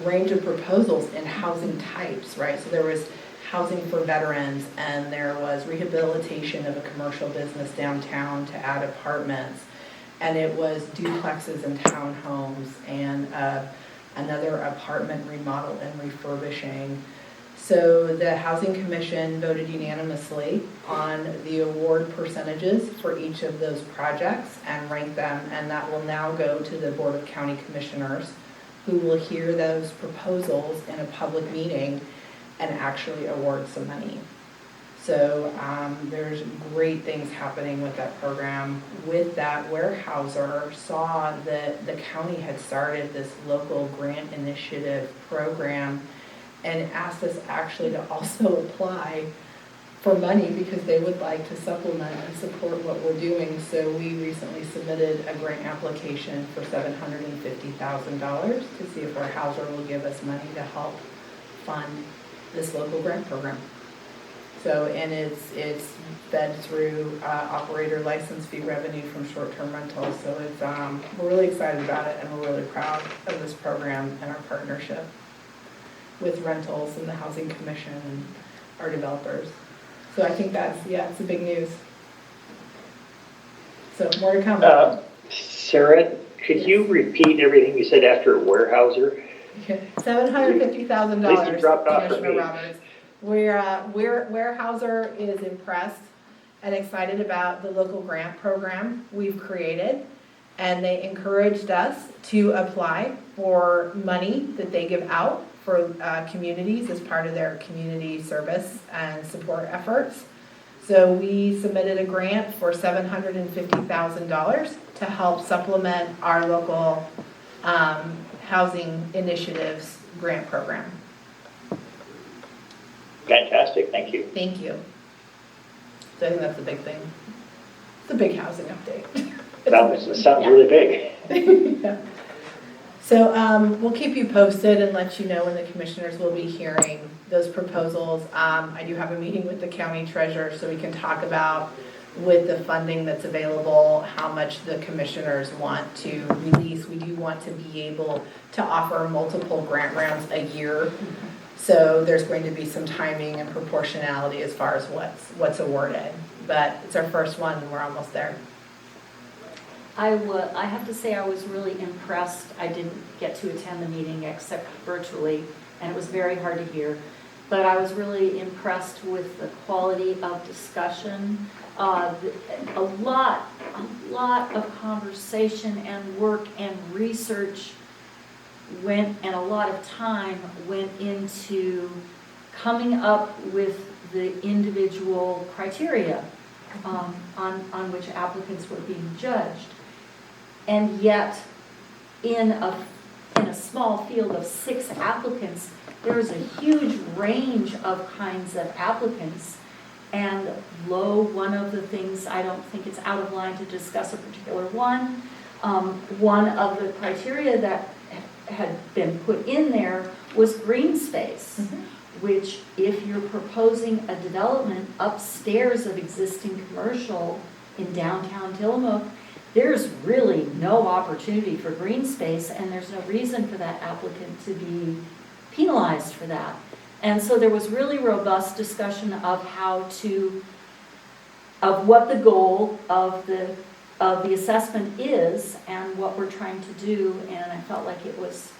range of proposals in housing types, right? So there was housing for veterans, and there was rehabilitation of a commercial business downtown to add apartments, and it was duplexes and townhomes, and another apartment remodel and refurbishing. So the Housing Commission voted unanimously on the award percentages for each of those projects and ranked them, and that will now go to the Board of County Commissioners, who will hear those proposals in a public meeting and actually award some money. So there's great things happening with that program. With that, Weyerhaeuser saw that the county had started this local grant initiative program and asked us actually to also apply for money because they would like to supplement and support what we're doing. So we recently submitted a grant application for $750,000 to see if Weyerhaeuser will give us money to help fund this local grant program. So, and it's fed through operator license fee revenue from short-term rentals. So it's, we're really excited about it, and we're really proud of this program and our partnership with rentals and the Housing Commission and our developers. So I think that's, it's the big news. So more to come. Sarah, could you repeat everything you said after Weyerhaeuser? $750,000, At least you dropped off for Commissioner me. Roberts. Weyerhaeuser is impressed and excited about the local grant program we've created, and they encouraged us to apply for money that they give out for communities as part of their community service and support efforts. So we submitted a grant for $750,000 to help supplement our local housing initiatives grant program. Fantastic, thank you. Thank you. So I think that's the big thing. It's a big housing update. Sounds really big. Yeah. So we'll keep you posted and let you know when the commissioners will be hearing those proposals. I do have a meeting with the county treasurer so we can talk about, with the funding that's available, how much the commissioners want to release. We do want to be able to offer multiple grant rounds a year. So there's going to be some timing and proportionality as far as what's awarded. But it's our first one and we're almost there. I have to say I was really impressed. I didn't get to attend the meeting except virtually, and it was very hard to hear. But I was really impressed with the quality of discussion. A lot of conversation and work and research and a lot of time went into coming up with the individual criteria on which applicants were being judged. And yet, in a small field of 6 applicants, there is a huge range of kinds of applicants. And one of the things, I don't think it's out of line to discuss a particular one. One of the criteria that had been put in there was green space, which if you're proposing a development upstairs of existing commercial in downtown Tillamook, there's really no opportunity for green space, and there's no reason for that applicant to be penalized for that. And so there was really robust discussion of what the goal of the assessment is and what we're trying to do, and I felt like it was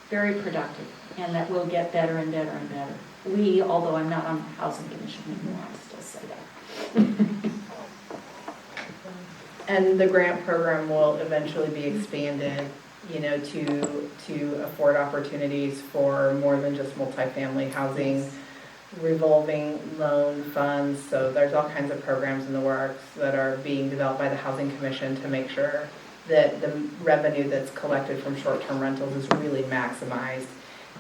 very productive, and that we'll get better and better and better. Although I'm not on the Housing Commission anymore, I still say that. And the grant program will eventually be expanded, to afford opportunities for more than just multifamily housing, revolving loan funds. So there's all kinds of programs in the works that are being developed by the Housing Commission to make sure that the revenue that's collected from short-term rentals is really maximized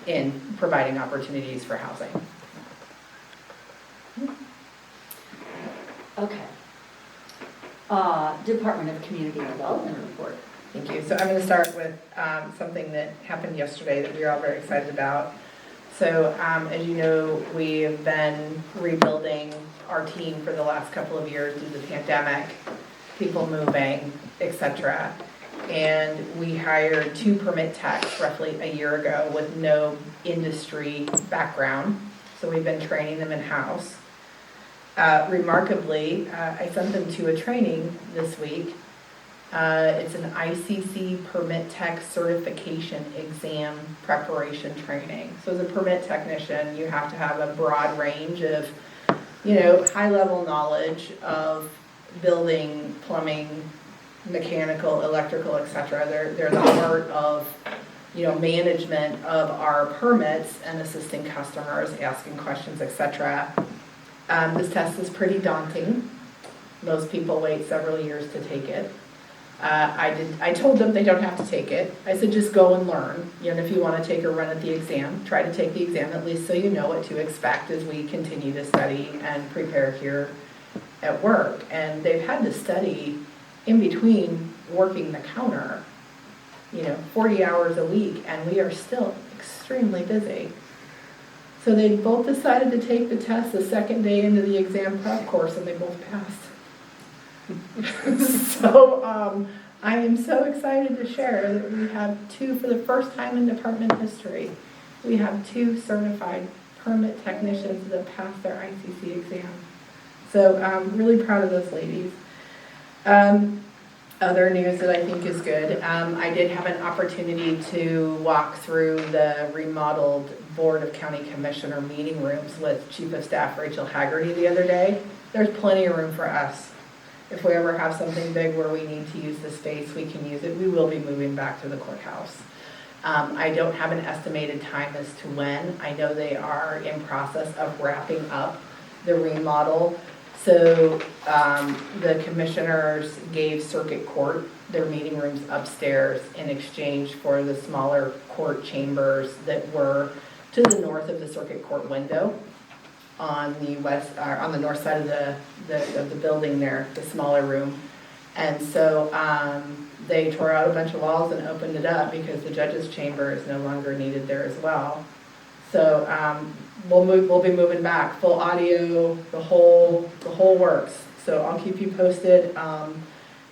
in providing opportunities for housing. Okay. Department of Community Development report. Thank you. So I'm going to start with something that happened yesterday that we are all very excited about. So as you know, we have been rebuilding our team for the last couple of years due to the pandemic, people moving, etc. And we hired 2 permit techs roughly a year ago with no industry background. So we've been training them in-house. Remarkably, I sent them to a training this week. It's an ICC permit tech certification exam preparation training. So as a permit technician, you have to have a broad range of, high-level knowledge of building, plumbing, mechanical, electrical, etc. They're the heart of, management of our permits and assisting customers, asking questions, etc. This test is pretty daunting. Most people wait several years to take it. I told them they don't have to take it. I said just go and learn. If you want to take a run at the exam, try to take the exam at least so you know what to expect as we continue to study and prepare here at work. And they've had to study in between working the counter, 40 hours a week, and we are still extremely busy. So they both decided to take the test the second day into the exam prep course, and they both passed. So I am so excited to share that we have 2, for the first time in department history, we have 2 certified permit technicians that passed their ICC exam. So I'm really proud of those ladies. Other news that I think is good, I did have an opportunity to walk through the remodeled Board of County Commissioner meeting rooms with Chief of Staff Rachel Haggerty the other day. There's plenty of room for us. If we ever have something big where we need to use the space, we can use it. We will be moving back to the courthouse. I don't have an estimated time as to when. I know they are in process of wrapping up the remodel. So the commissioners gave Circuit Court their meeting rooms upstairs in exchange for the smaller court chambers that were to the north of the Circuit Court window on the north side of the building there, the smaller room. And so they tore out a bunch of walls and opened it up because the judge's chamber is no longer needed there as well. So we'll be moving back, full audio, the whole works. So I'll keep you posted.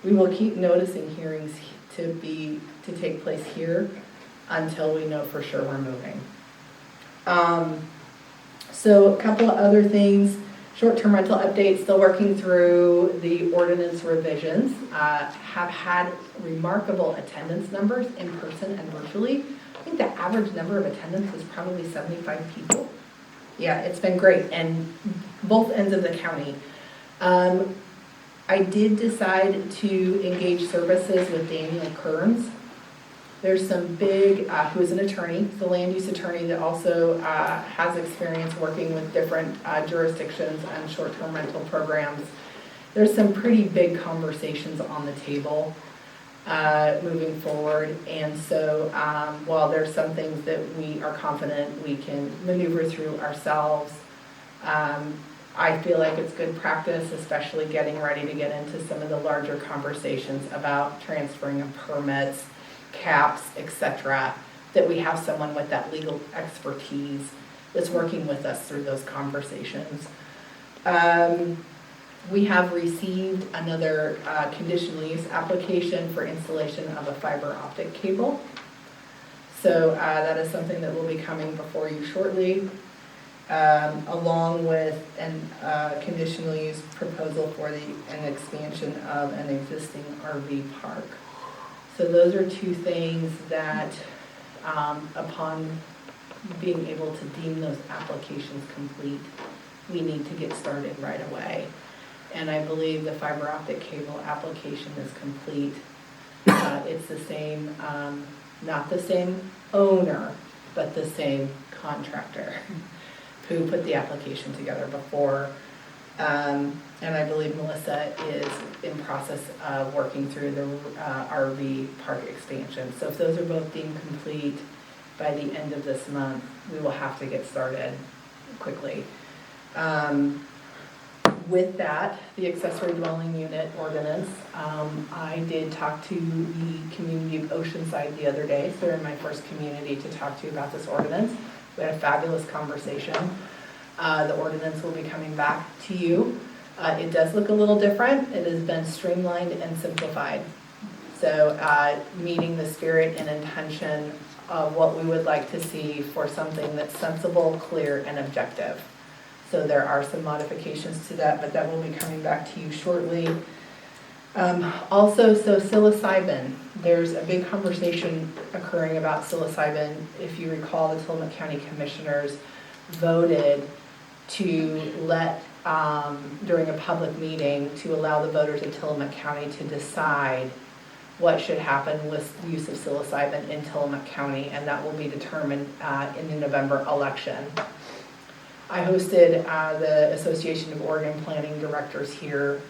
We will keep noticing hearings to take place here until we know for sure we're moving. So a couple of other things. Short-term rental updates, still working through the ordinance revisions. Have had remarkable attendance numbers in person and virtually. I think the average number of attendance is probably 75 people. Yeah, it's been great, and both ends of the county. I did decide to engage services with Daniel Kearns. There's some big, who is an attorney, the land use attorney that also has experience working with different jurisdictions and short-term rental programs. There's some pretty big conversations on the table moving forward. And so while there's some things that we are confident we can maneuver through ourselves, I feel like it's good practice, especially getting ready to get into some of the larger conversations about transferring of permits, caps, etc., that we have someone with that legal expertise that's working with us through those conversations. We have received another conditional use application for installation of a fiber optic cable. So that is something that will be coming before you shortly, along with a conditional use proposal for an expansion of an existing RV park. So those are two things that, upon being able to deem those applications complete, we need to get started right away. And I believe the fiber optic cable application is complete. It's the same, not the same owner, but the same contractor who put the application together before. And I believe Melissa is in process of working through the RV park expansion. So if those are both deemed complete by the end of this month, we will have to get started quickly. With that, the accessory dwelling unit ordinance, I did talk to the community of Oceanside the other day. So they're in my first community to talk to you about this ordinance. We had a fabulous conversation. The ordinance will be coming back to you. It does look a little different. It has been streamlined and simplified. So meeting the spirit and intention of what we would like to see for something that's sensible, clear, and objective. So there are some modifications to that, but that will be coming back to you shortly. Also, so psilocybin, there's a big conversation occurring about psilocybin. If you recall, the Tillamook County Commissioners voted to let, during a public meeting, to allow the voters of Tillamook County to decide what should happen with the use of psilocybin in Tillamook County, and that will be determined in the November election. I hosted the Association of Oregon Planning Directors here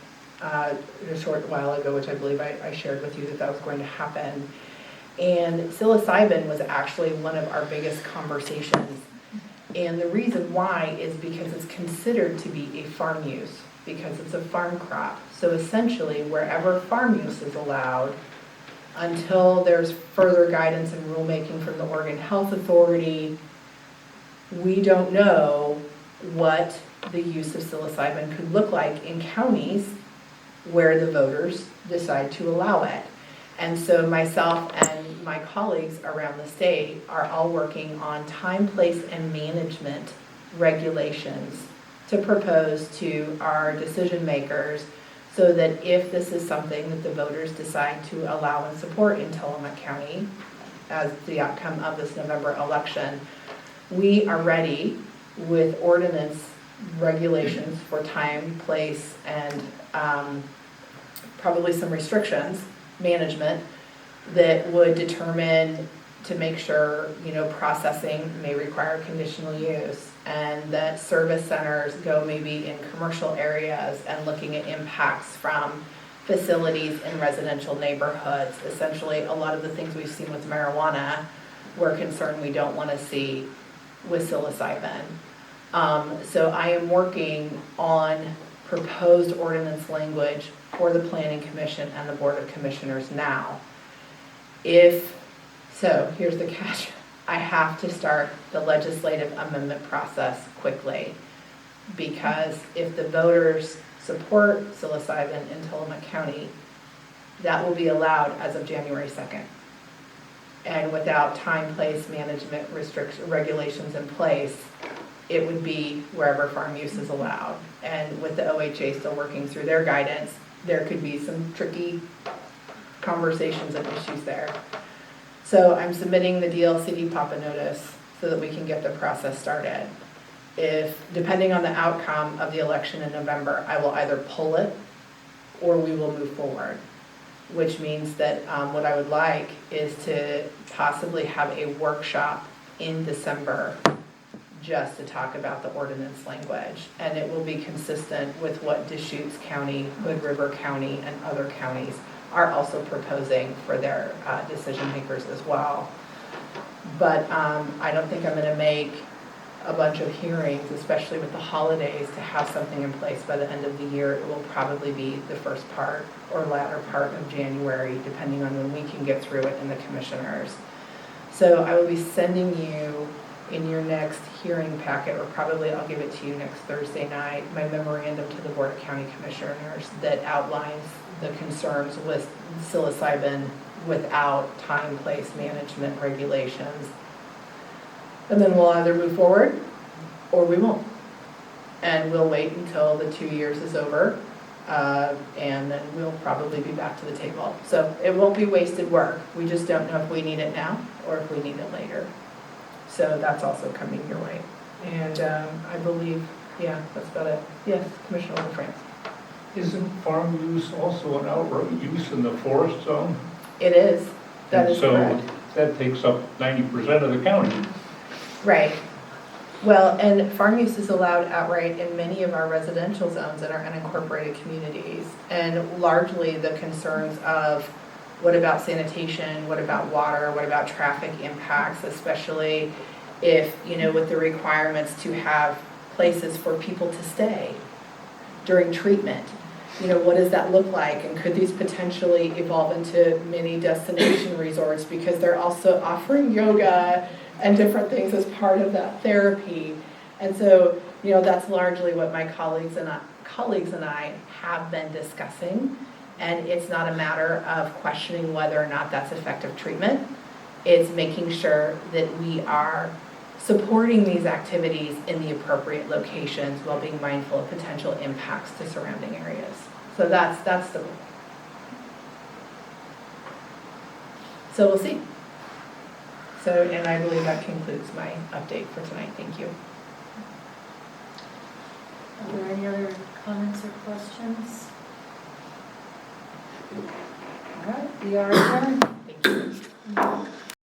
a short while ago, which I believe I shared with you that was going to happen. And psilocybin was actually one of our biggest conversations. And the reason why is because it's considered to be a farm use, because it's a farm crop. So essentially, wherever farm use is allowed, until there's further guidance and rulemaking from the Oregon Health Authority, we don't know what the use of psilocybin could look like in counties where the voters decide to allow it. And so myself and my colleagues around the state are all working on time, place, and management regulations to propose to our decision makers so that if this is something that the voters decide to allow and support in Tillamook County as the outcome of this November election, we are ready with ordinance regulations for time, place, and probably some restrictions, management, that would determine to make sure, processing may require conditional use, and that service centers go maybe in commercial areas and looking at impacts from facilities in residential neighborhoods. Essentially, a lot of the things we've seen with marijuana, we're concerned we don't want to see with psilocybin. So I am working on proposed ordinance language for the Planning Commission and the Board of Commissioners now. So here's the catch. I have to start the legislative amendment process quickly, because if the voters support psilocybin in Tillamook County, that will be allowed as of January 2nd. And without time, place, management regulations in place, it would be wherever farm use is allowed. And with the OHA still working through their guidance, there could be some tricky conversations and issues there. So I'm submitting the DLCD PAPA notice so that we can get the process started. Depending on the outcome of the election in November, I will either pull it or we will move forward, which means that what I would like is to possibly have a workshop in December just to talk about the ordinance language. And it will be consistent with what Deschutes County, Hood River County, and other counties are also proposing for their decision makers as well. But I don't think I'm going to make a bunch of hearings, especially with the holidays, to have something in place by the end of the year. It will probably be the first part or latter part of January, depending on when we can get through it in the commissioners. So I will be sending you in your next hearing packet, or probably I'll give it to you next Thursday night, my memorandum to the Board of County Commissioners that outlines the concerns with psilocybin without time, place, management regulations. And then we'll either move forward or we won't. And we'll wait until the 2 years is over, and then we'll probably be back to the table. So it won't be wasted work. We just don't know if we need it now or if we need it later. So that's also coming your way. And I believe, yeah, that's about it. Yes, Commissioner LaFrance. Isn't farm use also an outright use in the forest zone? It is. That is correct. So that takes up 90% of the county. Right. Well, and farm use is allowed outright in many of our residential zones in our unincorporated communities. And largely the concerns of what about sanitation, what about water, what about traffic impacts, especially if, with the requirements to have places for people to stay during treatment. What does that look like? And could these potentially evolve into mini destination resorts, because they're also offering yoga and different things as part of that therapy? And so, that's largely what my colleagues and I have been discussing. And it's not a matter of questioning whether or not that's effective treatment. It's making sure that we are supporting these activities in the appropriate locations while being mindful of potential impacts to surrounding areas. So that's the goal. So we'll see. And I believe that concludes my update for tonight. Thank you. Are there any other comments or questions? All right, we are adjourned.